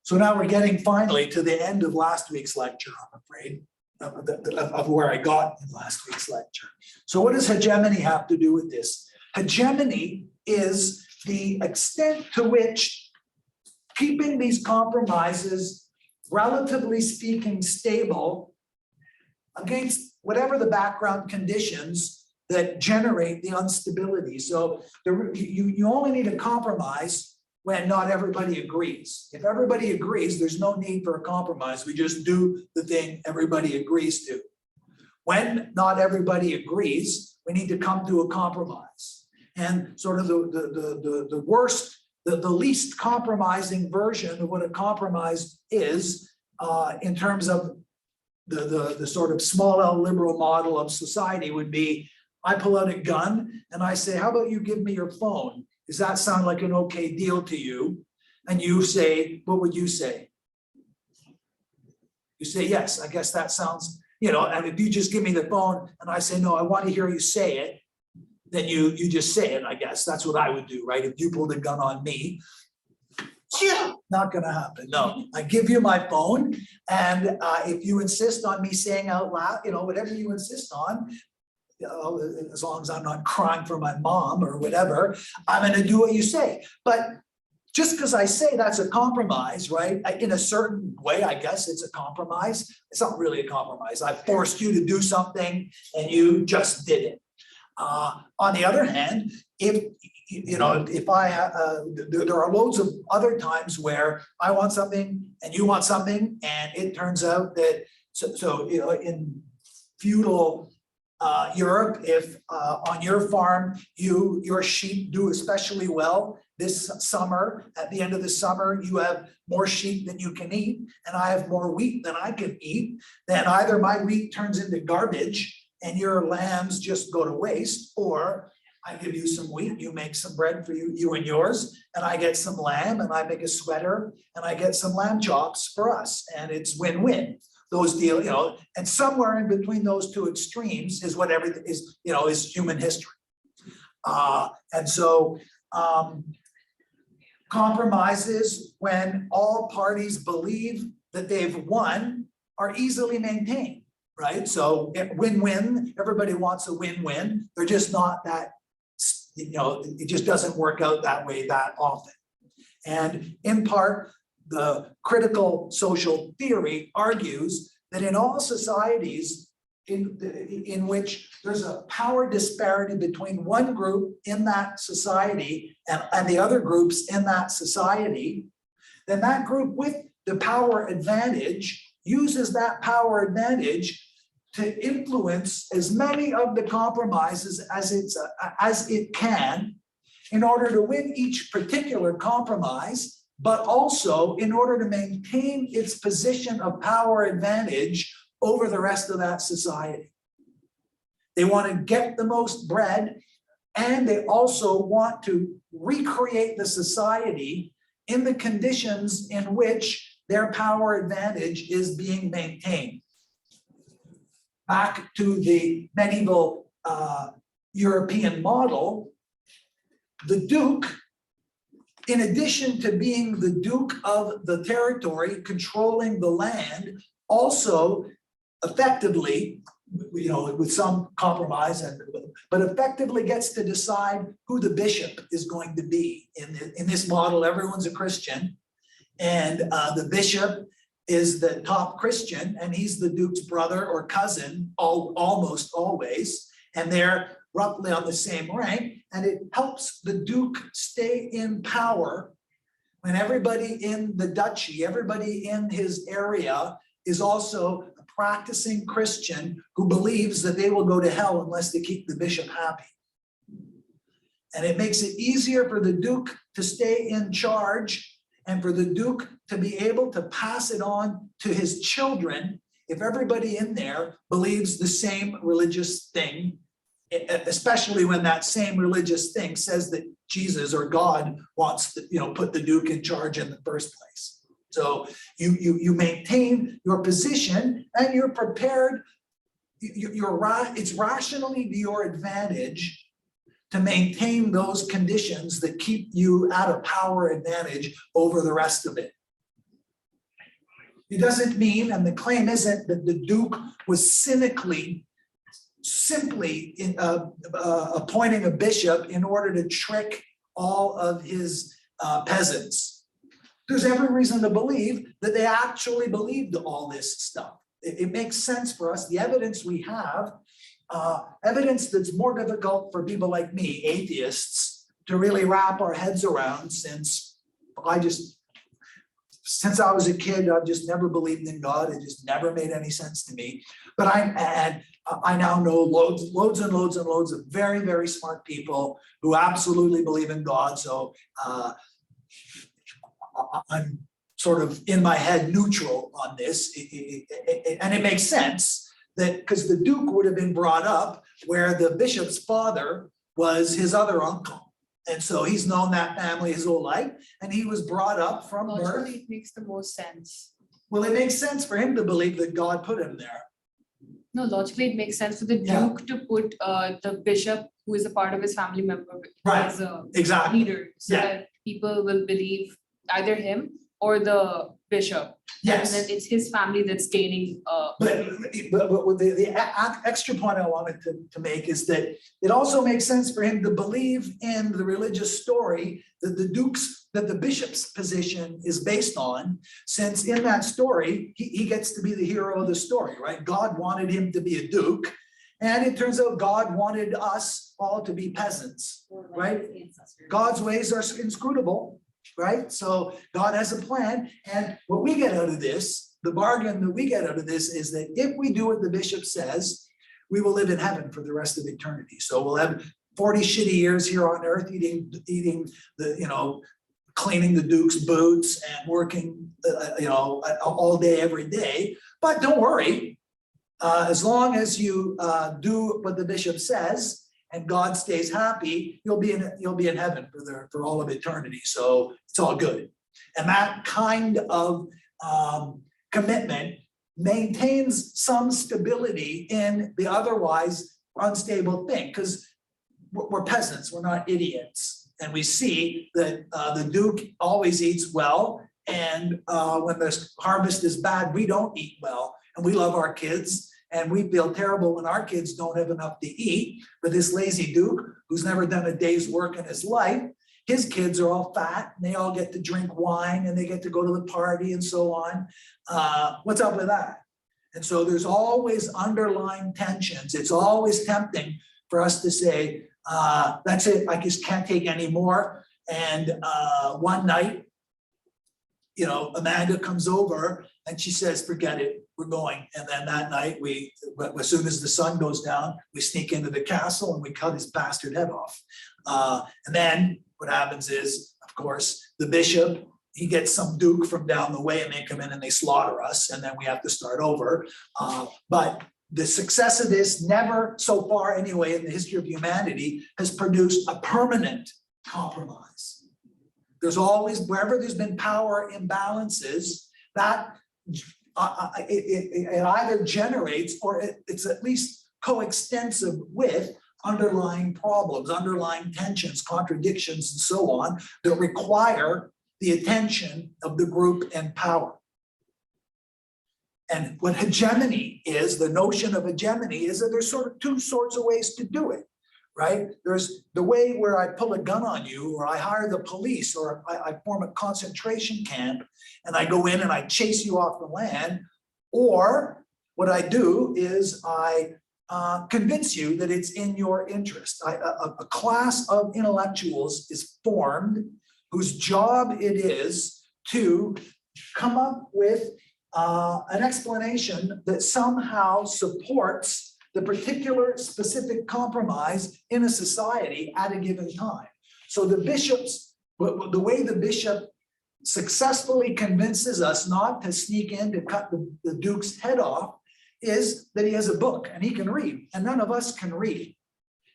So now we're getting finally to the end of last week's lecture, I'm afraid, of where I got in last week's lecture. So what does hegemony have to do with this? Hegemony is the extent to which keeping these compromises, relatively speaking, stable against whatever the background conditions that generate the instability. So you only need a compromise when not everybody agrees. If everybody agrees, there's no need for a compromise. We just do the thing everybody agrees to. When not everybody agrees, we need to come to a compromise. And sort of the worst, the least compromising version of what a compromise is in terms of the sort of small L liberal model of society would be, I pull out a gun and I say, how about you give me your phone? Does that sound like an okay deal to you? And you say, what would you say? You say, yes, I guess that sounds, and if you just give me the phone and I say, no, I want to hear you say it, then you just say it, I guess. That's what I would do, right? If you pulled a gun on me, not gonna happen. No, I give you my phone, and if you insist on me saying out loud, whatever you insist on, as long as I'm not crying for my mom or whatever, I'm going to do what you say. But just because I say that's a compromise, right? In a certain way, I guess it's a compromise. It's not really a compromise. I forced you to do something and you just did it. On the other hand, if there are loads of other times where I want something and you want something, and it turns out that in feudal Europe, if on your farm your sheep do especially well this summer, at the end of the summer you have more sheep than you can eat, and I have more wheat than I can eat, then either my wheat turns into garbage and your lambs just go to waste, or I give you some wheat, you make some bread for you and yours, and I get some lamb and I make a sweater and I get some lamb chops for us, and it's win-win. Those deal, and somewhere in between those two extremes is what everything is, is human history. And so compromises, when all parties believe that they've won, are easily maintained, right? So win-win, everybody wants a win-win. They're just not that, it just doesn't work out that way that often. And in part, the critical social theory argues that in all societies, in which there's a power disparity between one group in that society and the other groups in that society, then that group with the power advantage uses that power advantage to influence as many of the compromises as it can in order to win each particular compromise, but also in order to maintain its position of power advantage over the rest of that society. They want to get the most bread, and they also want to recreate the society in the conditions in which their power advantage is being maintained. Back to the medieval European model, the Duke, in addition to being the Duke of the territory, controlling the land, also effectively, with some compromise, but effectively gets to decide who the bishop is going to be. In this model, everyone's a Christian, and the bishop is the top Christian, and he's the Duke's brother or cousin, almost always, and they're roughly on the same rank, and it helps the Duke stay in power when everybody in the duchy, everybody in his area is also a practicing Christian who believes that they will go to hell unless they keep the bishop happy. And it makes it easier for the Duke to stay in charge and for the Duke to be able to pass it on to his children if everybody in there believes the same religious thing, especially when that same religious thing says that Jesus or God wants to, put the Duke in charge in the first place. So you maintain your position and you're prepared, it's rationally to your advantage to maintain those conditions that keep you at a power advantage over the rest of it. It doesn't mean, and the claim isn't, that the Duke was simply appointing a bishop in order to trick all of his peasants. There's every reason to believe that they actually believed all this stuff. It makes sense for us. The evidence we have, evidence that's more difficult for people like me, atheists, to really wrap our heads around since I was a kid, I've just never believed in God. It just never made any sense to me. But I now know loads and loads of very, very smart people who absolutely believe in God. So I'm sort of in my head neutral on this. And it makes sense that because the Duke would have been brought up where the bishop's father was his other uncle. And so he's known that family his whole life, and he was brought up from birth. Logically, it makes the most sense. Well, it makes sense for him to believe that God put him there. No, logically, it makes sense for the Yeah. Duke to put the bishop, who is a part of his family member, Right. as a Exactly. leader, so Yeah. that people will believe either him or the bishop. Yes. And then it's his family that's gaining. But with the extra point I wanted to make is that it also makes sense for him to believe in the religious story that the bishop's position is based on, since in that story, he gets to be the hero of the story, right? God wanted him to be a duke, and it turns out God wanted us all to be peasants, right? God's ways are inscrutable, right? So God has a plan, and what we get out of this, the bargain that we get out of this is that if we do what the bishop says, we will live in heaven for the rest of eternity. So we'll have 40 shitty years here on earth eating the, cleaning the Duke's boots and working, all day, every day. But don't worry, as long as you do what the bishop says and God stays happy, you'll be in heaven for all of eternity. So it's all good. And that kind of commitment maintains some stability in the otherwise unstable thing, because we're peasants, we're not idiots. And we see that the Duke always eats well, and when the harvest is bad, we don't eat well, and we love our kids, and we feel terrible when our kids don't have enough to eat. But this lazy Duke, who's never done a day's work in his life, his kids are all fat, and they all get to drink wine, and they get to go to the party and so on. What's up with that? And so there's always underlying tensions. It's always tempting for us to say, that's it, I just can't take any more. And one night, you know, Amanda comes over and she says, forget it, we're going. And then that night, as soon as the sun goes down, we sneak into the castle and we cut his bastard head off. And then what happens is, of course, the bishop, he gets some duke from down the way and they come in and they slaughter us. And then we have to start over. But the success of this never, so far anyway, in the history of humanity, has produced a permanent compromise. There's always, wherever there's been power imbalances, that it either generates or it's at least coextensive with underlying problems, underlying tensions, contradictions, and so on that require the attention of the group in power. And what hegemony is, the notion of hegemony is that there's sort of two sorts of ways to do it, right? There's the way where I pull a gun on you, or I hire the police, or I form a concentration camp and I go in and I chase you off the land. Or what I do is I convince you that it's in your interest. A class of intellectuals is formed whose job it is to come up with an explanation that somehow supports the particular specific compromise in a society at a given time. So the bishops, the way the bishop successfully convinces us not to sneak in to cut the duke's head off is that he has a book and he can read, and none of us can read.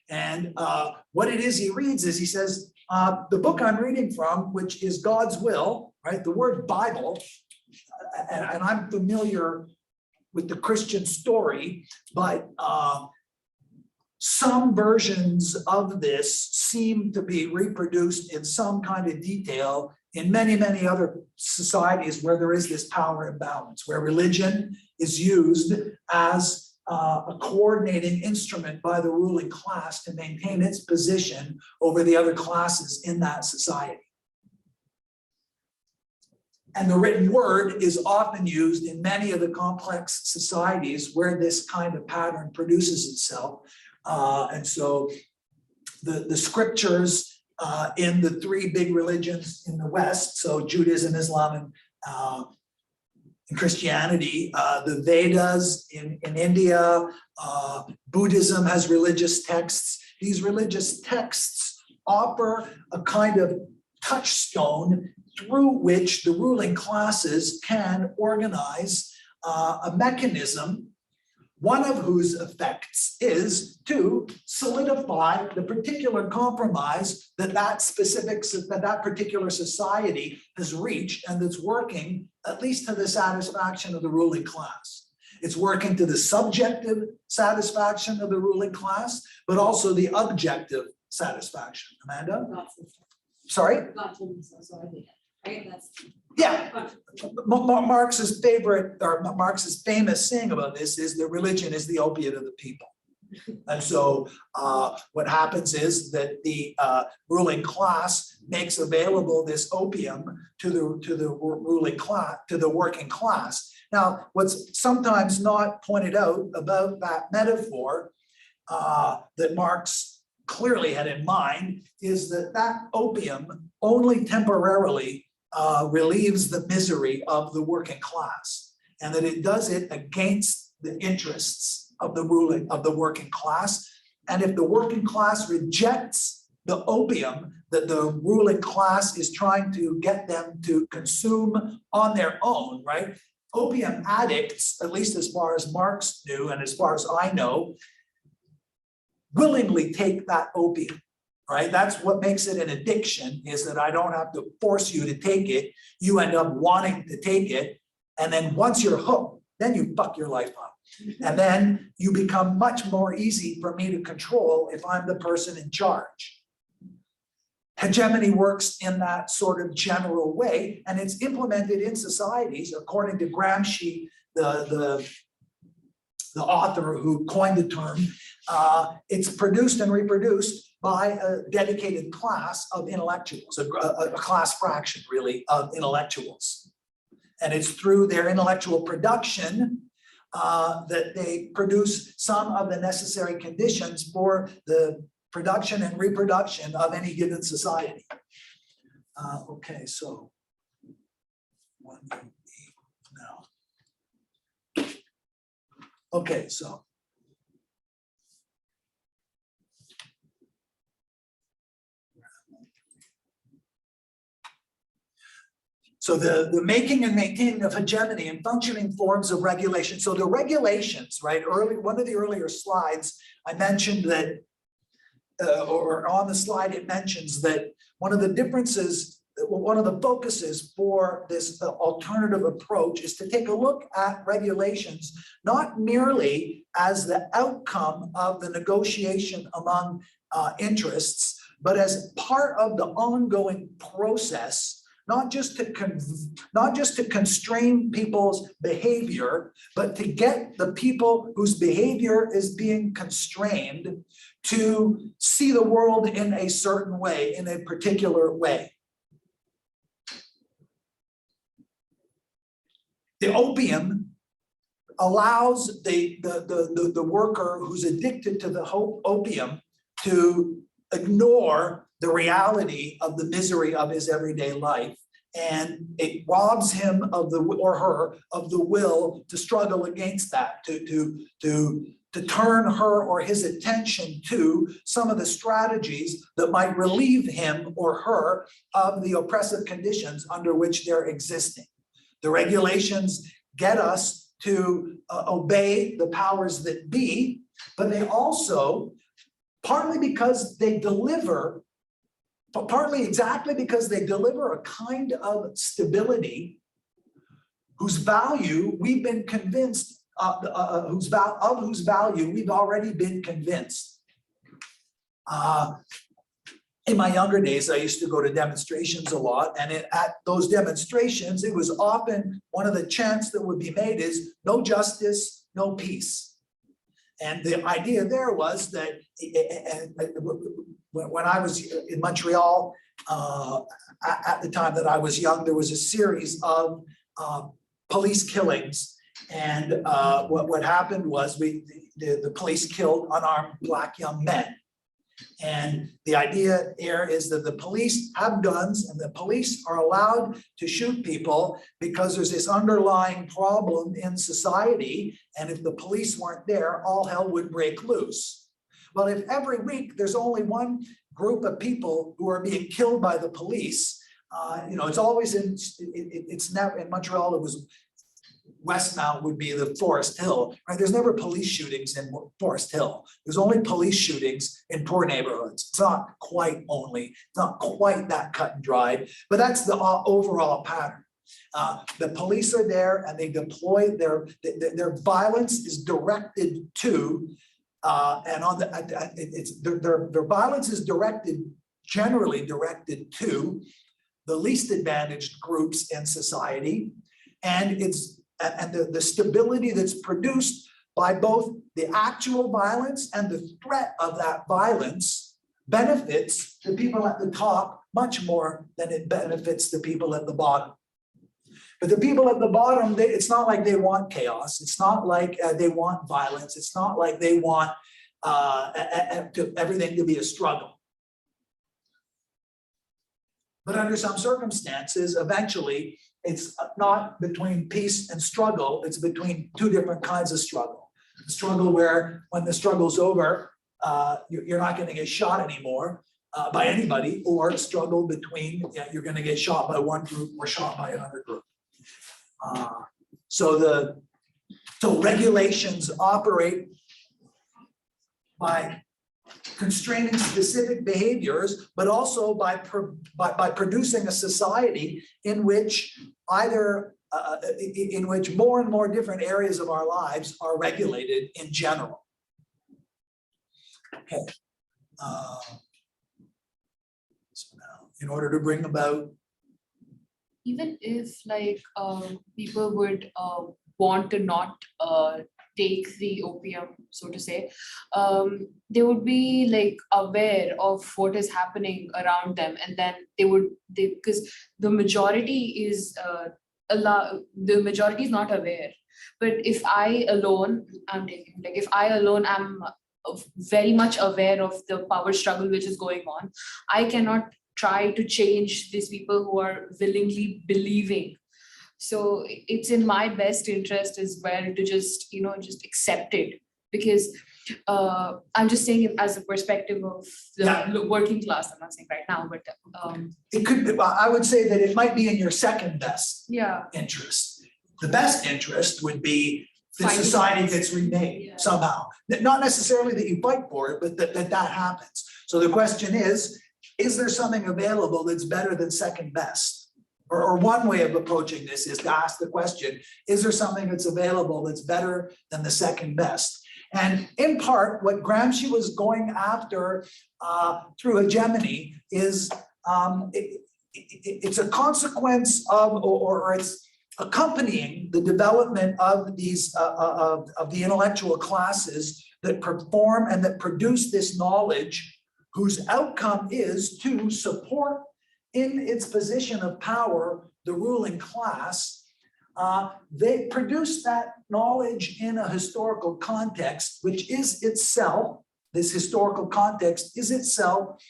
And what it is he reads is he says, the book I'm reading from, which is God's will, right? The word Bible, and I'm familiar with the Christian story, but some versions of this seem to be reproduced in some kind of detail in many, many other societies where there is this power imbalance, where religion is used as a coordinating instrument by the ruling class to maintain its position over the other classes in that society. And the written word is often used in many of the complex societies where this kind of pattern produces itself. And so the scriptures in the three big religions in the West, so Judaism, Islam, and Christianity, the Vedas in India, Buddhism has religious texts. These religious texts offer a kind of touchstone through which the ruling classes can organize a mechanism, one of whose effects is to solidify the particular compromise that that particular society has reached, and that's working at least to the satisfaction of the ruling class. It's working to the subjective satisfaction of the ruling class, but also the objective satisfaction. Amanda? Sorry? God told me so I did it, right? That's. Yeah. Marx's favorite, or Marx's famous saying about this is that religion is the opiate of the people. And so what happens is that the ruling class makes available this opium to the ruling class, to the working class. Now, what's sometimes not pointed out about that metaphor that Marx clearly had in mind is that opium only temporarily relieves the misery of the working class, and that it does it against the interests of the working class. And if the working class rejects the opium that the ruling class is trying to get them to consume on their own, right? Opium addicts, at least as far as Marx knew and as far as I know, willingly take that opium, right? That's what makes it an addiction, is that I don't have to force you to take it. You end up wanting to take it. And then once you're hooked, then you fuck your life up. And then you become much more easy for me to control if I'm the person in charge. Hegemony works in that sort of general way, and it's implemented in societies, according to Gramsci, the author who coined the term. It's produced and reproduced by a dedicated class of intellectuals, a class fraction really of intellectuals. And it's through their intellectual production that they produce some of the necessary conditions for the production and reproduction of any given society. Okay, so 1:08 now. Okay, so. So the making and maintaining of hegemony and functioning forms of regulation. So the regulations, right? One of the earlier slides, I mentioned that, or on the slide, it mentions that one of the differences, one of the focuses for this alternative approach is to take a look at regulations, not merely as the outcome of the negotiation among interests, but as part of the ongoing process, not just to constrain people's behavior, but to get the people whose behavior is being constrained to see the world in a certain way, in a particular way. The opium allows the worker who's addicted to the opium to ignore the reality of the misery of his everyday life, and it robs him of or her of the will to struggle against that, to turn her or his attention to some of the strategies that might relieve him or her of the oppressive conditions under which they're existing. The regulations get us to obey the powers that be, but they also, partly exactly because they deliver a kind of stability whose value we've been convinced, whose value we've already been convinced. In my younger days, I used to go to demonstrations a lot, and at those demonstrations, it was often one of the chants that would be made is no justice, no peace. And the idea there was that when I was in Montreal, at the time that I was young, there was a series of police killings. And what happened was the police killed unarmed Black young men. And the idea here is that the police have guns and the police are allowed to shoot people because there's this underlying problem in society. And if the police weren't there, all hell would break loose. Well, if every week there's only one group of people who are being killed by the police, it's always it's never in Montreal, it was Westmount would be the Forest Hill, right? There's never police shootings in Forest Hill. There's only police shootings in poor neighborhoods. It's not quite that cut and dried, but that's the overall pattern. The police are there and they deploy their violence is directed to, their violence is generally directed to the least advantaged groups in society, and the stability that's produced by both the actual violence and the threat of that violence benefits the people at the top much more than it benefits the people at the bottom. But the people at the bottom, it's not like they want chaos. It's not like they want violence. It's not like they want everything to be a struggle. But under some circumstances, eventually, it's not between peace and struggle, it's between two different kinds of struggle. A struggle where when the struggle's over, you're not going to get shot anymore by anybody, or a struggle between you're going to get shot by one group or shot by another group. So regulations operate by constraining specific behaviors, but also by producing a society in which more and more different areas of our lives are regulated in general. Okay. So now, in order to bring about, Even if people would want to not take the opium, so to say, they would be aware of what is happening around them, and then because the majority is not aware. But if I alone, I'm taking, like, if I alone am very much aware of the power struggle which is going on, I cannot try to change these people who are willingly believing. So it's in my best interest as well to just, just accept it, because I'm just saying it as a perspective of the Yeah. working class. I'm not saying right now, but It could, I would say that it might be in your second best yeah, interest. The best interest would be the Fighting society against- gets remade Yeah. somehow. Not necessarily that you fight for it, but that happens. So the question is there something available that's better than second best? Or one way of approaching this is to ask the question, is there something that's available that's better than the second best? And in part, what Gramsci was going after through hegemony is it's a consequence of, or it's accompanying the development of these of the intellectual classes that perform and that produce this knowledge, whose outcome is to support in its position of power the ruling class. They produce that knowledge in a historical context, which is itself, this historical context is itself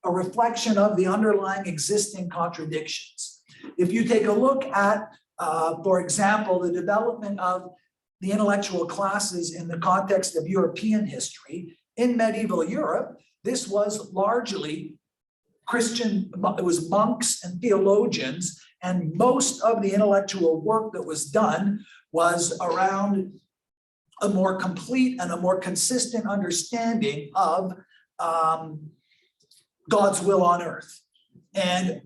a reflection of the underlying existing contradictions. If you take a look at, for example, the development of the intellectual classes in the context of European history, in medieval Europe, this was largely Christian, it was monks and theologians, and most of the intellectual work that was done was around a more complete and a more consistent understanding of God's will on earth. And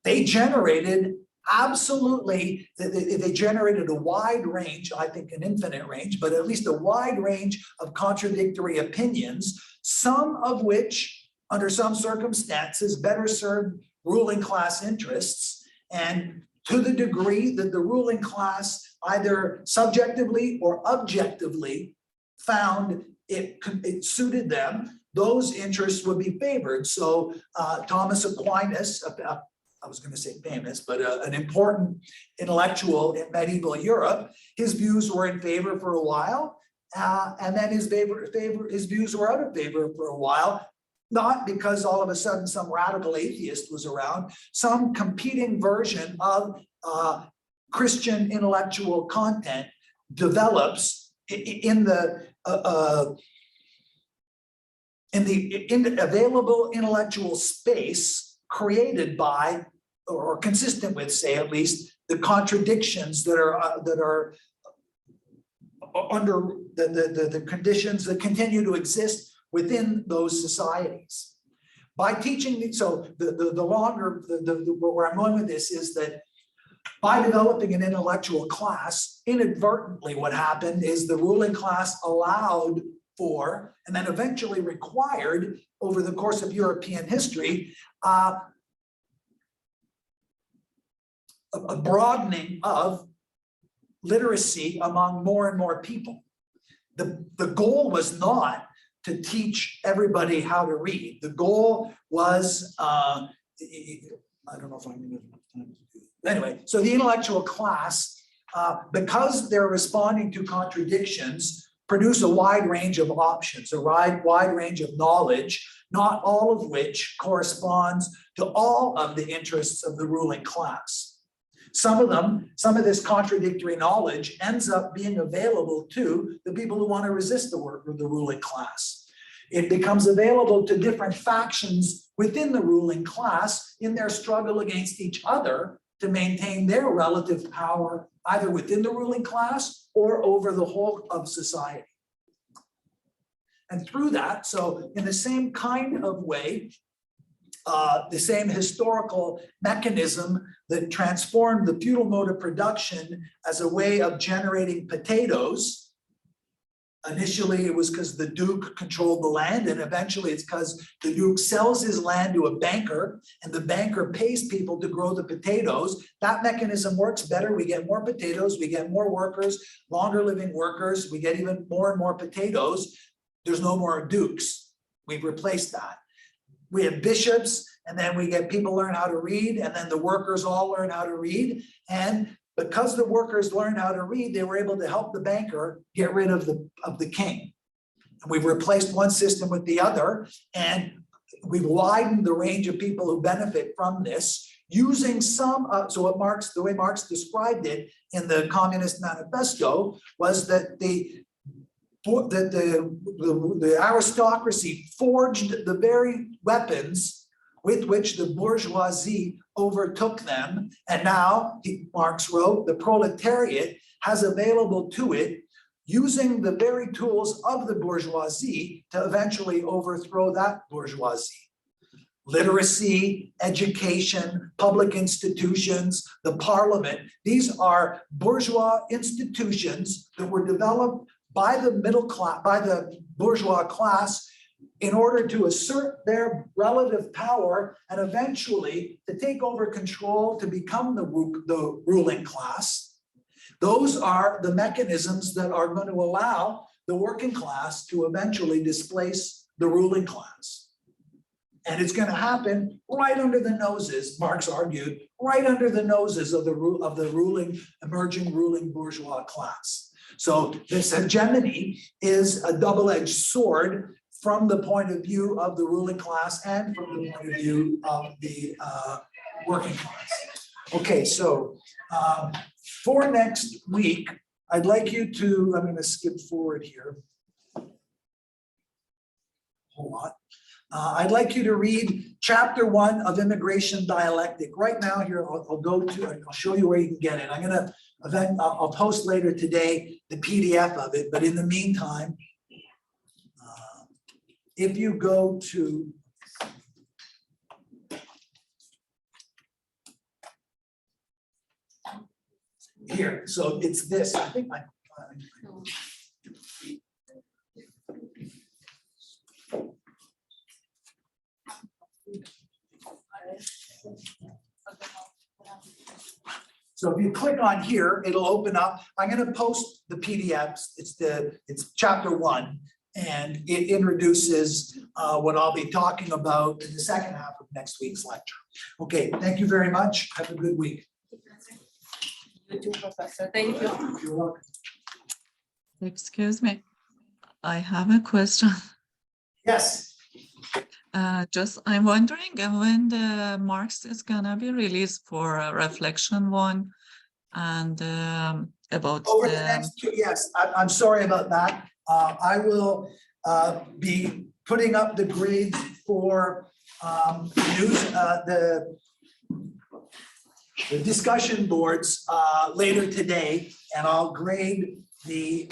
they generated absolutely, they generated a wide range, I think an infinite range, but at least a wide range of contradictory opinions, some of which under some circumstances better served ruling class interests. And to the degree that the ruling class either subjectively or objectively found it suited them, those interests would be favored. So Thomas Aquinas, I was going to say famous, but an important intellectual in medieval Europe, his views were in favor for a while, and then his views were out of favor for a while. Not because all of a sudden some radical atheist was around, some competing version of Christian intellectual content develops in the available intellectual space created by, or consistent with, say at least, the contradictions that are under the conditions that continue to exist within those societies. By teaching, so the longer, where I'm going with this is that by developing an intellectual class, inadvertently what happened is the ruling class allowed for, and then eventually required over the course of European history, a broadening of literacy among more and more people. The goal was not to teach everybody how to read. The goal was, I don't know if I'm going to have enough time to do it. Anyway, so the intellectual class, because they're responding to contradictions, produce a wide range of options, a wide range of knowledge, not all of which corresponds to all of the interests of the ruling class. Some of this contradictory knowledge ends up being available to the people who want to resist the work of the ruling class. It becomes available to different factions within the ruling class in their struggle against each other to maintain their relative power, either within the ruling class or over the whole of society. And through that, so in the same kind of way, the same historical mechanism that transformed the feudal mode of production as a way of generating potatoes. Initially, it was because the Duke controlled the land, and eventually it's because the Duke sells his land to a banker, and the banker pays people to grow the potatoes. That mechanism works better. We get more potatoes, we get more workers, longer living workers, we get even more and more potatoes. There's no more dukes. We've replaced that. We have bishops, and then we get people learn how to read, and then the workers all learn how to read, and because the workers learned how to read, they were able to help the banker get rid of the king. And we've replaced one system with the other, and we've widened the range of people who benefit from this using some, so what the way Marx described it in the Communist Manifesto was that the aristocracy forged the very weapons with which the bourgeoisie overtook them. And now, Marx wrote, the proletariat has available to it, using the very tools of the bourgeoisie to eventually overthrow that bourgeoisie. Literacy, education, public institutions, the parliament, these are bourgeois institutions that were developed by the middle class, by the bourgeois class, in order to assert their relative power and eventually to take over control, to become the ruling class. Those are the mechanisms that are going to allow the working class to eventually displace the ruling class. And it's going to happen right under the noses, Marx argued, right under the noses of the emerging ruling bourgeois class. So this hegemony is a double-edged sword from the point of view of the ruling class and from the point of view of the working class. Okay, so for next week, I'd like you to, I'm going to skip forward here. Hold on. I'd like you to read chapter 1 of Immigration Dialectic. Right now here, I'll show you where you can get it. I'm gonna, I'll post later today the PDF of it, but in the meantime, if you go to here, so it's this, I think so if you click on here, it'll open up. I'm going to post the PDFs. It's chapter 1, and it introduces what I'll be talking about in the second half of next week's lecture. Okay, thank you very much. Have a good week. You too, Professor. Thank you. You're welcome. Excuse me. I have a question. Yes. Just I'm wondering when the Marx is gonna be released for Reflection 1 and about Over the next 2, yes, I'm sorry about that. I will be putting up the grades for the discussion boards later today, and I'll grade the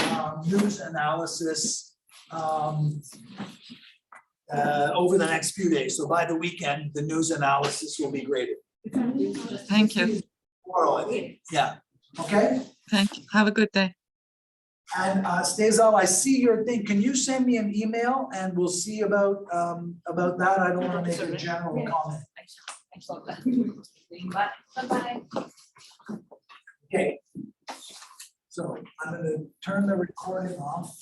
news analysis over the next few days. So by the weekend, the news analysis will be graded. Thank you. Tomorrow, I think. Yeah, okay? Thank you. Have a good day. And Stazal, I see your thing. Can you send me an email and we'll see about that? I don't want to make a general comment. I saw that. Bye-bye. Okay. So I'm going to turn the recording off.